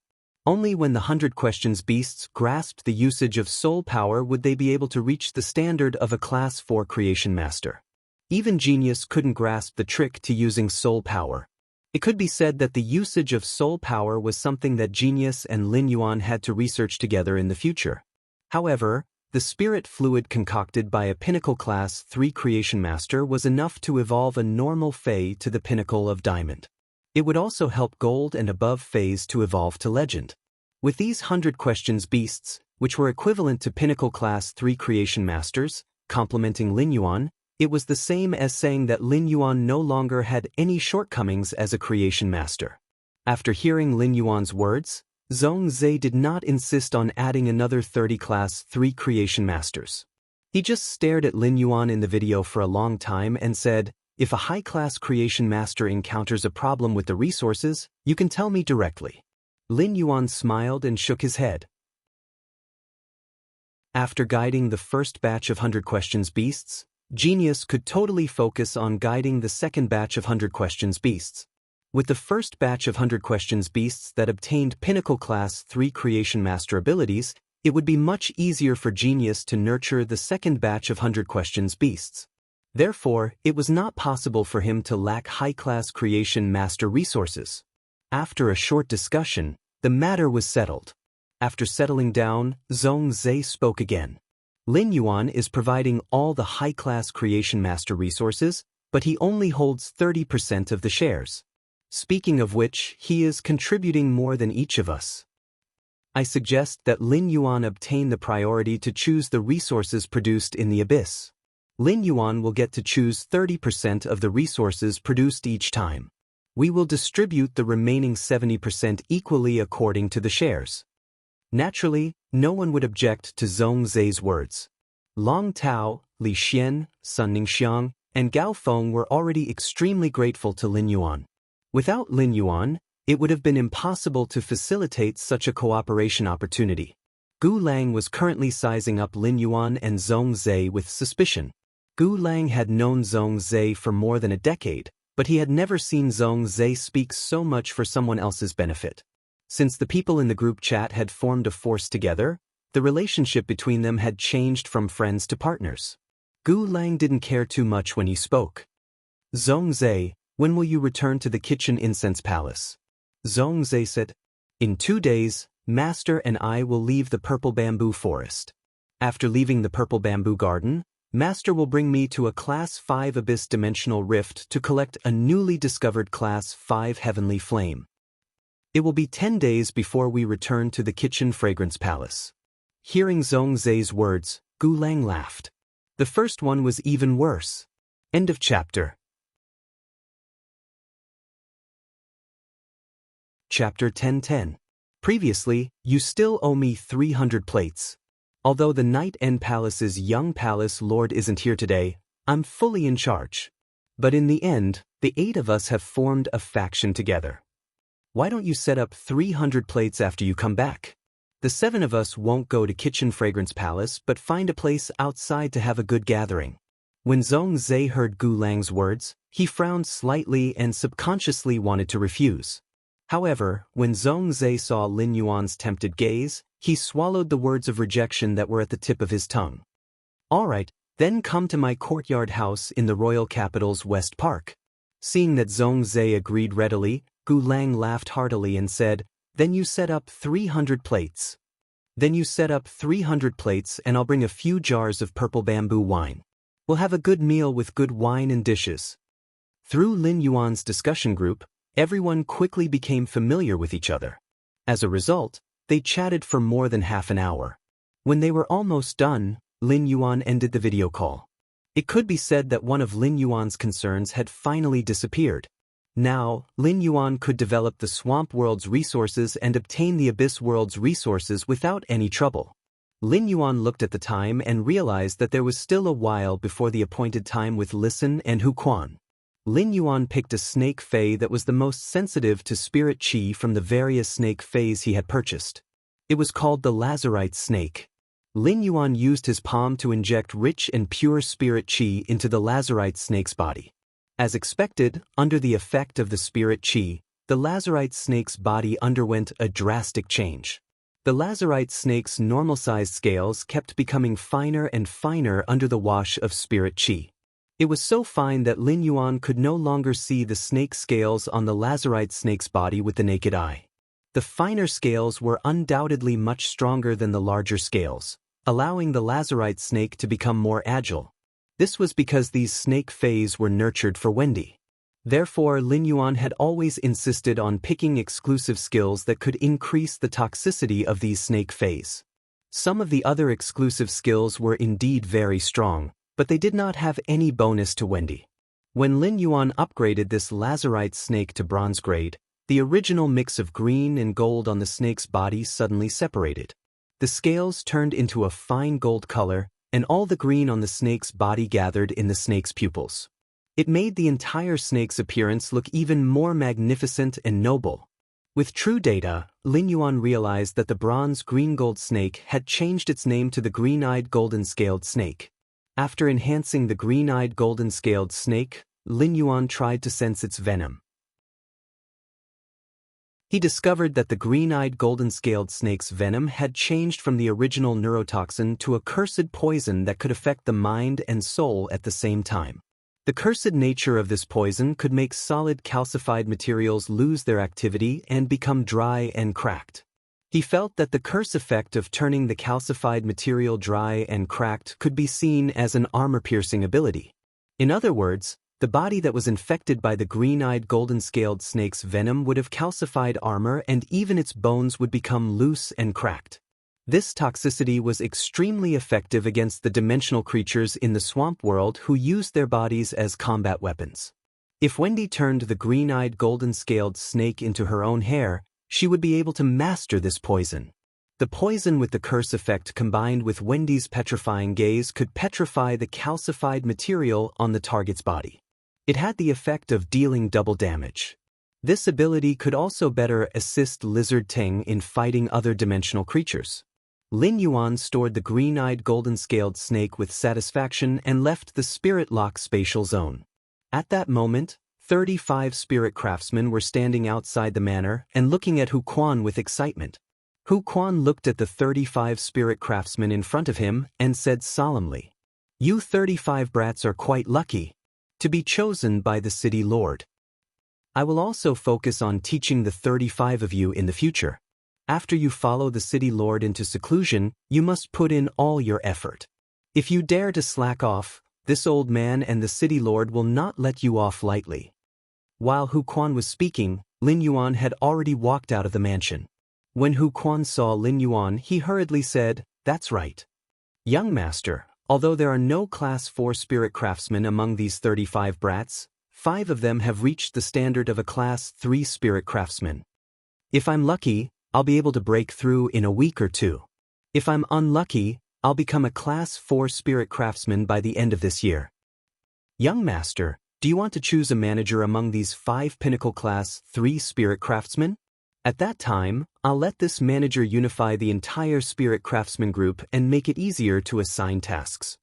Only when the 100 questions beasts grasped the usage of soul power would they be able to reach the standard of a Class 4 Creation Master. Even Genius couldn't grasp the trick to using soul power. It could be said that the usage of soul power was something that Genius and Lin Yuan had to research together in the future. However, the spirit fluid concocted by a Pinnacle Class 3 Creation Master was enough to evolve a normal Fae to the pinnacle of Diamond. It would also help Gold and above Phase to evolve to Legend. With these 100 questions beasts, which were equivalent to Pinnacle Class 3 Creation Masters, complementing Lin Yuan, it was the same as saying that Lin Yuan no longer had any shortcomings as a Creation Master. After hearing Lin Yuan's words, Zhongzhe did not insist on adding another 30 Class 3 Creation Masters. He just stared at Lin Yuan in the video for a long time and said, if a high-class Creation Master encounters a problem with the resources, you can tell me directly. Lin Yuan smiled and shook his head. After guiding the first batch of 100 questions beasts, Genius could totally focus on guiding the second batch of 100 questions beasts. With the first batch of 100 questions beasts that obtained Pinnacle Class 3 Creation Master abilities, it would be much easier for Genius to nurture the second batch of 100 questions beasts. Therefore, it was not possible for him to lack high-class Creation Master resources. After a short discussion, the matter was settled. After settling down, Zhongzhe spoke again. Lin Yuan is providing all the high-class Creation Master resources, but he only holds 30% of the shares. Speaking of which, he is contributing more than each of us. I suggest that Lin Yuan obtain the priority to choose the resources produced in the abyss. Lin Yuan will get to choose 30% of the resources produced each time. We will distribute the remaining 70% equally according to the shares. Naturally, no one would object to Zhongzhe's words. Long Tao, Li Xian, Sun Ningxiang, and Gao Feng were already extremely grateful to Lin Yuan. Without Lin Yuan, It would have been impossible to facilitate such a cooperation opportunity. Gu Lang was currently sizing up Lin Yuan and Zhong Zhe with suspicion. Gu Lang had known Zhong Zhe for more than a decade, but he had never seen Zhong Zhe speak so much for someone else's benefit. Since the people in the group chat had formed a force together, the relationship between them had changed from friends to partners. Gu Lang didn't care too much when he spoke. Zhong Zhe, when will you return to the kitchen incense palace? Zhong Zhe said, in 2 days, Master and I will leave the purple bamboo forest. After leaving the purple bamboo garden, Master will bring me to a Class 5 Abyss Dimensional Rift to collect a newly discovered Class 5 Heavenly Flame. It will be 10 days before we return to the Kitchen Fragrance Palace. Hearing Zhong Zhe's words, Gu Lang laughed. The first one was even worse. End of chapter. Chapter 10:10. Previously, you still owe me 300 plates. Although the Night End Palace's young palace lord isn't here today, I'm fully in charge. But in the end, the 8 of us have formed a faction together. Why don't you set up 300 plates after you come back? The 7 of us won't go to Kitchen Fragrance Palace but find a place outside to have a good gathering. When Zhong Zhe heard Gu Lang's words, he frowned slightly and subconsciously wanted to refuse. However, when Zhong Zhe saw Lin Yuan's tempted gaze, he swallowed the words of rejection that were at the tip of his tongue. All right, then come to my courtyard house in the royal capital's West Park. Seeing that Zhong Zhe agreed readily, Gu Lang laughed heartily and said, then you set up 300 plates. Then you set up 300 plates and I'll bring a few jars of purple bamboo wine. We'll have a good meal with good wine and dishes. Through Lin Yuan's discussion group, everyone quickly became familiar with each other. As a result, they chatted for more than half an hour. When they were almost done, Lin Yuan ended the video call. It could be said that one of Lin Yuan's concerns had finally disappeared. Now, Lin Yuan could develop the Swamp World's resources and obtain the Abyss World's resources without any trouble. Lin Yuan looked at the time and realized that there was still a while before the appointed time with Listen and Hu Quan. Lin Yuan picked a snake fey that was the most sensitive to spirit chi from the various snake feys he had purchased. It was called the Lazarite snake. Lin Yuan used his palm to inject rich and pure spirit chi into the Lazarite snake's body. As expected, under the effect of the spirit chi, the Lazarite snake's body underwent a drastic change. The Lazarite snake's normal-sized scales kept becoming finer and finer under the wash of spirit chi. It was so fine that Lin Yuan could no longer see the snake scales on the Lazarite snake's body with the naked eye. The finer scales were undoubtedly much stronger than the larger scales, allowing the Lazarite snake to become more agile. This was because these snake feys were nurtured for Wendy. Therefore, Lin Yuan had always insisted on picking exclusive skills that could increase the toxicity of these snake feys. Some of the other exclusive skills were indeed very strong, but they did not have any bonus to Wendy. When Lin Yuan upgraded this Lazarite snake to bronze grade, the original mix of green and gold on the snake's body suddenly separated. The scales turned into a fine gold color, and all the green on the snake's body gathered in the snake's pupils. It made the entire snake's appearance look even more magnificent and noble. With true data, Lin Yuan realized that the bronze green-gold snake had changed its name to the green-eyed golden-scaled snake. After enhancing the green-eyed golden-scaled snake, Lin Yuan tried to sense its venom. He discovered that the green-eyed golden-scaled snake's venom had changed from the original neurotoxin to a cursed poison that could affect the mind and soul at the same time. The cursed nature of this poison could make solid calcified materials lose their activity and become dry and cracked. He felt that the curse effect of turning the calcified material dry and cracked could be seen as an armor-piercing ability. In other words, the body that was infected by the green-eyed golden-scaled snake's venom would have calcified armor and even its bones would become loose and cracked. This toxicity was extremely effective against the dimensional creatures in the swamp world who used their bodies as combat weapons. If Wendy turned the green-eyed golden-scaled snake into her own hair, she would be able to master this poison. The poison with the curse effect combined with Wendy's petrifying gaze could petrify the calcified material on the target's body. It had the effect of dealing double damage. This ability could also better assist Lizard Ting in fighting other dimensional creatures. Lin Yuan stored the green-eyed golden-scaled snake with satisfaction and left the Spirit Lock spatial zone. At that moment, 35 spirit craftsmen were standing outside the manor and looking at Hu Quan with excitement. Hu Quan looked at the 35 spirit craftsmen in front of him and said solemnly, "You 35 brats are quite lucky to be chosen by the city lord. I will also focus on teaching the 35 of you in the future. After you follow the city lord into seclusion, you must put in all your effort. If you dare to slack off, this old man and the city lord will not let you off lightly." While Hu Quan was speaking, Lin Yuan had already walked out of the mansion. When Hu Quan saw Lin Yuan, he hurriedly said, "That's right. Young master, although there are no class 4 spirit craftsmen among these 35 brats, 5 of them have reached the standard of a class 3 spirit craftsman. If I'm lucky, I'll be able to break through in a week or 2. If I'm unlucky, I'll become a class 4 spirit craftsman by the end of this year. Young master, do you want to choose a manager among these 5 pinnacle class 3 spirit craftsmen? At that time, I'll let this manager unify the entire spirit craftsman group and make it easier to assign tasks."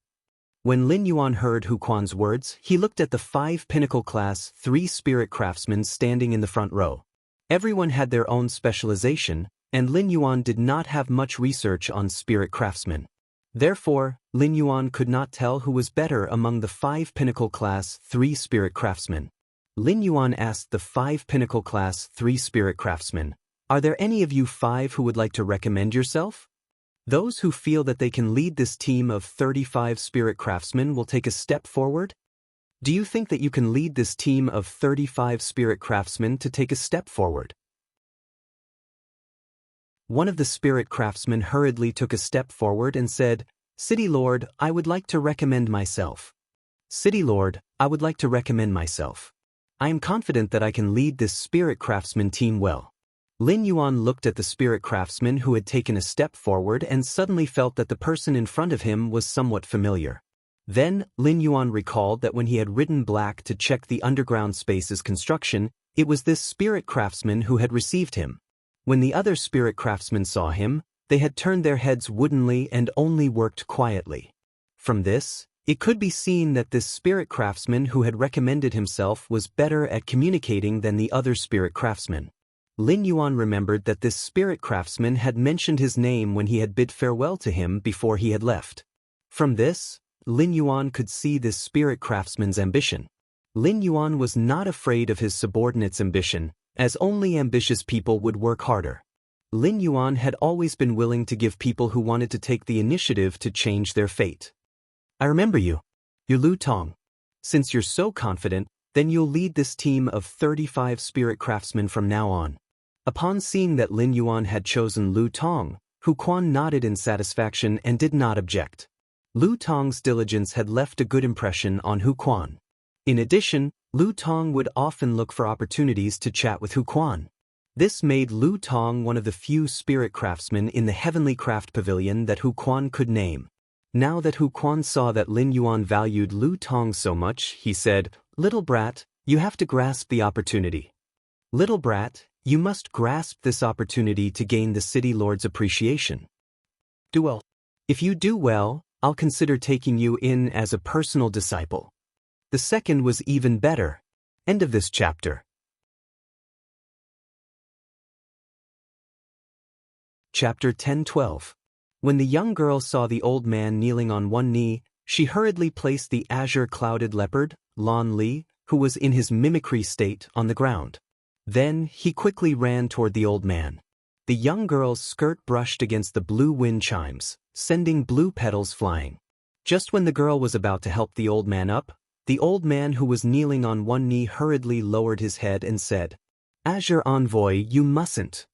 When Lin Yuan heard Hu Quan's words, he looked at the 5 pinnacle class 3 spirit craftsmen standing in the front row. Everyone had their own specialization, and Lin Yuan did not have much research on spirit craftsmen. Therefore, Lin Yuan could not tell who was better among the 5 pinnacle class 3 spirit craftsmen. Lin Yuan asked the 5 pinnacle class 3 spirit craftsmen, "Are there any of you 5 who would like to recommend yourself? Those who feel that they can lead this team of 35 spirit craftsmen will take a step forward? Do you think that you can lead this team of 35 spirit craftsmen to take a step forward?" One of the spirit craftsmen hurriedly took a step forward and said, "City Lord, I would like to recommend myself. City Lord, I would like to recommend myself. I am confident that I can lead this spirit craftsman team well." Lin Yuan looked at the spirit craftsman who had taken a step forward and suddenly felt that the person in front of him was somewhat familiar. Then, Lin Yuan recalled that when he had ridden black to check the underground space's construction, it was this spirit craftsman who had received him. When the other spirit craftsmen saw him, they had turned their heads woodenly and only worked quietly. From this, it could be seen that this spirit craftsman who had recommended himself was better at communicating than the other spirit craftsmen. Lin Yuan remembered that this spirit craftsman had mentioned his name when he had bid farewell to him before he had left. From this, Lin Yuan could see this spirit craftsman's ambition. Lin Yuan was not afraid of his subordinate's ambition, as only ambitious people would work harder. Lin Yuan had always been willing to give people who wanted to take the initiative to change their fate. "I remember you. You're Lu Tong. Since you're so confident, then you'll lead this team of 35 spirit craftsmen from now on." Upon seeing that Lin Yuan had chosen Lu Tong, Hu Quan nodded in satisfaction and did not object. Lu Tong's diligence had left a good impression on Hu Quan. In addition, Lu Tong would often look for opportunities to chat with Hu Quan. This made Lu Tong one of the few spirit craftsmen in the Heavenly Craft Pavilion that Hu Quan could name. Now that Hu Quan saw that Lin Yuan valued Lu Tong so much, he said, "Little brat, you have to grasp the opportunity. Little brat, you must grasp this opportunity to gain the city lord's appreciation. Do well. If you do well, I'll consider taking you in as a personal disciple." The second was even better. End of this chapter. Chapter 10-12. When the young girl saw the old man kneeling on one knee, she hurriedly placed the azure-clouded leopard, Lon Li, who was in his mimicry state, on the ground. Then, he quickly ran toward the old man. The young girl's skirt brushed against the blue wind chimes, sending blue petals flying. Just when the girl was about to help the old man up, the old man who was kneeling on one knee hurriedly lowered his head and said, "Azure Envoy, you mustn't.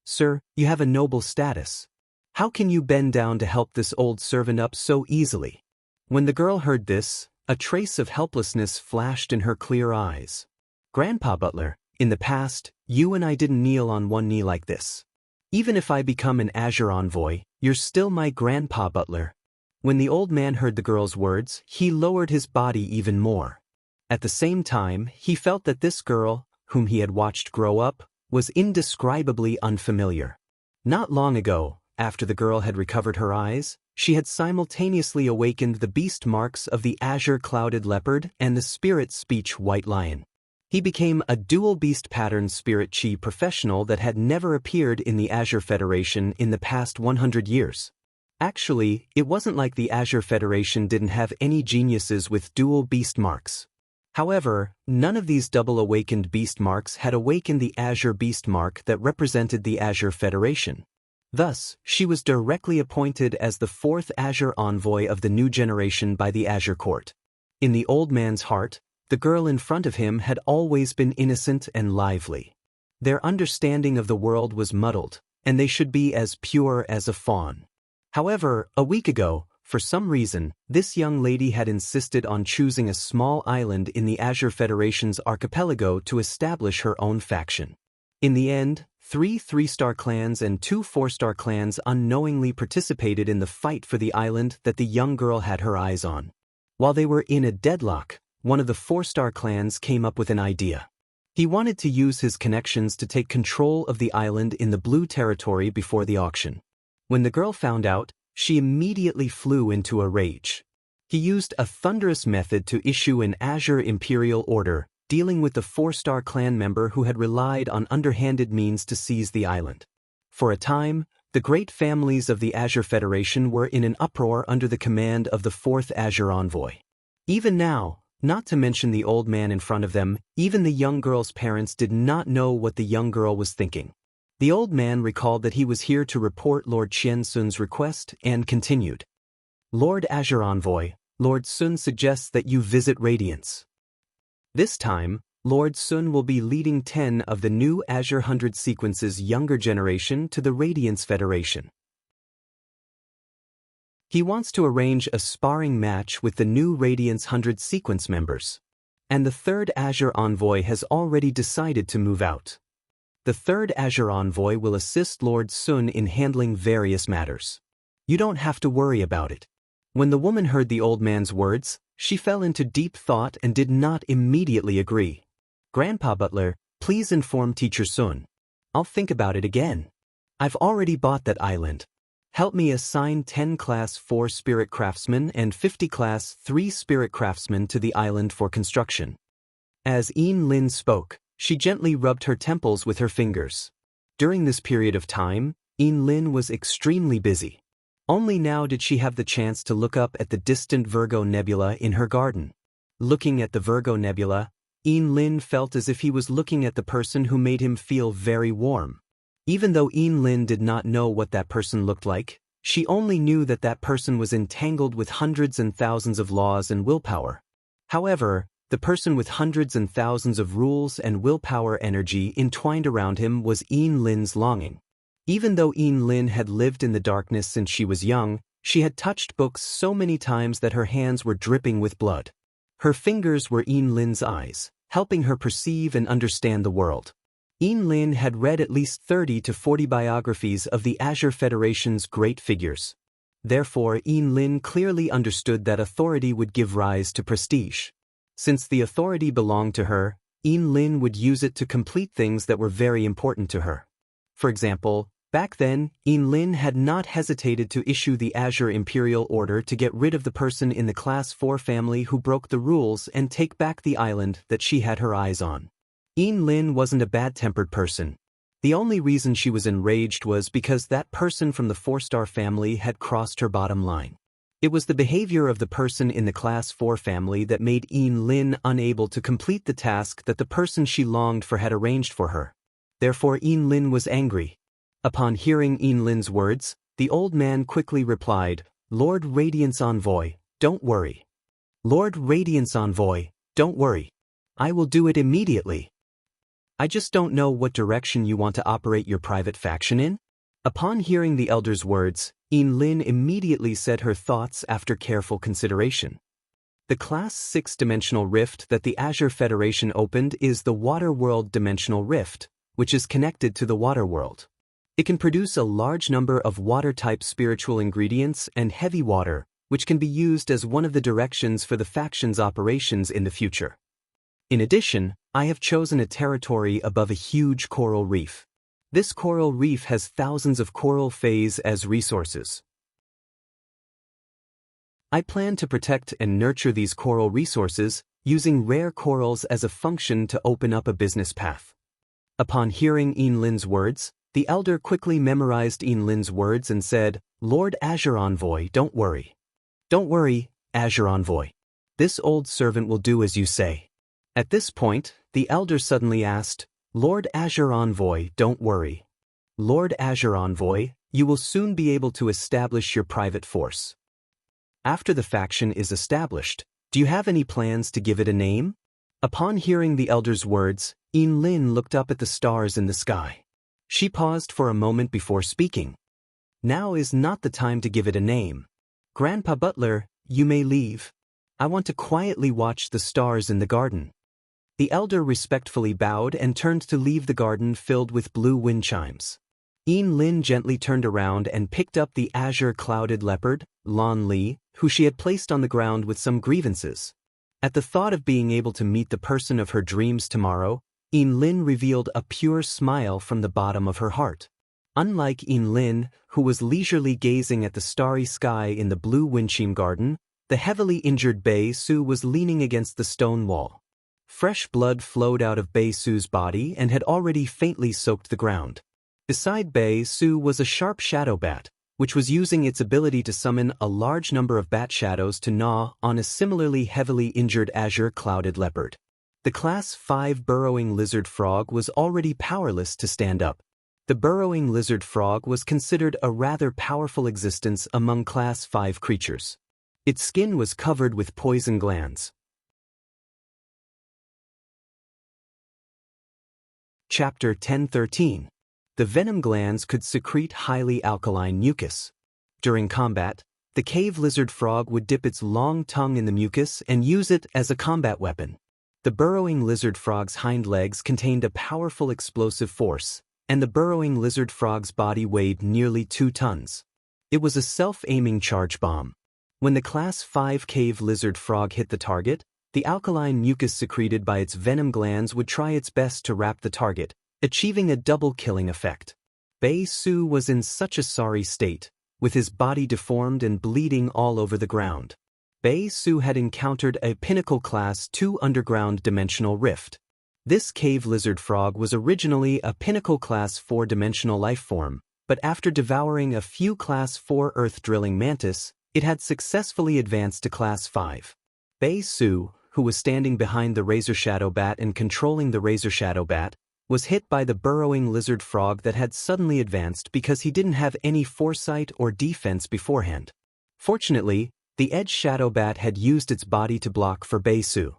Sir, you have a noble status. How can you bend down to help this old servant up so easily?" When the girl heard this, a trace of helplessness flashed in her clear eyes. "Grandpa Butler, in the past, you and I didn't kneel on one knee like this. Even if I become an Azure Envoy, you're still my Grandpa Butler." When the old man heard the girl's words, he lowered his body even more. At the same time, he felt that this girl, whom he had watched grow up, was indescribably unfamiliar. Not long ago, after the girl had recovered her eyes, she had simultaneously awakened the beast marks of the azure-clouded leopard and the spirit speech white lion. He became a dual beast pattern spirit chi professional that had never appeared in the Azure Federation in the past 100 years. Actually, it wasn't like the Azure Federation didn't have any geniuses with dual beast marks. However, none of these double-awakened beast marks had awakened the Azure beast mark that represented the Azure Federation. Thus, she was directly appointed as the fourth Azure envoy of the new generation by the Azure Court. In the old man's heart, the girl in front of him had always been innocent and lively. Their understanding of the world was muddled, and they should be as pure as a fawn. However, a week ago, for some reason, this young lady had insisted on choosing a small island in the Azure Federation's archipelago to establish her own faction. In the end, 3 3-star clans and 2 4-star clans unknowingly participated in the fight for the island that the young girl had her eyes on. While they were in a deadlock, one of the 4-star clans came up with an idea. He wanted to use his connections to take control of the island in the blue territory before the auction. When the girl found out, she immediately flew into a rage. He used a thunderous method to issue an Azure Imperial Order, dealing with the 4-star clan member who had relied on underhanded means to seize the island. For a time, the great families of the Azure Federation were in an uproar under the command of the 4th Azure Envoy. Even now, not to mention the old man in front of them, even the young girl's parents did not know what the young girl was thinking. The old man recalled that he was here to report Lord Qian Sun's request and continued. Lord Azure Envoy, Lord Sun suggests that you visit Radiance. This time, Lord Sun will be leading 10 of the new Azure 100 Sequence's younger generation to the Radiance Federation. He wants to arrange a sparring match with the new Radiance 100 Sequence members. And the 3rd Azure Envoy has already decided to move out. The 3rd Azure Envoy will assist Lord Sun in handling various matters. You don't have to worry about it. When the woman heard the old man's words, she fell into deep thought and did not immediately agree. Grandpa Butler, please inform Teacher Sun. I'll think about it again. I've already bought that island. Help me assign 10 Class 4 Spirit Craftsmen and 50 Class 3 Spirit Craftsmen to the island for construction. As Yin Lin spoke, she gently rubbed her temples with her fingers. During this period of time, Yin Lin was extremely busy. Only now did she have the chance to look up at the distant Virgo Nebula in her garden. Looking at the Virgo Nebula, Yin Lin felt as if he was looking at the person who made him feel very warm. Even though Yin Lin did not know what that person looked like, she only knew that that person was entangled with hundreds and thousands of laws and willpower. However, the person with hundreds and thousands of rules and willpower energy entwined around him was Yin Lin's longing. Even though Yin Lin had lived in the darkness since she was young, she had touched books so many times that her hands were dripping with blood. Her fingers were Yin Lin's eyes, helping her perceive and understand the world. Yin Lin had read at least 30 to 40 biographies of the Azure Federation's great figures. Therefore, Yin Lin clearly understood that authority would give rise to prestige. Since the authority belonged to her, Yin Lin would use it to complete things that were very important to her. For example, back then, Yin Lin had not hesitated to issue the Azure Imperial Order to get rid of the person in the Class 4 family who broke the rules and take back the island that she had her eyes on. Yin Lin wasn't a bad-tempered person. The only reason she was enraged was because that person from the 4-star family had crossed her bottom line. It was the behavior of the person in the Class 4 family that made Yin Lin unable to complete the task that the person she longed for had arranged for her. Therefore Yin Lin was angry. Upon hearing Yin Lin's words, the old man quickly replied, Lord Radiance Envoy, don't worry. Lord Radiance Envoy, don't worry. I will do it immediately. I just don't know what direction you want to operate your private faction in. Upon hearing the elder's words, Yin Lin immediately said her thoughts after careful consideration. The Class 6 dimensional rift that the Azure Federation opened is the Water World Dimensional Rift, which is connected to the Water World. It can produce a large number of water-type spiritual ingredients and heavy water, which can be used as one of the directions for the faction's operations in the future. In addition, I have chosen a territory above a huge coral reef. This coral reef has thousands of coral phase as resources. I plan to protect and nurture these coral resources, using rare corals as a function to open up a business path. Upon hearing Lin's words, the elder quickly memorized Lin's words and said, Lord Azure Envoy, don't worry. Don't worry, Azure Envoy. This old servant will do as you say. At this point, the elder suddenly asked, Lord Azure Envoy, don't worry. Lord Azure Envoy, you will soon be able to establish your private force. After the faction is established, do you have any plans to give it a name? Upon hearing the elder's words, Lin looked up at the stars in the sky. She paused for a moment before speaking. Now is not the time to give it a name. Grandpa Butler, you may leave. I want to quietly watch the stars in the garden. The elder respectfully bowed and turned to leave the garden filled with blue wind chimes. Lin gently turned around and picked up the azure-clouded leopard, Lan Li, who she had placed on the ground with some grievances. At the thought of being able to meet the person of her dreams tomorrow, Lin revealed a pure smile from the bottom of her heart. Unlike Lin, who was leisurely gazing at the starry sky in the blue windchime garden, the heavily injured Bei Su was leaning against the stone wall. Fresh blood flowed out of Bei Su's body and had already faintly soaked the ground. Beside Bei Su was a sharp shadow bat, which was using its ability to summon a large number of bat shadows to gnaw on a similarly heavily injured azure-clouded leopard. The Class 5 burrowing lizard frog was already powerless to stand up. The burrowing lizard frog was considered a rather powerful existence among Class 5 creatures. Its skin was covered with poison glands. Chapter 10:13. The venom glands could secrete highly alkaline mucus. During combat, the cave lizard frog would dip its long tongue in the mucus and use it as a combat weapon. The burrowing lizard frog's hind legs contained a powerful explosive force, and the burrowing lizard frog's body weighed nearly 2 tons. It was a self-aiming charge bomb. When the Class 5 cave lizard frog hit the target, the alkaline mucus secreted by its venom glands would try its best to wrap the target, achieving a double killing effect. Bei Su was in such a sorry state, with his body deformed and bleeding all over the ground. Bei Su had encountered a Pinnacle Class 2 underground dimensional rift. This cave lizard frog was originally a Pinnacle Class 4 dimensional life form, but after devouring a few Class 4 earth-drilling mantis, it had successfully advanced to Class 5. Bei Su, who was standing behind the Razor Shadow Bat and controlling the Razor Shadow Bat, was hit by the burrowing lizard frog that had suddenly advanced because he didn't have any foresight or defense beforehand. Fortunately, the Edge Shadow Bat had used its body to block for Bei Su.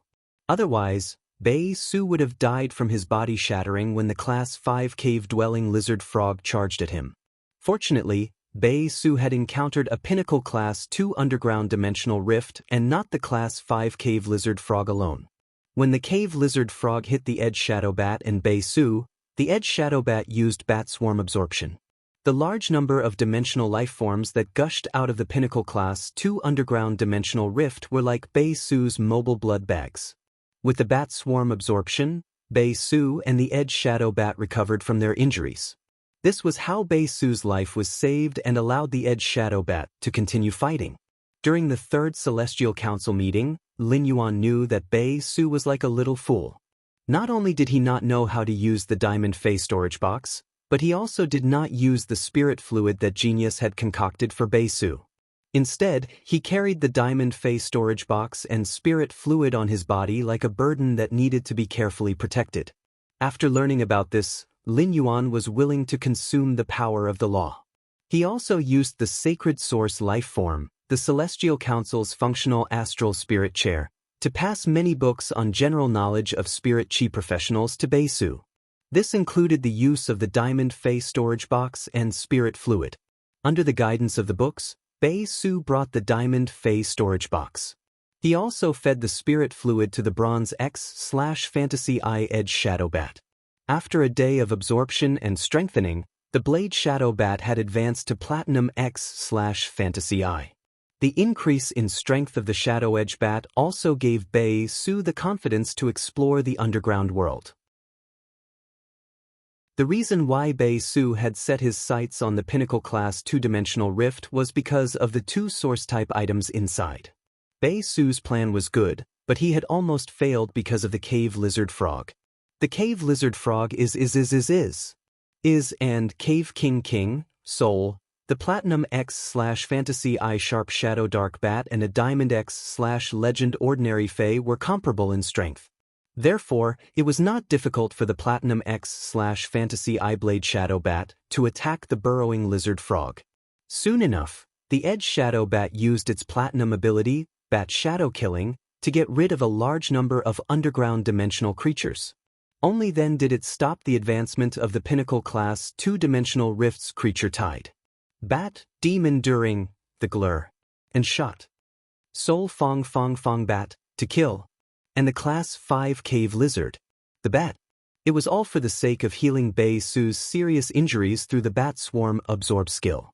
Otherwise, Bei Su would have died from his body shattering when the Class 5 cave-dwelling lizard frog charged at him. Fortunately, Bei Su had encountered a Pinnacle Class 2 underground dimensional rift and not the Class 5 cave lizard frog alone. When the cave lizard frog hit the Edge Shadow Bat and Bei Su, the Edge Shadow Bat used bat swarm absorption. The large number of dimensional life forms that gushed out of the Pinnacle Class 2 underground dimensional rift were like Bei Su's mobile blood bags. With the bat swarm absorption, Bei Su and the Edge Shadow Bat recovered from their injuries. This was how Bei Su's life was saved and allowed the Edge Shadow Bat to continue fighting. During the Third Celestial Council meeting, Lin Yuan knew that Bei Su was like a little fool. Not only did he not know how to use the Diamond Fey storage box, but he also did not use the spirit fluid that Genius had concocted for Bei Su. Instead, he carried the Diamond Fey storage box and spirit fluid on his body like a burden that needed to be carefully protected. After learning about this, Lin Yuan was willing to consume the power of the law. He also used the Sacred Source life form, the Celestial Council's functional astral spirit chair, to pass many books on general knowledge of spirit chi professionals to Bei Su. This included the use of the Diamond Fey storage box and spirit fluid. Under the guidance of the books, Bei Su brought the Diamond Fey storage box. He also fed the spirit fluid to the Bronze X/Fantasy Eye Edge Shadow Bat. After a day of absorption and strengthening, the Blade Shadow Bat had advanced to Platinum X/Fantasy Eye. The increase in strength of the Shadow Edge Bat also gave Bei Su the confidence to explore the underground world. The reason why Bei Su had set his sights on the Pinnacle Class 2-dimensional rift was because of the 2 source-type items inside. Bei Su's plan was good, but he had almost failed because of the cave lizard frog. The cave lizard frog is and Cave King, Soul, the Platinum X/Fantasy Eye Sharp Shadow Dark Bat and a Diamond X/Legend Ordinary Fae were comparable in strength. Therefore, it was not difficult for the Platinum X/Fantasy Eye Blade Shadow Bat to attack the burrowing lizard frog. Soon enough, the Edge Shadow Bat used its Platinum ability, Bat Shadow Killing, to get rid of a large number of underground dimensional creatures. Only then did it stop the advancement of the Pinnacle Class 2-dimensional rift's creature tide. Bat, Demon during the Glur, and shot. Soul Fong Bat, to kill. And the Class 5 Cave Lizard, the Bat. It was all for the sake of healing Bei Su's serious injuries through the Bat Swarm Absorb skill.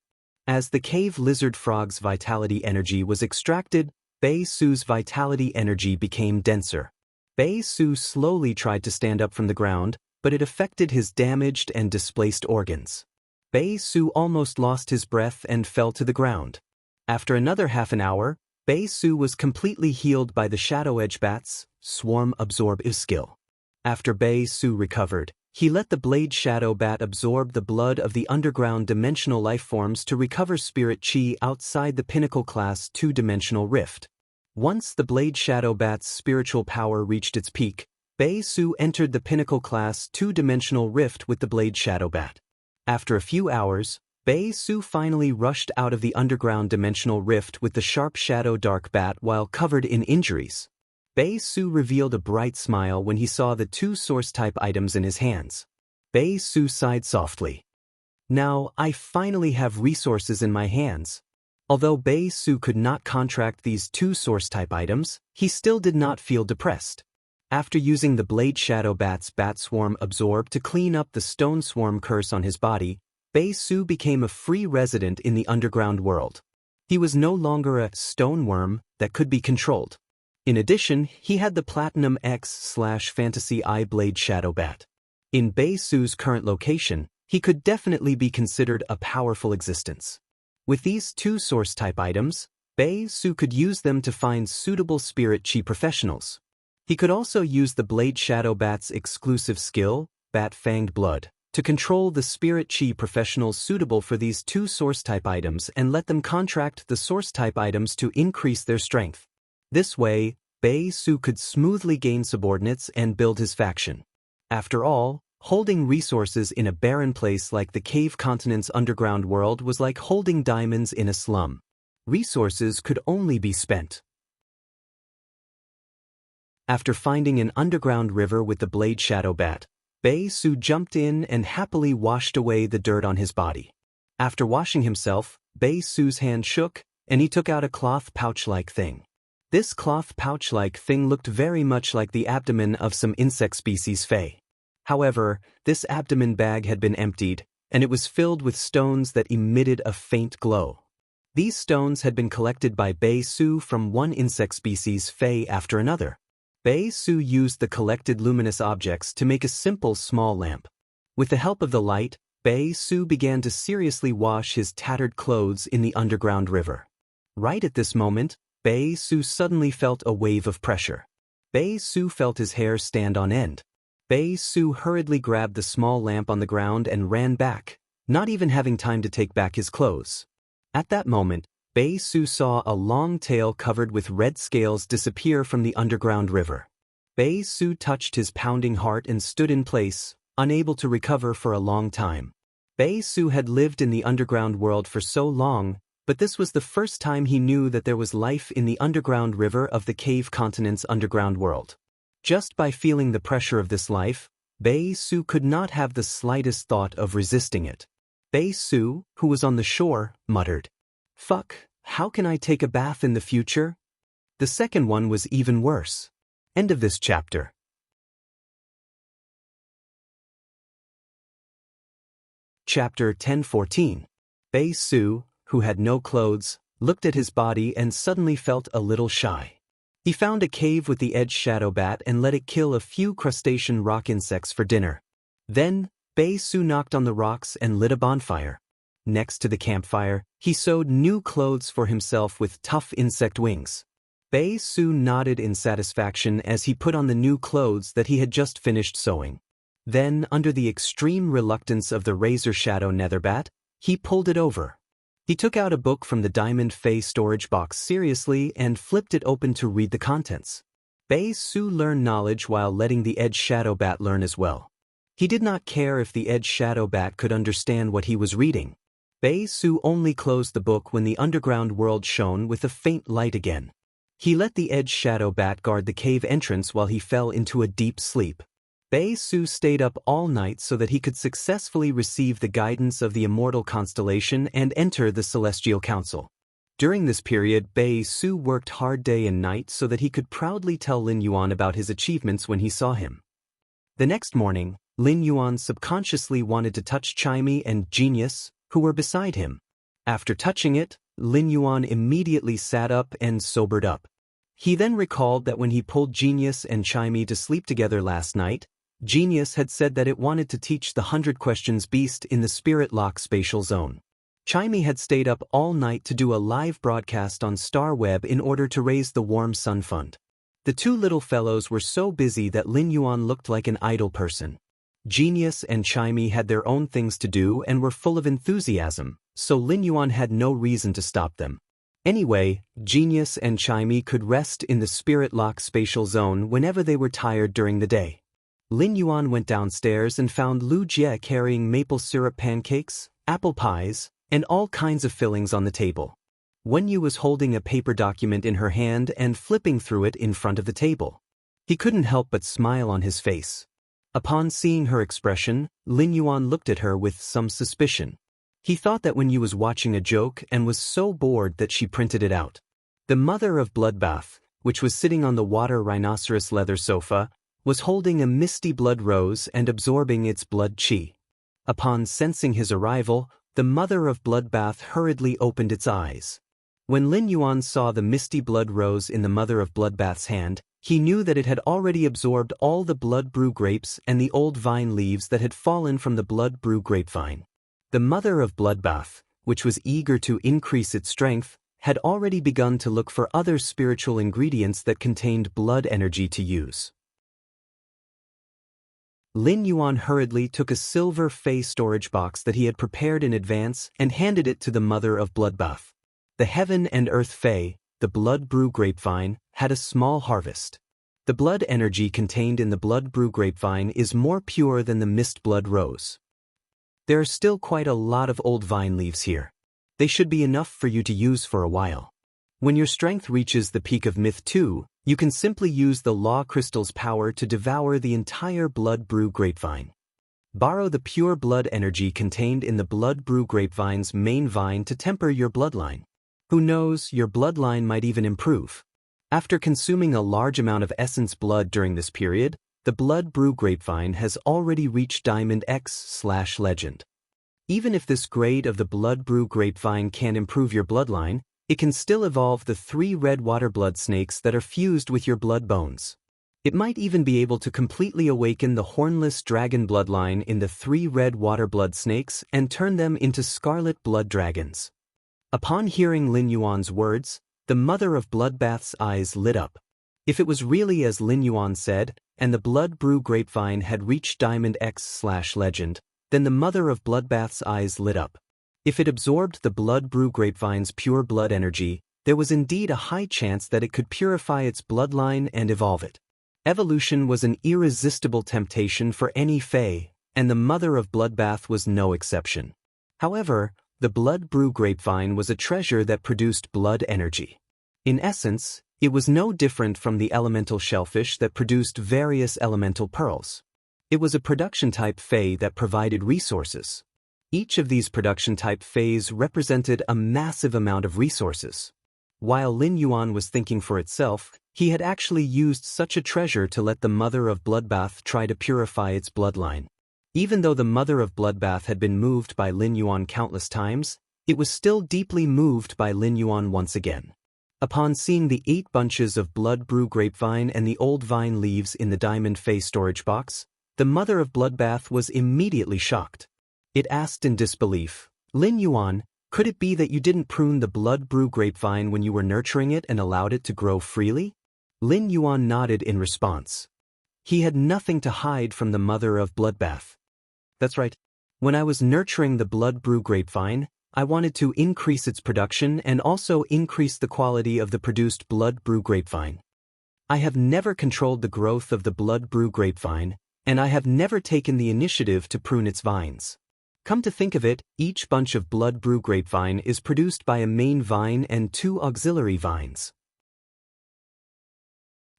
As the Cave Lizard Frog's vitality energy was extracted, Bei Su's vitality energy became denser. Bei Su slowly tried to stand up from the ground, but it affected his damaged and displaced organs. Bei Su almost lost his breath and fell to the ground. After another half an hour, Bei Su was completely healed by the Shadow Edge Bat's Swarm Absorb skill. After Bei Su recovered, he let the Blade Shadow Bat absorb the blood of the underground dimensional lifeforms to recover spirit chi outside the Pinnacle Class 2-dimensional rift. Once the Blade Shadow Bat's spiritual power reached its peak, Bei Su entered the Pinnacle Class 2-dimensional rift with the Blade Shadow Bat. After a few hours, Bei Su finally rushed out of the underground dimensional rift with the Sharp Shadow Dark Bat while covered in injuries. Bei Su revealed a bright smile when he saw the 2 source-type items in his hands. Bei Su sighed softly. Now, I finally have resources in my hands. Although Bei Su could not contract these 2 source-type items, he still did not feel depressed. After using the Blade Shadow Bat's Bat Swarm Absorb to clean up the Stone Swarm curse on his body, Bei Su became a free resident in the underground world. He was no longer a stone worm that could be controlled. In addition, he had the Platinum X/Fantasy Eye Blade Shadow Bat. In Bei Su's current location, he could definitely be considered a powerful existence. With these 2 source-type items, Bei Su could use them to find suitable spirit chi professionals. He could also use the Blade Shadow Bat's exclusive skill, Bat Fanged Blood, to control the spirit chi professionals suitable for these 2 source-type items and let them contract the source-type items to increase their strength. This way, Bei Su could smoothly gain subordinates and build his faction. After all, holding resources in a barren place like the Cave Continent's underground world was like holding diamonds in a slum. Resources could only be spent. After finding an underground river with the Blade Shadow Bat, Bei Su jumped in and happily washed away the dirt on his body. After washing himself, Bei Su's hand shook, and he took out a cloth pouch-like thing. This cloth pouch-like thing looked very much like the abdomen of some insect species Fae. However, this abdomen bag had been emptied, and it was filled with stones that emitted a faint glow. These stones had been collected by Bei Su from one insect species Fae after another. Bei Su used the collected luminous objects to make a simple small lamp. With the help of the light, Bei Su began to seriously wash his tattered clothes in the underground river. Right at this moment, Bei Su suddenly felt a wave of pressure. Bei Su felt his hair stand on end. Bei Su hurriedly grabbed the small lamp on the ground and ran back, not even having time to take back his clothes. At that moment, Bei Su saw a long tail covered with red scales disappear from the underground river. Bei Su touched his pounding heart and stood in place, unable to recover for a long time. Bei Su had lived in the underground world for so long, but this was the first time he knew that there was life in the underground river of the Cave Continent's underground world. Just by feeling the pressure of this life, Bei Su could not have the slightest thought of resisting it. Bei Su, who was on the shore, muttered, "Fuck, how can I take a bath in the future?" The second one was even worse. End of this chapter. Chapter 10:14. Bei Su, who had no clothes, looked at his body and suddenly felt a little shy. He found a cave with the edge shadow bat and let it kill a few crustacean rock insects for dinner. Then, Bei Su knocked on the rocks and lit a bonfire. Next to the campfire, he sewed new clothes for himself with tough insect wings. Bei Su nodded in satisfaction as he put on the new clothes that he had just finished sewing. Then, under the extreme reluctance of the razor shadow nether bat, he pulled it over. He took out a book from the Diamond Fey storage box seriously and flipped it open to read the contents. Bei Su learned knowledge while letting the edge shadow bat learn as well. He did not care if the edge shadow bat could understand what he was reading. Bei Su only closed the book when the underground world shone with a faint light again. He let the edge shadow bat guard the cave entrance while he fell into a deep sleep. Bei Su stayed up all night so that he could successfully receive the guidance of the immortal constellation and enter the Celestial Council. During this period, Bei Su worked hard day and night so that he could proudly tell Lin Yuan about his achievements when he saw him. The next morning, Lin Yuan subconsciously wanted to touch Chimey and Genius, who were beside him. After touching it, Lin Yuan immediately sat up and sobered up. He then recalled that when he pulled Genius and Chimey to sleep together last night, Genius had said that it wanted to teach the 100 Questions Beast in the Spirit Lock spatial zone. Chimey had stayed up all night to do a live broadcast on StarWeb in order to raise the Warm Sun Fund. The two little fellows were so busy that Lin Yuan looked like an idle person. Genius and Chimey had their own things to do and were full of enthusiasm, so Lin Yuan had no reason to stop them. Anyway, Genius and Chimey could rest in the Spirit Lock spatial zone whenever they were tired during the day. Lin Yuan went downstairs and found Lu Jie carrying maple syrup pancakes, apple pies, and all kinds of fillings on the table. Wen Yu was holding a paper document in her hand and flipping through it in front of the table. He couldn't help but smile on his face. Upon seeing her expression, Lin Yuan looked at her with some suspicion. He thought that Wen Yu was watching a joke and was so bored that she printed it out. The mother of Bloodbath, which was sitting on the water rhinoceros leather sofa, was holding a misty blood rose and absorbing its blood chi. Upon sensing his arrival, the mother of Bloodbath hurriedly opened its eyes. When Lin Yuan saw the misty blood rose in the mother of Bloodbath's hand, he knew that it had already absorbed all the blood brew grapes and the old vine leaves that had fallen from the blood brew grapevine. The mother of Bloodbath, which was eager to increase its strength, had already begun to look for other spiritual ingredients that contained blood energy to use. Lin Yuan hurriedly took a silver Fey storage box that he had prepared in advance and handed it to the mother of Bloodbath. The Heaven and Earth Fey, the blood brew grapevine, had a small harvest. The blood energy contained in the blood brew grapevine is more pure than the mist blood rose. There are still quite a lot of old vine leaves here. They should be enough for you to use for a while. When your strength reaches the peak of Myth 2, you can simply use the Law Crystal's power to devour the entire blood brew grapevine. Borrow the pure blood energy contained in the blood brew grapevine's main vine to temper your bloodline. Who knows, your bloodline might even improve. After consuming a large amount of essence blood during this period, the blood brew grapevine has already reached Diamond X/Legend. Even if this grade of the blood brew grapevine can improve your bloodline, it can still evolve the 3 red water blood snakes that are fused with your blood bones. It might even be able to completely awaken the hornless dragon bloodline in the 3 red water blood snakes and turn them into scarlet blood dragons. Upon hearing Lin Yuan's words, the mother of Bloodbath's eyes lit up. If it was really as Lin Yuan said, and the blood brew grapevine had reached Diamond X/Legend, then the mother of Bloodbath's eyes lit up. If it absorbed the blood brew grapevine's pure blood energy, there was indeed a high chance that it could purify its bloodline and evolve it. Evolution was an irresistible temptation for any Fey, and the mother of Bloodbath was no exception. However, the blood brew grapevine was a treasure that produced blood energy. In essence, it was no different from the elemental shellfish that produced various elemental pearls. It was a production-type Fey that provided resources. Each of these production-type Feys represented a massive amount of resources. While Lin Yuan was thinking for itself, he had actually used such a treasure to let the mother of Bloodbath try to purify its bloodline. Even though the mother of Bloodbath had been moved by Lin Yuan countless times, It was still deeply moved by Lin Yuan once again. Upon seeing the 8 bunches of blood brew grapevine and the old vine leaves in the diamond face storage box, the mother of Bloodbath was immediately shocked. It asked in disbelief, "Lin Yuan, could it be that you didn't prune the blood brew grapevine when you were nurturing it and allowed it to grow freely?" Lin Yuan nodded in response. He had nothing to hide from the mother of Bloodbath. "That's right. When I was nurturing the blood brew grapevine, I wanted to increase its production and also increase the quality of the produced blood brew grapevine. I have never controlled the growth of the blood brew grapevine, and I have never taken the initiative to prune its vines. Come to think of it, each bunch of blood brew grapevine is produced by a main vine and 2 auxiliary vines."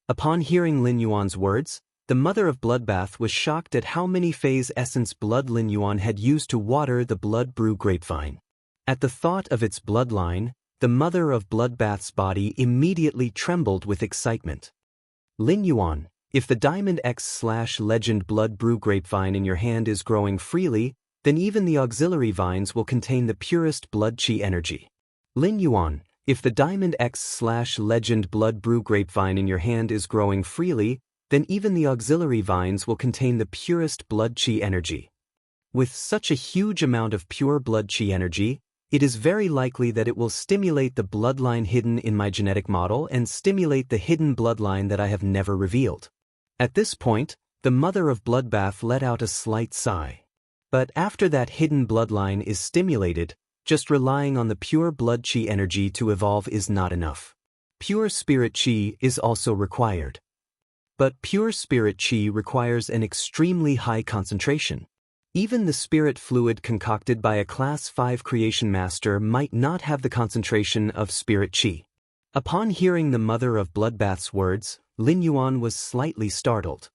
Upon hearing Lin Yuan's words, the mother of Bloodbath was shocked at how many phase essence blood Lin Yuan had used to water the blood brew grapevine. At the thought of its bloodline, the mother of Bloodbath's body immediately trembled with excitement. "Lin Yuan, if the Diamond X/Legend blood brew grapevine in your hand is growing freely, then even the auxiliary vines will contain the purest blood chi energy. Lin Yuan, if the Diamond X/Legend blood brew grapevine in your hand is growing freely, then even the auxiliary vines will contain the purest blood chi energy. With such a huge amount of pure blood chi energy, it is very likely that it will stimulate the bloodline hidden in my genetic model and stimulate the hidden bloodline that I have never revealed." At this point, the mother of Bloodbath let out a slight sigh. But after that hidden bloodline is stimulated, just relying on the pure blood chi energy to evolve is not enough. Pure spirit chi is also required. But pure spirit chi requires an extremely high concentration. Even the spirit fluid concocted by a Class 5 creation master might not have the concentration of spirit chi. Upon hearing the mother of Bloodbath's words, Lin Yuan was slightly startled.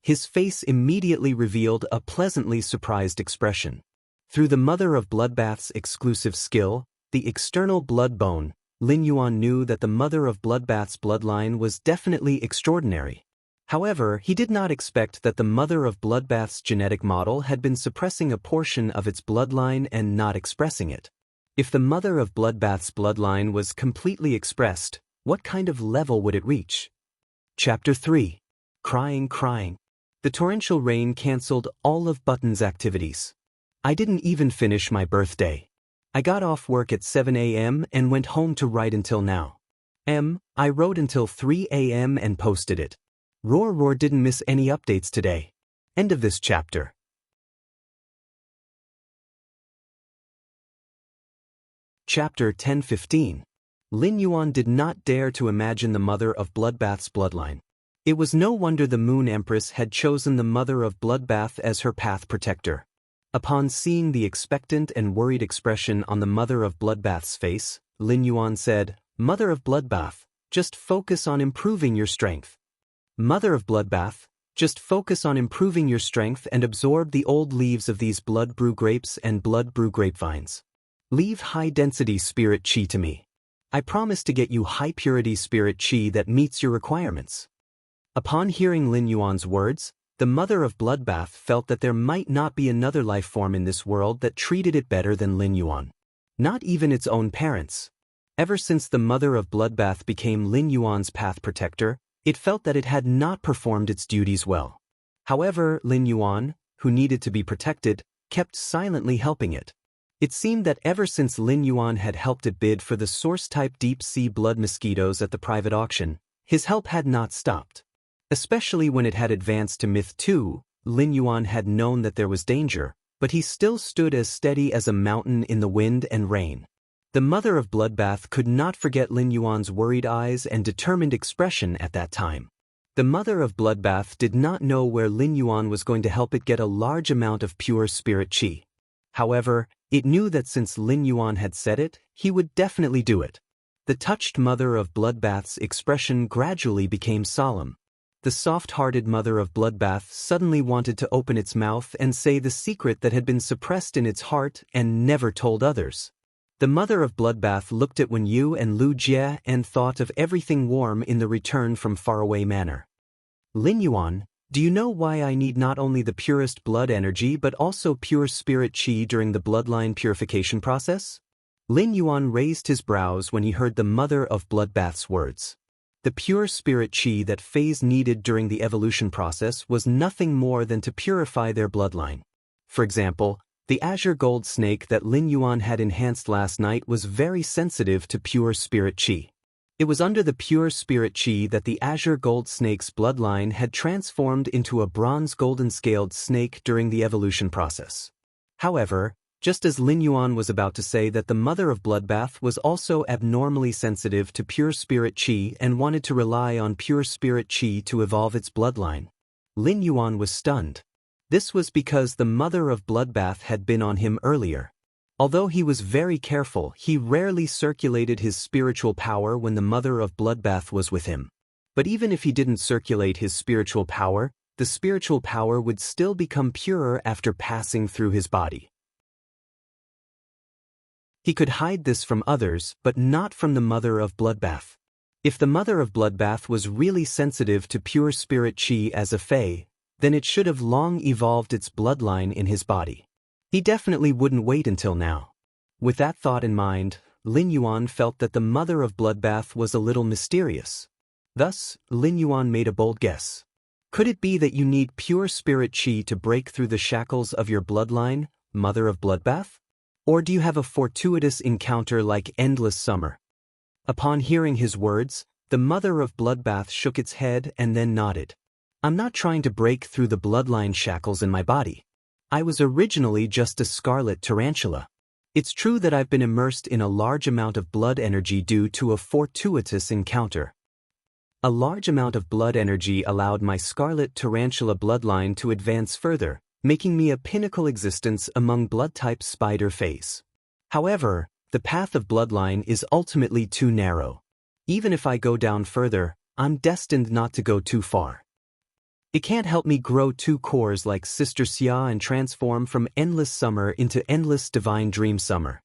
His face immediately revealed a pleasantly surprised expression. Through the mother of Bloodbath's exclusive skill, the external blood bone, Lin Yuan knew that the mother of Bloodbath's bloodline was definitely extraordinary. However, he did not expect that the mother of Bloodbath's genetic model had been suppressing a portion of its bloodline and not expressing it. If the mother of Bloodbath's bloodline was completely expressed, what kind of level would it reach? Chapter 3. Crying. The torrential rain cancelled all of Button's activities. I didn't even finish my birthday. I got off work at 7 a.m. and went home to write until now. I wrote until 3 a.m. and posted it. Roar didn't miss any updates today. End of this chapter. Chapter 10:15. Lin Yuan did not dare to imagine the mother of Bloodbath's bloodline. It was no wonder the Moon Empress had chosen the mother of Bloodbath as her path protector. Upon seeing the expectant and worried expression on the mother of Bloodbath's face, Lin Yuan said, "Mother of Bloodbath, just focus on improving your strength. Mother of Bloodbath, just focus on improving your strength and absorb the old leaves of these blood brew grapes and blood brew grapevines. Leave high-density spirit chi to me. I promise to get you high-purity spirit chi that meets your requirements." Upon hearing Lin Yuan's words, the mother of Bloodbath felt that there might not be another life form in this world that treated it better than Lin Yuan. Not even its own parents. Ever since the mother of Bloodbath became Lin Yuan's path protector, it felt that it had not performed its duties well. However, Lin Yuan, who needed to be protected, kept silently helping it. It seemed that ever since Lin Yuan had helped it bid for the source-type deep-sea blood mosquitoes at the private auction, his help had not stopped. Especially when it had advanced to Myth 2, Lin Yuan had known that there was danger, but he still stood as steady as a mountain in the wind and rain. The mother of Bloodbath could not forget Lin Yuan's worried eyes and determined expression at that time. The mother of Bloodbath did not know where Lin Yuan was going to help it get a large amount of pure spirit chi. However, it knew that since Lin Yuan had said it, he would definitely do it. The touched mother of Bloodbath's expression gradually became solemn. The soft-hearted mother of Bloodbath suddenly wanted to open its mouth and say the secret that had been suppressed in its heart and never told others. The mother of Bloodbath looked at Wen Yu and Lu Jie and thought of everything warm in the return from faraway manor. "Lin Yuan, do you know why I need not only the purest blood energy but also pure spirit chi during the bloodline purification process?" Lin Yuan raised his brows when he heard the mother of bloodbath's words. The pure spirit qi that phase needed during the evolution process was nothing more than to purify their bloodline. For example, the azure gold snake that Lin Yuan had enhanced last night was very sensitive to pure spirit qi. It was under the pure spirit qi that the azure gold snake's bloodline had transformed into a bronze golden scaled snake during the evolution process. However, just as Lin Yuan was about to say that the mother of bloodbath was also abnormally sensitive to pure spirit qi and wanted to rely on pure spirit qi to evolve its bloodline, Lin Yuan was stunned. This was because the mother of bloodbath had been on him earlier. Although he was very careful, he rarely circulated his spiritual power when the mother of bloodbath was with him. But even if he didn't circulate his spiritual power, the spiritual power would still become purer after passing through his body. He could hide this from others, but not from the mother of bloodbath. If the mother of bloodbath was really sensitive to pure spirit qi as a fae, then it should have long evolved its bloodline in his body. He definitely wouldn't wait until now. With that thought in mind, Lin Yuan felt that the mother of bloodbath was a little mysterious. Thus, Lin Yuan made a bold guess. Could it be that you need pure spirit qi to break through the shackles of your bloodline, mother of bloodbath? Or do you have a fortuitous encounter like endless summer? Upon hearing his words, the mother of bloodbath shook its head and then nodded. I'm not trying to break through the bloodline shackles in my body. I was originally just a scarlet tarantula. It's true that I've been immersed in a large amount of blood energy due to a fortuitous encounter. A large amount of blood energy allowed my scarlet tarantula bloodline to advance further, making me a pinnacle existence among blood-type spider phase. However, the path of bloodline is ultimately too narrow. Even if I go down further, I'm destined not to go too far. It can't help me grow two cores like Sister Xia and transform from endless summer into endless divine dream summer.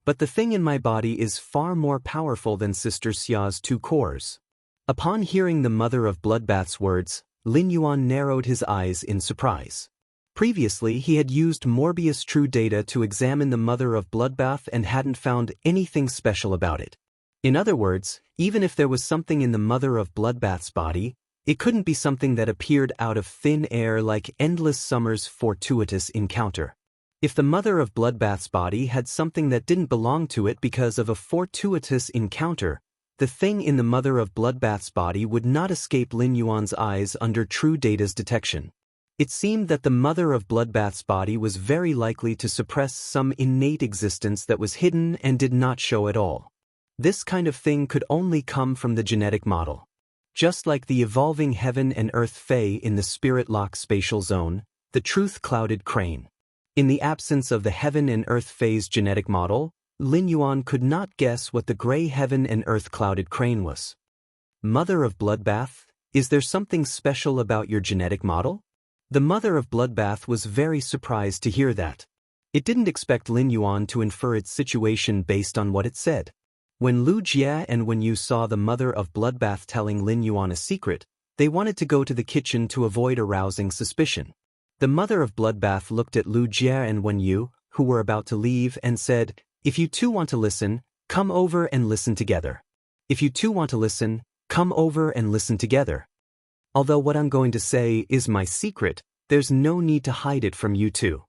But the thing in my body is far more powerful than Sister Xia's two cores. Upon hearing the mother of bloodbath's words, Lin Yuan narrowed his eyes in surprise. Previously, he had used Morbius True Data to examine the mother of bloodbath and hadn't found anything special about it. In other words, even if there was something in the mother of bloodbath's body, it couldn't be something that appeared out of thin air like endless summer's fortuitous encounter. If the mother of bloodbath's body had something that didn't belong to it because of a fortuitous encounter, the thing in the mother of bloodbath's body would not escape Lin Yuan's eyes under True Data's detection. It seemed that the mother of bloodbath's body was very likely to suppress some innate existence that was hidden and did not show at all. This kind of thing could only come from the genetic model. Just like the evolving heaven and earth fae in the spirit lock spatial zone, the truth-clouded crane. In the absence of the heaven and earth fae's genetic model, Lin Yuan could not guess what the gray heaven and earth clouded crane was. Mother of bloodbath, is there something special about your genetic model? The mother of bloodbath was very surprised to hear that. It didn't expect Lin Yuan to infer its situation based on what it said. When Lu Jie and Wen Yu saw the mother of bloodbath telling Lin Yuan a secret, they wanted to go to the kitchen to avoid arousing suspicion. The mother of bloodbath looked at Lu Jie and Wen Yu, who were about to leave, and said, "If you two want to listen, come over and listen together. If you two want to listen, come over and listen together. Although what I'm going to say is my secret, there's no need to hide it from you two."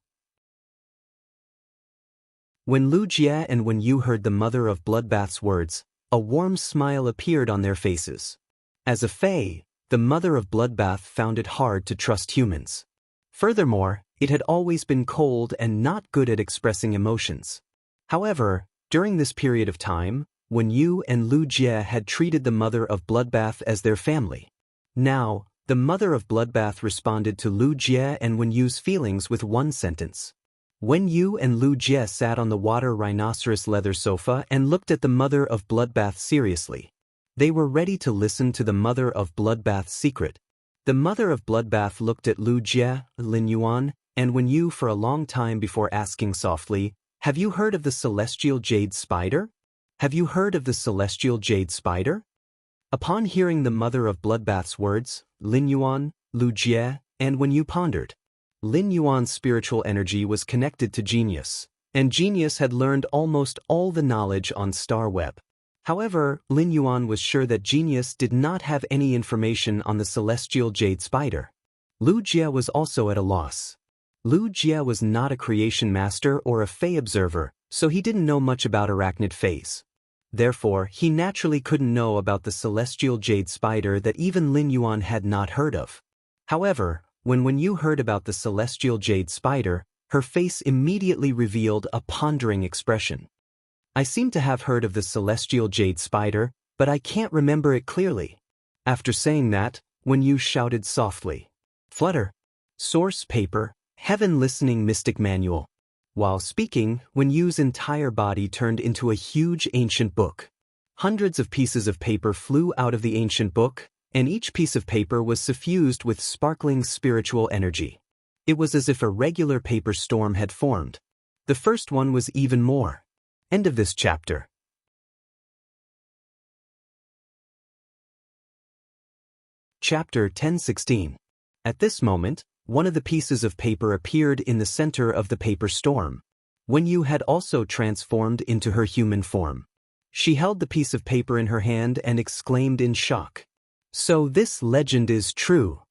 When Lu Jie and Wen Yu heard the mother of bloodbath's words, a warm smile appeared on their faces. As a fae, the mother of bloodbath found it hard to trust humans. Furthermore, it had always been cold and not good at expressing emotions. However, during this period of time, Wen Yu and Lu Jie had treated the mother of bloodbath as their family. Now, the mother of bloodbath responded to Lu Jie and Wen Yu's feelings with one sentence. Wen Yu and Lu Jie sat on the water rhinoceros leather sofa and looked at the mother of bloodbath seriously. They were ready to listen to the mother of bloodbath's secret. The mother of bloodbath looked at Lu Jie, Lin Yuan, and Wen Yu for a long time before asking softly, "Have you heard of the celestial jade spider? Have you heard of the celestial jade spider?" Upon hearing the mother of bloodbath's words, Lin Yuan, Lu Jie, and Wen Yu pondered. Lin Yuan's spiritual energy was connected to genius. and Genius had learned almost all the knowledge on Star Web. However, Lin Yuan was sure that Genius did not have any information on the celestial jade spider. Lu Jie was also at a loss. Lu Jie was not a creation master or a Fey observer, so he didn't know much about arachnid phase. Therefore, he naturally couldn't know about the celestial jade spider that even Lin Yuan had not heard of. However, when Yu heard about the celestial jade spider, her face immediately revealed a pondering expression. I seem to have heard of the celestial jade spider, but I can't remember it clearly. After saying that, Yu shouted softly, "Flutter! Source paper, Heaven Listening Mystic Manual." While speaking, Yu's entire body turned into a huge ancient book. Hundreds of pieces of paper flew out of the ancient book, and each piece of paper was suffused with sparkling spiritual energy. It was as if a regular paper storm had formed. The first one was even more. End of this chapter. Chapter 10:16. At this moment, one of the pieces of paper appeared in the center of the paper storm. Yu had also transformed into her human form. She held the piece of paper in her hand and exclaimed in shock. "So this legend is true.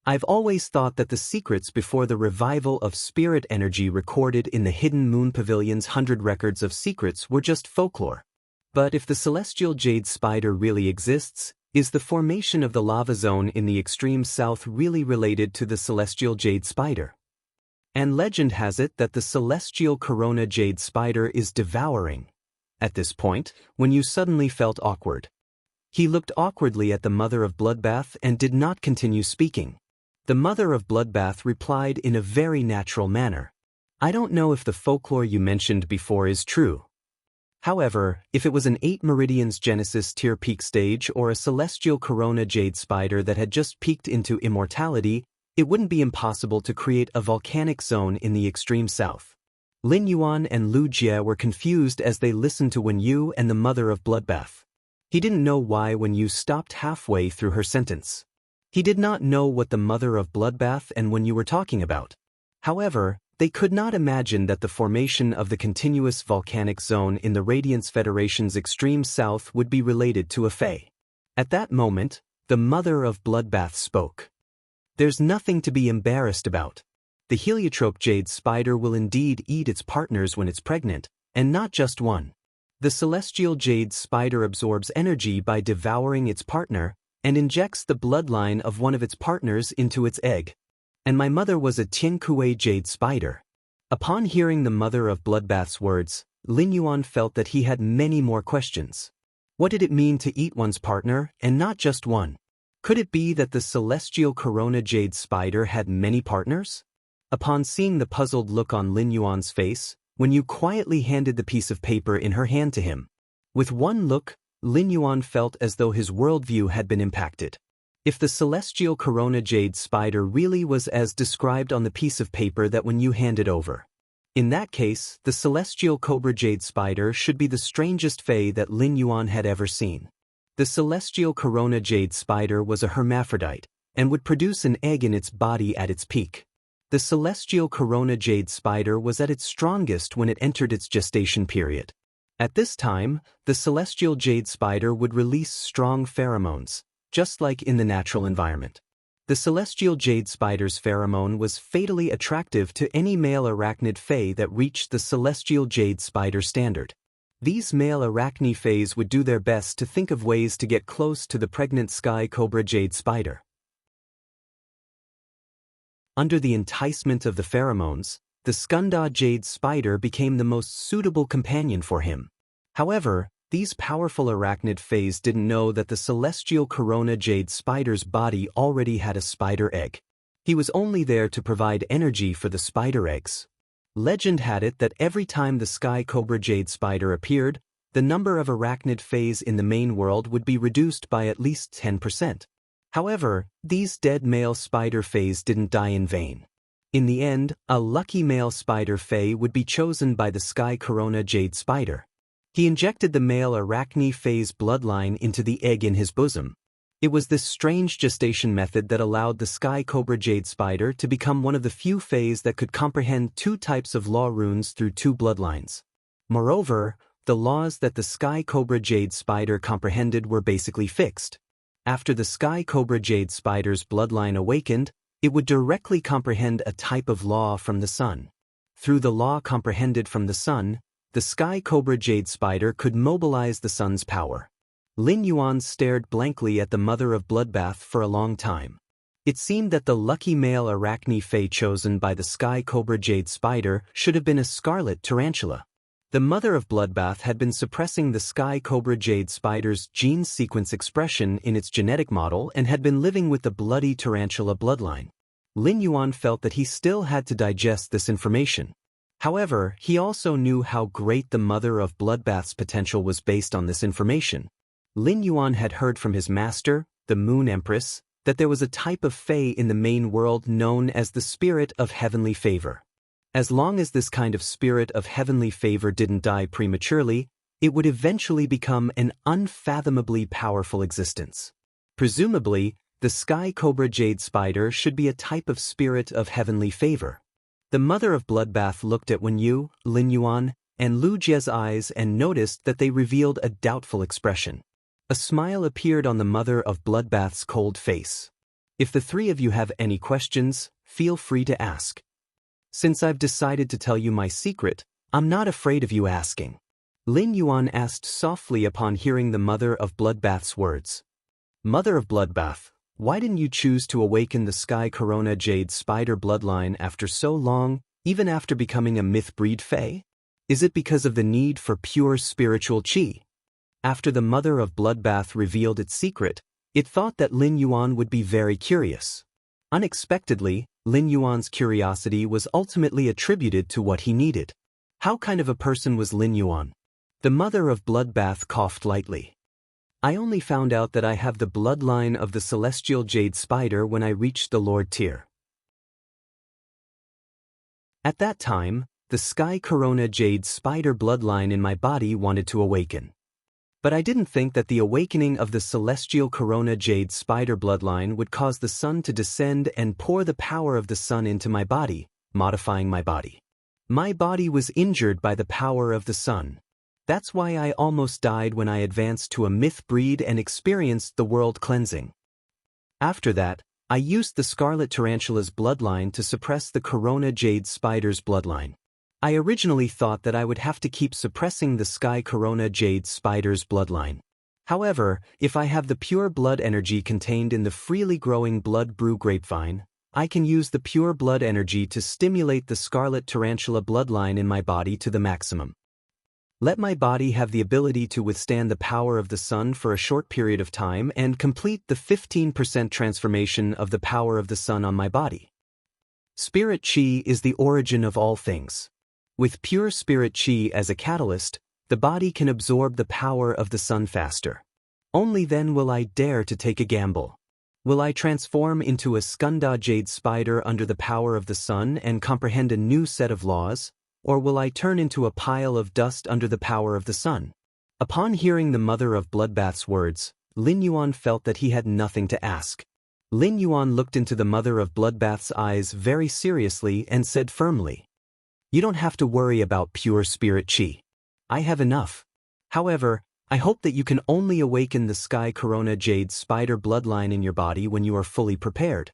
I've always thought that the secrets before the revival of spirit energy recorded in the Hidden Moon Pavilion's 100 records of secrets were just folklore. But if the celestial jade spider really exists, is the formation of the lava zone in the extreme south really related to the celestial jade spider? And legend has it that the celestial corona jade spider is devouring." At this point, Yu suddenly felt awkward. He looked awkwardly at the mother of Bloodbath and did not continue speaking. The mother of Bloodbath replied in a very natural manner. "I don't know if the folklore you mentioned before is true. However, if it was an 8 Meridians Genesis tier peak stage or a celestial corona jade spider that had just peaked into immortality, it wouldn't be impossible to create a volcanic zone in the extreme south." Lin Yuan and Lu Jie were confused as they listened to Yu and the mother of Bloodbath. He didn't know why Yu stopped halfway through her sentence. He did not know what the mother of Bloodbath and Yu were talking about. However, they could not imagine that the formation of the continuous volcanic zone in the Radiance Federation's extreme south would be related to a Fey. At that moment, the mother of Bloodbath spoke. "There's nothing to be embarrassed about. The heliotrope jade spider will indeed eat its partners when it's pregnant, and not just one. The celestial jade spider absorbs energy by devouring its partner, and injects the bloodline of one of its partners into its egg. And my mother was a Tiankue jade spider." Upon hearing the mother of Bloodbath's words, Lin Yuan felt that he had many more questions. What did it mean to eat one's partner, and not just one? Could it be that the celestial corona jade spider had many partners? Upon seeing the puzzled look on Lin Yuan's face, Yu quietly handed the piece of paper in her hand to him. With one look, Lin Yuan felt as though his worldview had been impacted. If the celestial corona jade spider really was as described on the piece of paper that Yu handed over, in that case, the celestial cobra jade spider should be the strangest Fey that Lin Yuan had ever seen. The celestial corona jade spider was a hermaphrodite, and would produce an egg in its body at its peak. The celestial corona jade spider was at its strongest when it entered its gestation period. At this time, the celestial jade spider would release strong pheromones, just like in the natural environment. The celestial jade spider's pheromone was fatally attractive to any male arachnid Fey that reached the celestial jade spider standard. These male arachne Feys would do their best to think of ways to get close to the pregnant sky cobra jade spider. Under the enticement of the pheromones, the Skunda jade spider became the most suitable companion for him. However, these powerful arachnid Feys didn't know that the celestial corona jade spider's body already had a spider egg. He was only there to provide energy for the spider eggs. Legend had it that every time the sky cobra jade spider appeared, the number of arachnid Feys in the main world would be reduced by at least 10%. However, these dead male spider Feys didn't die in vain. In the end, a lucky male spider Fey would be chosen by the sky corona jade spider. He injected the male arachne Fey's bloodline into the egg in his bosom. It was this strange gestation method that allowed the sky cobra jade spider to become one of the few fays that could comprehend two types of law runes through two bloodlines. Moreover, the laws that the sky cobra jade spider comprehended were basically fixed. After the sky cobra jade spider's bloodline awakened, it would directly comprehend a type of law from the sun. Through the law comprehended from the sun, the sky cobra jade spider could mobilize the sun's power. Lin Yuan stared blankly at the mother of bloodbath for a long time. It seemed that the lucky male arachne fae chosen by the sky cobra jade spider should have been a scarlet tarantula. The mother of bloodbath had been suppressing the sky cobra jade spider's gene sequence expression in its genetic model and had been living with the bloody tarantula bloodline. Lin Yuan felt that he still had to digest this information. However, he also knew how great the mother of bloodbath's potential was based on this information. Lin Yuan had heard from his master, the Moon Empress, that there was a type of fae in the main world known as the spirit of heavenly favor. As long as this kind of spirit of heavenly favor didn't die prematurely, it would eventually become an unfathomably powerful existence. Presumably, the sky cobra jade spider should be a type of spirit of heavenly favor. The mother of bloodbath looked at Wen Yu, Lin Yuan, and Lu Jie's eyes and noticed that they revealed a doubtful expression. A smile appeared on the mother of bloodbath's cold face. If the three of you have any questions, feel free to ask. Since I've decided to tell you my secret, I'm not afraid of you asking. Lin Yuan asked softly upon hearing the mother of bloodbath's words. Mother of bloodbath, why didn't you choose to awaken the sky corona jade spider bloodline after so long, even after becoming a myth breed fae? Is it because of the need for pure spiritual qi? After the mother of bloodbath revealed its secret, it thought that Lin Yuan would be very curious. Unexpectedly, Lin Yuan's curiosity was ultimately attributed to what he needed. How kind of a person was Lin Yuan? The mother of bloodbath coughed lightly. I only found out that I have the bloodline of the celestial jade spider when I reached the Lord tier. At that time, the sky corona jade spider bloodline in my body wanted to awaken. But I didn't think that the awakening of the celestial corona jade spider bloodline would cause the sun to descend and pour the power of the sun into my body, modifying my body. My body was injured by the power of the sun. That's why I almost died when I advanced to a myth breed and experienced the world cleansing. After that, I used the scarlet tarantula's bloodline to suppress the corona jade spider's bloodline. I originally thought that I would have to keep suppressing the sky corona jade spider's bloodline. However, if I have the pure blood energy contained in the freely growing blood brew grapevine, I can use the pure blood energy to stimulate the scarlet tarantula bloodline in my body to the maximum. Let my body have the ability to withstand the power of the sun for a short period of time and complete the 15% transformation of the power of the sun on my body. Spirit Qi is the origin of all things. With pure spirit Qi as a catalyst, the body can absorb the power of the sun faster. Only then will I dare to take a gamble. Will I transform into a Skanda jade spider under the power of the sun and comprehend a new set of laws, or will I turn into a pile of dust under the power of the sun? Upon hearing the mother of bloodbath's words, Lin Yuan felt that he had nothing to ask. Lin Yuan looked into the mother of bloodbath's eyes very seriously and said firmly, You don't have to worry about pure spirit Qi. I have enough. However, I hope that you can only awaken the sky corona jade spider bloodline in your body when you are fully prepared.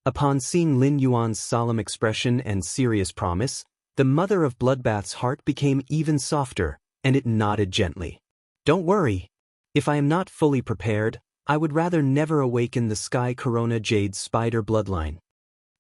Upon seeing Lin Yuan's solemn expression and serious promise, the mother of bloodbath's heart became even softer, and it nodded gently. Don't worry. If I am not fully prepared, I would rather never awaken the sky corona jade spider bloodline.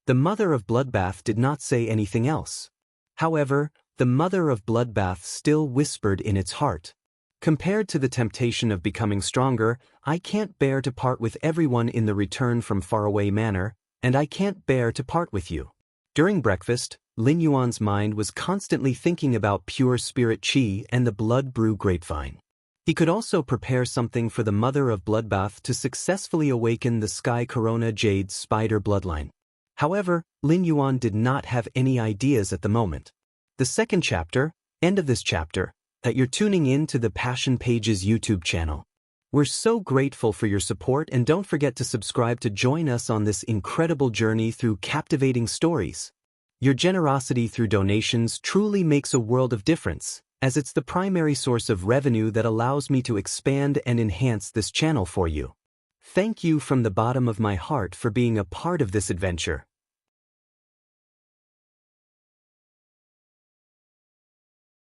The mother of bloodbath did not say anything else. However, the mother of bloodbath still whispered in its heart. Compared to the temptation of becoming stronger, I can't bear to part with everyone in the return from faraway manor, and I can't bear to part with you. During breakfast, Lin Yuan's mind was constantly thinking about pure spirit Qi and the blood brew grapevine. He could also prepare something for the mother of bloodbath to successfully awaken the sky corona jade spider bloodline. However, Lin Yuan did not have any ideas at the moment. The second chapter, end of this chapter, that you're tuning in to the Passion Pages YouTube channel. We're so grateful for your support, and don't forget to subscribe to join us on this incredible journey through captivating stories. Your generosity through donations truly makes a world of difference, as it's the primary source of revenue that allows me to expand and enhance this channel for you. Thank you from the bottom of my heart for being a part of this adventure.